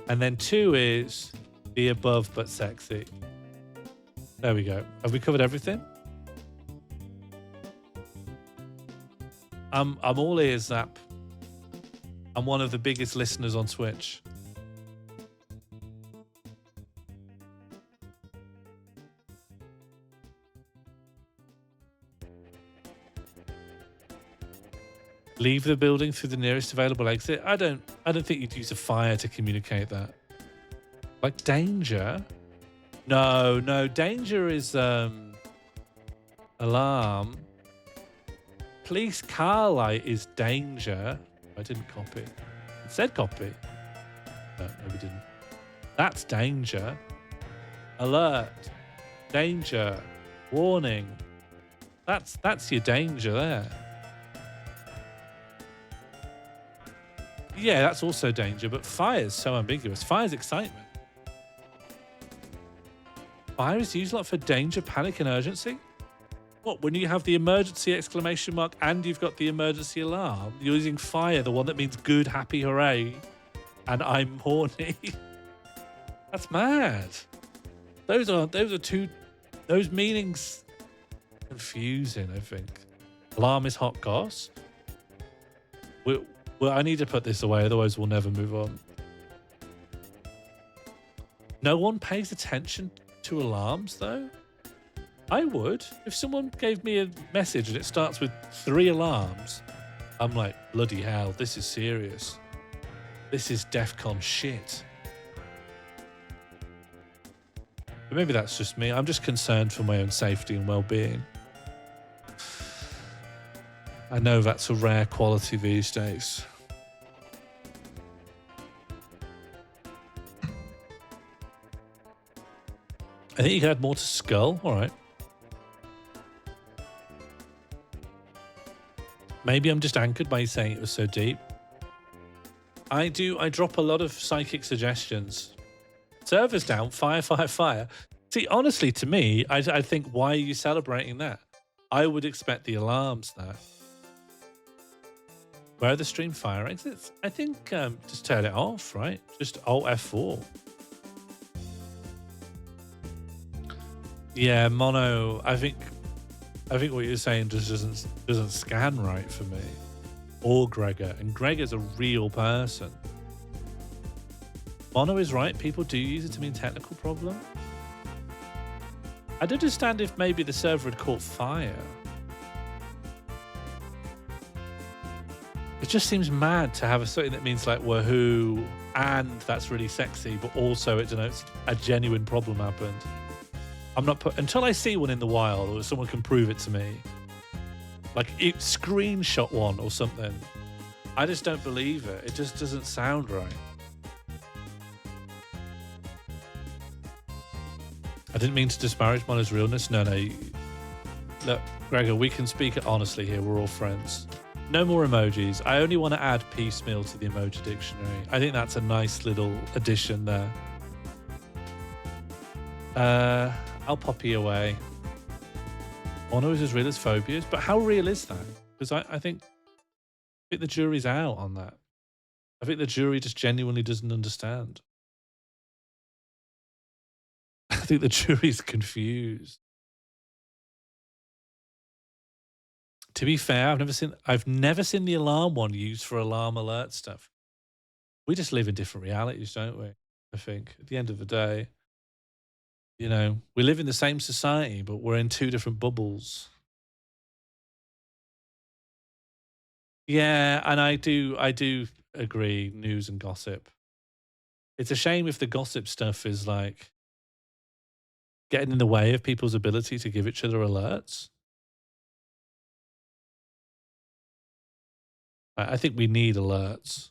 And then 2 is the above but sexy. There we go. Have we covered everything? I'm all ears, Zap. I'm one of the biggest listeners on Twitch. Leave the building through the nearest available exit. I don't think you'd use a fire to communicate that. Like danger? No, danger is alarm. Police car light is danger. I didn't copy. It said copy. No, we didn't. That's danger. Alert. Danger. Warning. That's your danger there. Yeah, that's also danger, but fire's so ambiguous. Fire's excitement. Fire is used a lot for danger, panic, and urgency. What, when you have the emergency exclamation mark and you've got the emergency alarm, you're using fire, the one that means good, happy, hooray, and I'm horny. That's mad. Those are two, those meanings confusing, I think. Alarm is hot goss. Well, I need to put this away, otherwise we'll never move on. No one pays attention to alarms, though. I would. If someone gave me a message and it starts with 3 alarms, I'm like, bloody hell, this is serious. This is DEFCON shit. But maybe that's just me. I'm just concerned for my own safety and well-being. I know that's a rare quality these days. I think you could add more to Skull. All right. Maybe I'm just anchored by you saying it was so deep. I drop a lot of psychic suggestions. Servers down, fire, fire, fire. See, honestly, to me, I think, why are you celebrating that? I would expect the alarms there. Where are the stream fire exits? I think just turn it off, right? Just Alt F4. Yeah, mono. I think what you're saying just doesn't scan right for me. Or Gregor, and Gregor's a real person. Mono is right. People do use it to mean technical problem. I'd understand if maybe the server had caught fire. It just seems mad to have something that means like woohoo, and that's really sexy, but also it denotes a genuine problem happened. I'm not until I see one in the wild or someone can prove it to me. Like it screenshot one or something. I just don't believe it. It just doesn't sound right. I didn't mean to disparage Mono's realness. No. Look, Gregor, we can speak it honestly here. We're all friends. No more emojis. I only want to add piecemeal to the emoji dictionary. I think that's a nice little addition there. I'll poppy away. Mono is as real as phobias, but how real is that? Because I think the jury's out on that. I think the jury just genuinely doesn't understand. I think the jury's confused. To be fair, I've never seen the alarm one used for alarm alert stuff. We just live in different realities, don't we? I think at the end of the day, you know, we live in the same society, but we're in 2 different bubbles. Yeah, and I do agree, news and gossip. It's a shame if the gossip stuff is like getting in the way of people's ability to give each other alerts. I think we need alerts.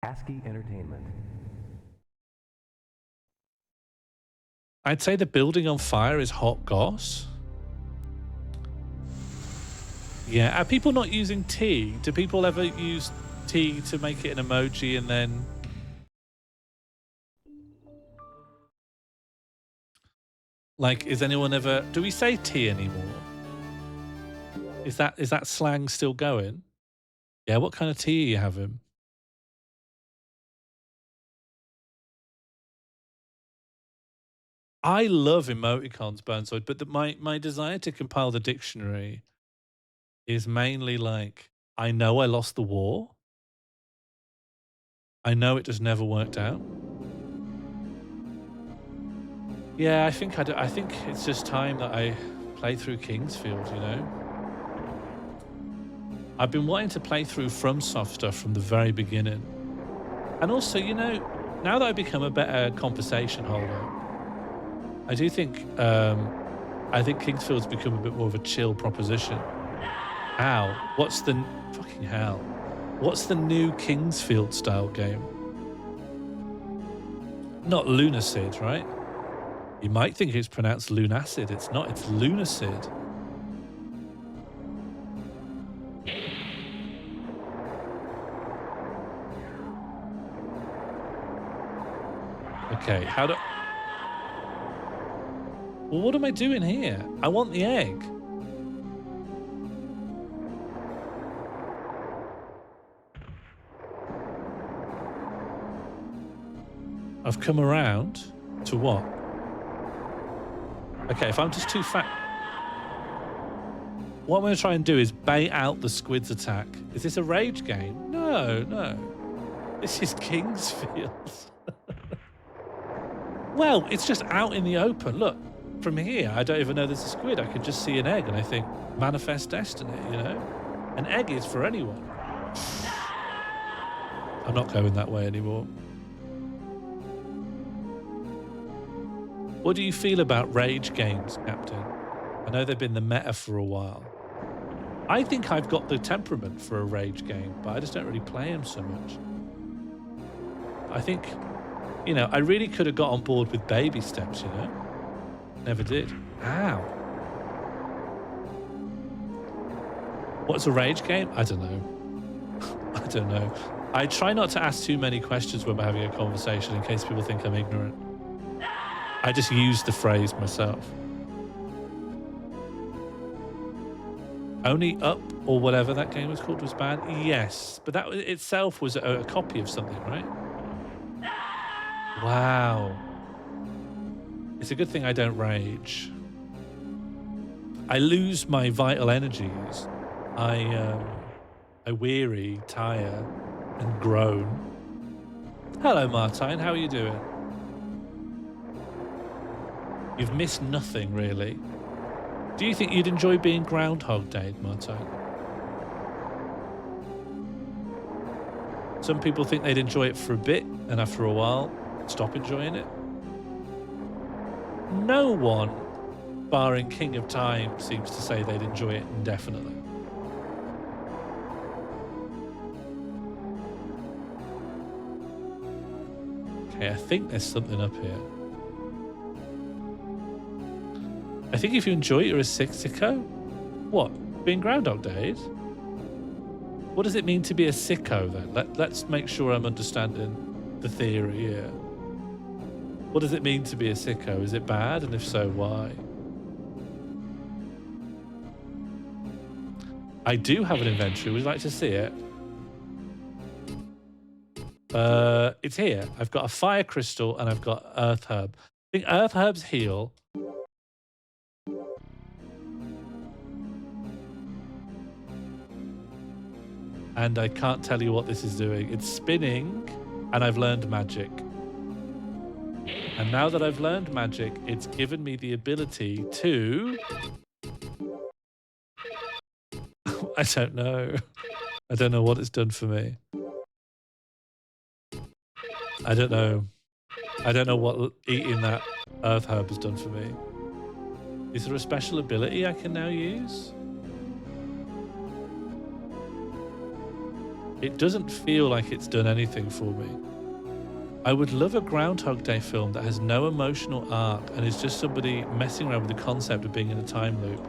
ASCII Entertainment. I'd say the building on fire is hot goss. Yeah, are people not using tea? Do people ever use tea to make it an emoji and then... Like, is anyone ever... Do we say tea anymore? Is that slang still going? Yeah, what kind of tea are you having? I love emoticons, Burnside, but my desire to compile the dictionary is mainly like, I know I lost the war. I know it just never worked out. Yeah, I think it's just time that I play through Kingsfield, you know? I've been wanting to play through FromSoft stuff from the very beginning. And also, you know, now that I've become a better conversation holder, I do think, I think Kingsfield's become a bit more of a chill proposition. Ow, fucking hell. What's the new Kingsfield style game? Not Lunacid, right? You might think it's pronounced Lunacid. It's not, it's Lunacid. Okay, well, what am I doing here? I want the egg. I've come around to what? Okay, if I'm just too fat... What I'm going to try and do is bait out the squid's attack. Is this a rage game? No, no. This is Kingsfield. Well, it's just out in the open. Look, from here, I don't even know there's a squid. I can just see an egg and I think, manifest destiny, you know? An egg is for anyone. I'm not going that way anymore. What do you feel about rage games, Captain? I know they've been the meta for a while. I think I've got the temperament for a rage game, but I just don't really play them so much. I think, you know, I really could have got on board with baby steps, you know? Never did. Ow. What's a rage game? I don't know. I don't know. I try not to ask too many questions when we're having a conversation in case people think I'm ignorant. I just use the phrase myself. Only Up, or whatever that game was called, was bad? Yes, but that itself was a copy of something, right? Wow. It's a good thing I don't rage. I lose my vital energies. I weary, tire, and groan. Hello, Martine. How are you doing? You've missed nothing, really. Do you think you'd enjoy being Groundhog Day, Martine? Some people think they'd enjoy it for a bit, and after a while, stop enjoying it. No one, barring King of Time, seems to say they'd enjoy it indefinitely. Okay, I think there's something up here. I think if you enjoy it, you're a sicko. What? Being Groundhog Days? What does it mean to be a sicko then? Let's make sure I'm understanding the theory here. What does it mean to be a sicko? Is it bad? And if so, why? I do have an inventory. Would you like to see it? It's here. I've got a fire crystal and I've got earth herb. I think earth herbs heal. And I can't tell you what this is doing. It's spinning, and I've learned magic. And now that I've learned magic, it's given me the ability to... I don't know. I don't know what it's done for me. I don't know. I don't know what eating that earth herb has done for me. Is there a special ability I can now use? It doesn't feel like it's done anything for me. I would love a Groundhog Day film that has no emotional arc and is just somebody messing around with the concept of being in a time loop.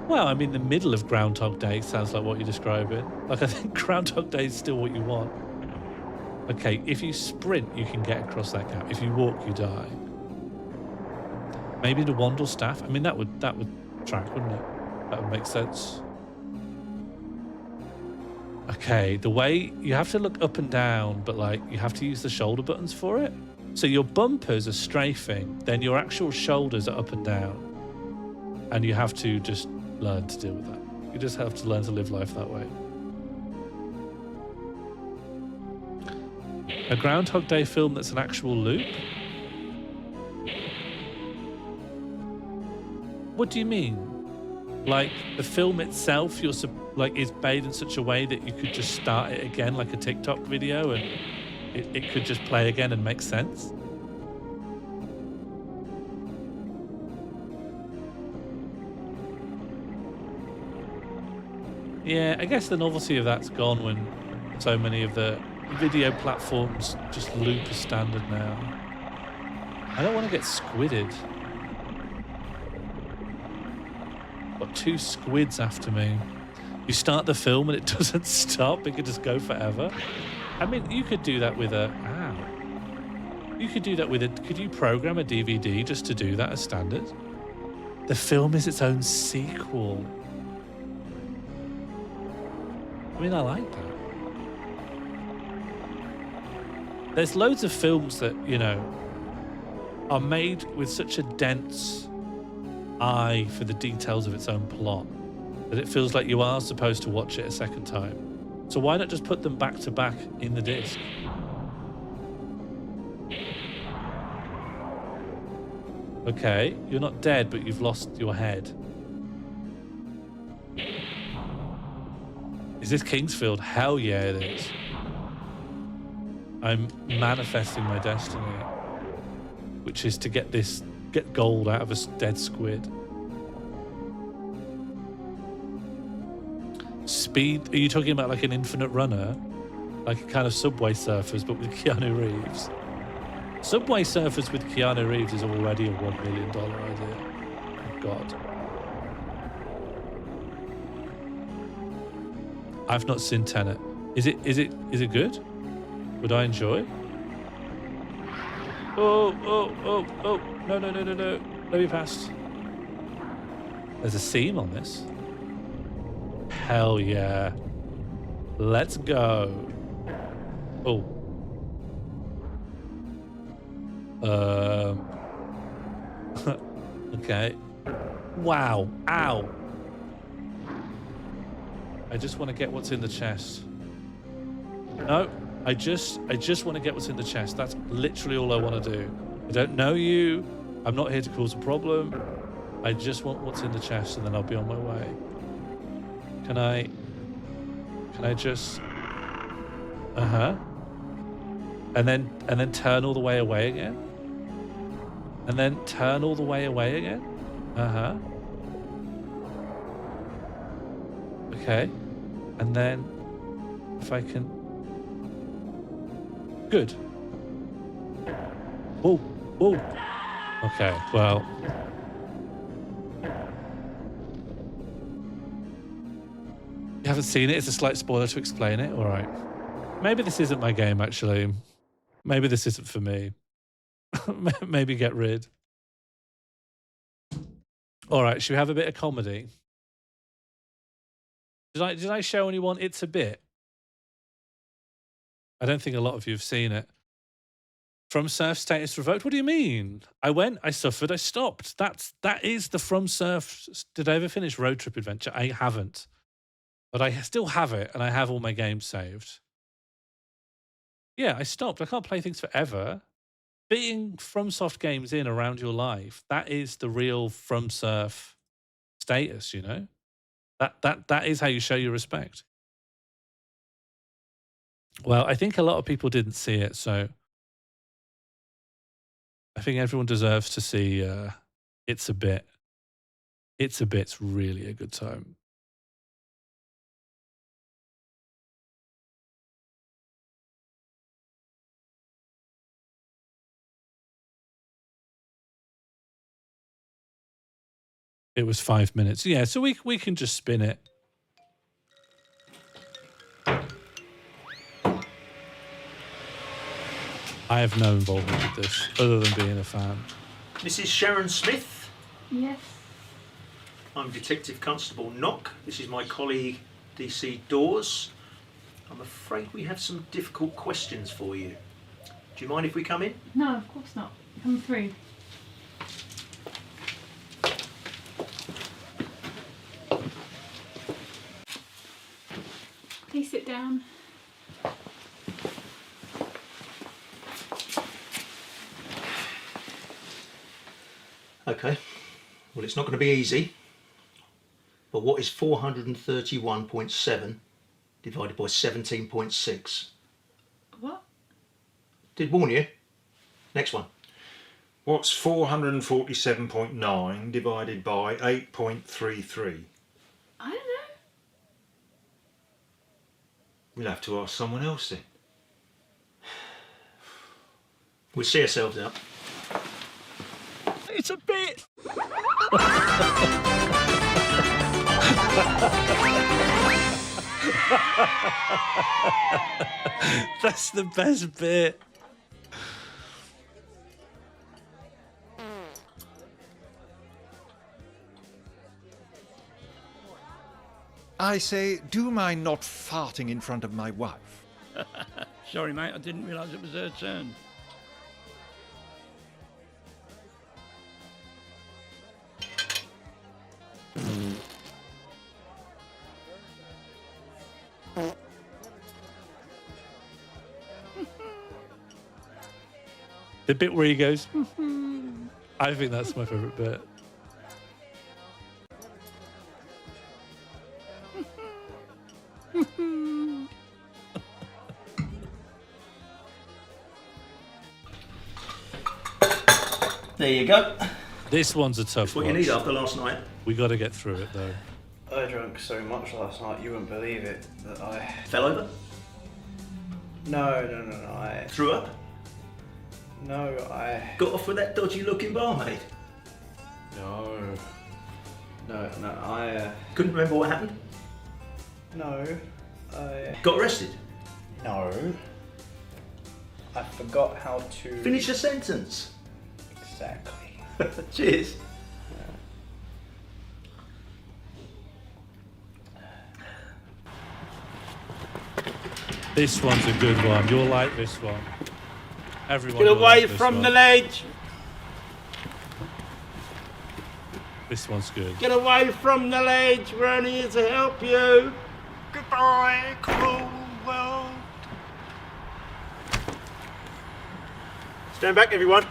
Well, I mean, the middle of Groundhog Day sounds like what you're describing. Like, I think Groundhog Day is still what you want. Okay, if you sprint, you can get across that gap. If you walk, you die. Maybe the Wandle staff. I mean, that would track, wouldn't it? That would make sense. Okay, the way you have to look up and down, but like you have to use the shoulder buttons for it. So your bumpers are strafing, then your actual shoulders are up and down. And you have to just learn to deal with that. You just have to learn to live life that way. A Groundhog Day film that's an actual loop? What do you mean? Like the film itself, is made in such a way that you could just start it again like a TikTok video and it could just play again and make sense? Yeah, I guess the novelty of that's gone when so many of the video platforms just loop as standard now. I don't want to get squidded. Got 2 squids after me. You start the film and it doesn't stop. It could just go forever. I mean, you could do that with a... Ow. You could do that with a... Could you program a DVD just to do that as standard? The film is its own sequel. I mean, I like that. There's loads of films that, you know, are made with such a dense eye for the details of its own plot that it feels like you are supposed to watch it a second time. So why not just put them back to back in the disc? Okay, you're not dead, but you've lost your head. Is this Kingsfield? Hell yeah, it is. I'm manifesting my destiny, which is to get gold out of a dead squid. Speed? Are you talking about like an infinite runner? Like a kind of Subway Surfers, but with Keanu Reeves? Subway Surfers with Keanu Reeves is already a $1 million idea. Oh, God. I've not seen Tenet. Is it good? Would I enjoy? Oh, no. Let me pass. There's a seam on this. Hell yeah. Let's go. Oh. Okay. Wow. Ow. I just want to get what's in the chest. No. I just want to get what's in the chest. That's literally all I want to do. I don't know you. I'm not here to cause a problem. I just want what's in the chest and then I'll be on my way. Can I just... Uh-huh. And then turn all the way away again? And then turn all the way away again? Uh-huh. Okay. And then if I can... Good. Whoa. Okay, well. You haven't seen it? It's a slight spoiler to explain it? All right. Maybe this isn't my game, actually. Maybe this isn't for me. Maybe get rid. All right, should we have a bit of comedy? Did I show anyone It's a Bit? I don't think a lot of you have seen it. From Surf status revoked? What do you mean? I went, I suffered, I stopped. That is the From Surf. Did I ever finish Road Trip Adventure? I haven't. But I still have it, and I have all my games saved. Yeah, I stopped. I can't play things forever. Fitting FromSoft games in around your life, that is the real From Surf status, you know? That is how you show your respect. Well, I think a lot of people didn't see it, so I think everyone deserves to see It's a Bit. It's a Bit's really a good time. It was 5 minutes. Yeah, so we can just spin it. I have no involvement with this, other than being a fan. Mrs. Sharon Smith. Yes. I'm Detective Constable Knock. This is my colleague, DC Dawes. I'm afraid we have some difficult questions for you. Do you mind if we come in? No, of course not. Come through. Please sit down. Okay. Well, it's not going to be easy. But what is 431.7 divided by 17.6? What? Did warn you. Next one. What's 447.9 divided by 8.33? I don't know. We'll have to ask someone else then. We'll see ourselves out. It's a bit. That's the best bit. I say, do you mind not farting in front of my wife? Sorry, mate, I didn't realise it was her turn. The bit where he goes, I think that's my favourite bit. There you go. This one's a tough That's what one. you need after last night. We got to get through it though. I drank so much last night, you wouldn't believe it, that I... Fell over? No, I... Threw up? No, I... Got off with that dodgy looking barmaid? No, I... Couldn't remember what happened? No, I... Got arrested? No. I forgot how to... Finish a sentence. Exactly. Cheers. This one's a good one. You'll like this one. Everyone. Get will away like this from one. the ledge! This one's good. Get away from the ledge! We're only here to help you! Goodbye, cruel world! Stand back, everyone.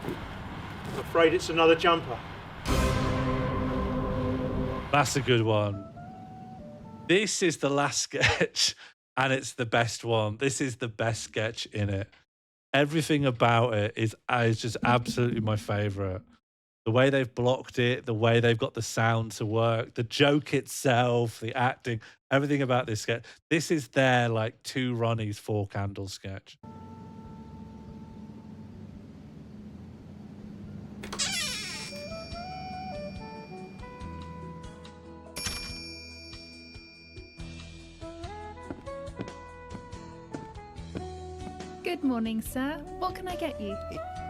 I'm afraid it's another jumper. That's a good one. This is the last sketch, and it's the best one. This is the best sketch in it. Everything about it is just absolutely my favourite. The way they've blocked it, the way they've got the sound to work, the joke itself, the acting, everything about this sketch. This is their like two Ronnies, four candles sketch. Good morning, sir. What can I get you?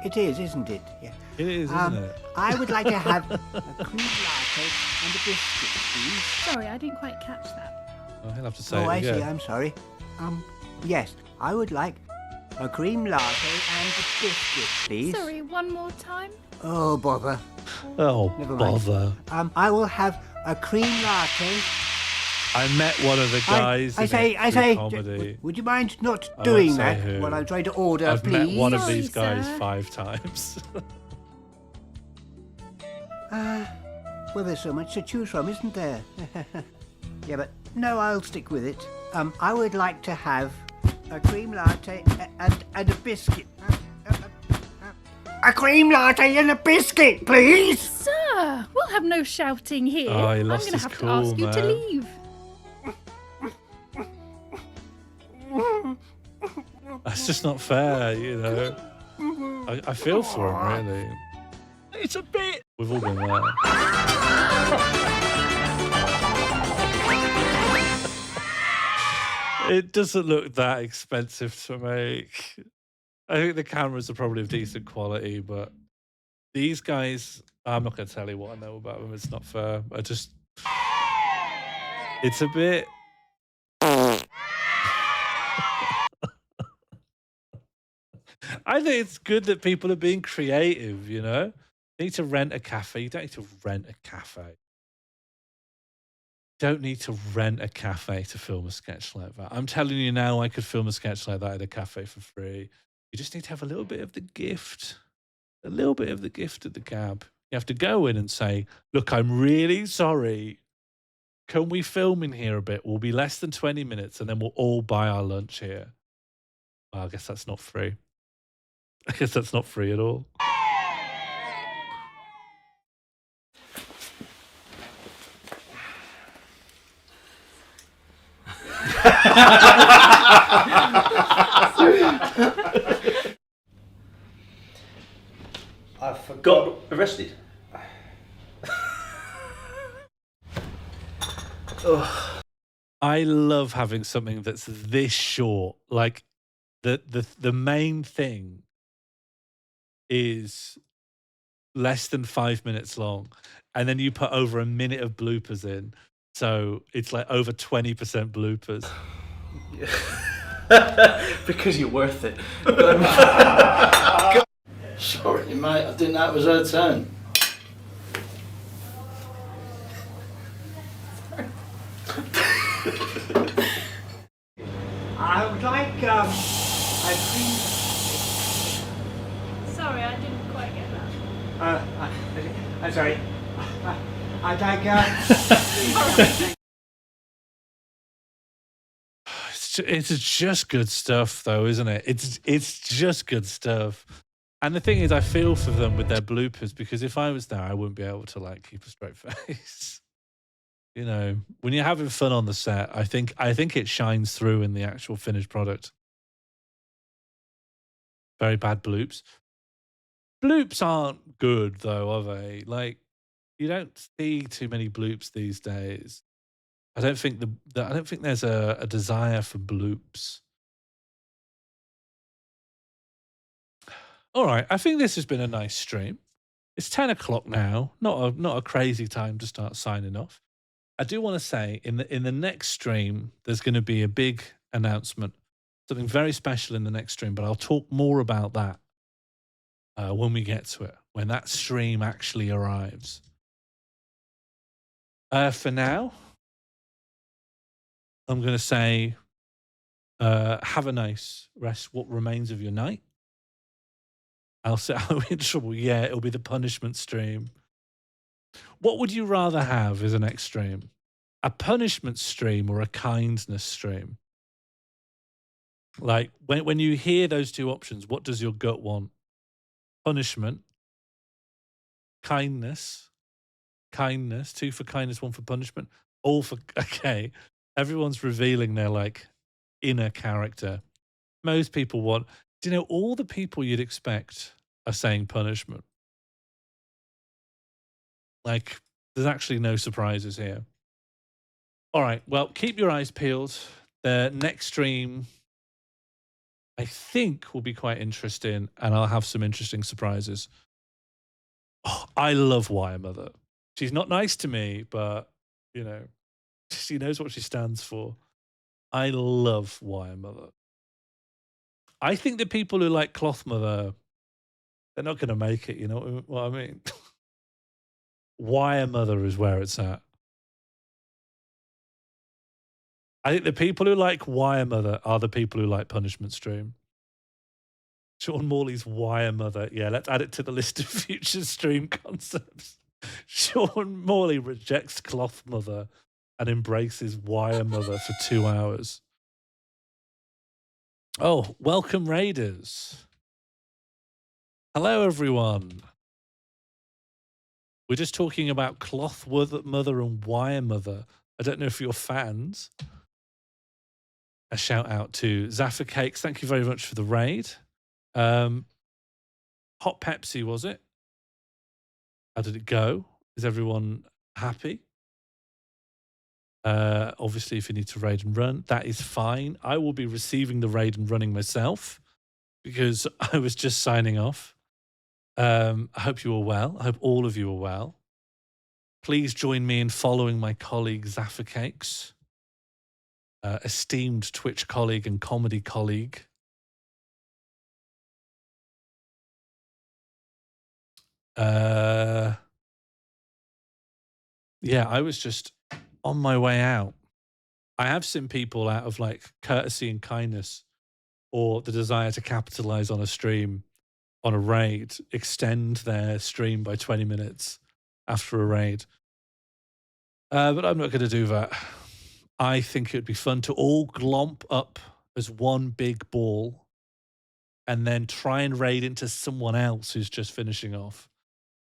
It is, isn't it? Yeah. It is, isn't it? I would like to have a cream latte and a biscuit, please. Sorry, I didn't quite catch that. Oh, he'll have to say Oh, it I again. see. I'm sorry. Yes, I would like a cream latte and a biscuit, please. Sorry, one more time. Oh, bother. Oh, Never mind. bother. I will have a cream latte. I met one of the guys I in say, comedy. would you mind not I doing won't say that who. while I'm trying to order, I've please? met one of Sorry, these guys sir. 5 times. Well, there's so much to choose from, isn't there? Yeah, but no, I'll stick with it. I would like to have a cream latte and a biscuit. A cream latte and a biscuit, please! Sir, we'll have no shouting here. Oh, he I'm lost going to his have to cool, ask you to man. leave. That's just not fair, you know. I feel for him, really. It's a bit. We've all been there. It doesn't look that expensive to make. I think the cameras are probably of decent quality, but these guys, I'm not going to tell you what I know about them. It's not fair. It's a bit. I think it's good that people are being creative, you know? You need to rent a cafe. You don't need to rent a cafe. Don't need to rent a cafe to film a sketch like that. I'm telling you now, I could film a sketch like that at a cafe for free. You just need to have a little bit of the gift. A little bit of the gift of the gab. You have to go in and say, look, I'm really sorry. Can we film in here a bit? We'll be less than 20 minutes and then we'll all buy our lunch here. Well, I guess that's not free. I guess that's not free at all. I got arrested. I love having something that's this short. Like the main thing is less than 5 minutes long, and then you put over a minute of bloopers in, so it's like over 20% bloopers. Because you're worth it. Sorry, mate, I didn't know it was her turn. I would like a cream. Sorry, I didn't quite get that. I'm sorry. I'd like It's just good stuff, though, isn't it? It's just good stuff. And the thing is, I feel for them with their bloopers, because if I was there, I wouldn't be able to like keep a straight face. You know, when you're having fun on the set, I think it shines through in the actual finished product. Very bad bloops. Bloops aren't good, though, are they? Like, you don't see too many bloops these days. I don't think I don't think there's a desire for bloops. All right, I think this has been a nice stream. It's 10 o'clock now. Not a crazy time to start signing off. I do want to say in the next stream, there's going to be a big announcement, something very special in the next stream. But I'll talk more about that when we get to it, when that stream actually arrives. For now, I'm going to say, have a nice rest. What remains of your night? I'll say, I'm in trouble. Yeah, it'll be the punishment stream. What would you rather have as an next stream? A punishment stream or a kindness stream? Like, when you hear those two options, what does your gut want? Punishment? Kindness? Kindness? 2 for kindness, 1 for punishment? All for... Okay. Everyone's revealing their, like, inner character. Most people want... Do you know, all the people you'd expect are saying punishment. Like, there's actually no surprises here. All right, well, keep your eyes peeled. The next stream, I think, will be quite interesting, and I'll have some interesting surprises. Oh, I love Wire Mother. She's not nice to me, but, you know, she knows what she stands for. I love Wire Mother. I think the people who like Cloth Mother, they're not going to make it, you know what I mean? Wire Mother is where it's at. I think the people who like Wire Mother are the people who like Punishment Stream. Sean Morley's Wire Mother. Yeah, let's add it to the list of future stream concepts. Sean Morley rejects Cloth Mother and embraces Wire Mother for 2 hours. Oh, welcome Raiders. Hello, everyone. We're just talking about Cloth Mother and Wire Mother. I don't know if you're fans. A shout out to Zaffa Cakes. Thank you very much for the raid. Hot Pepsi, was it? How did it go? Is everyone happy? Obviously, if you need to raid and run, that is fine. I will be receiving the raid and running myself because I was just signing off. I hope you are well. I hope all of you are well. Please join me in following my colleague Zaffa Cakes, esteemed Twitch colleague and comedy colleague. Yeah, I was just on my way out. I have seen people out of like courtesy and kindness or the desire to capitalize on a stream, on a raid, extend their stream by 20 minutes after a raid. But I'm not going to do that. I think it would be fun to all glomp up as one big ball and then try and raid into someone else who's just finishing off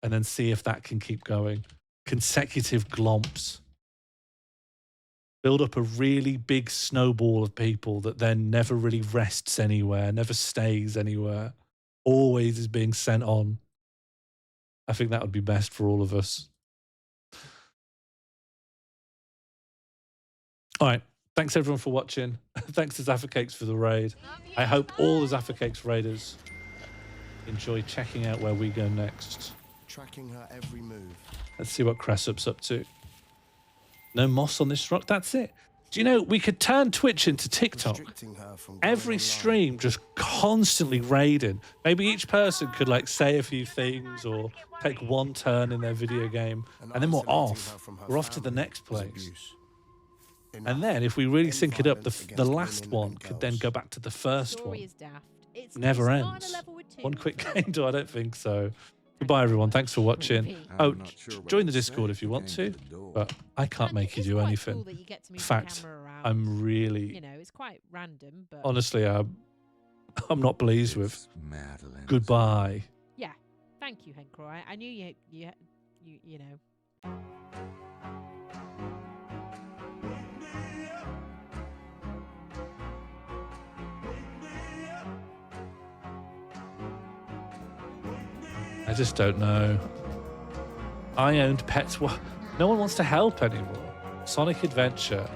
and then see if that can keep going. Consecutive glomps. Build up a really big snowball of people that then never really rests anywhere, never stays anywhere, always is being sent on. I think that would be best for all of us. All right. Thanks everyone for watching. Thanks to Zaffa Cakes for the raid. I hope all the Zaffa Cakes raiders enjoy checking out where we go next. Tracking her every move. Let's see what Cressup's up to. No moss on this rock. That's it. Do you know, we could turn Twitch into TikTok. Every stream just constantly raiding. Maybe each person could like say a few things or take one turn in their video game. And then we're off. We're off to the next place. And then if we really sync it up, the last one could then go back to the first one. Never ends. One quick game, do I don't think so. Goodbye, everyone. Thanks for watching. Oh, join the Discord if you want to, but I can't make you do anything. In fact, I'm really, you know, it's quite random, but honestly, I'm not pleased with. Goodbye. Yeah, thank you, Hencro. I knew you know. I just don't know. I owned pets. No one wants to help anymore. Sonic Adventure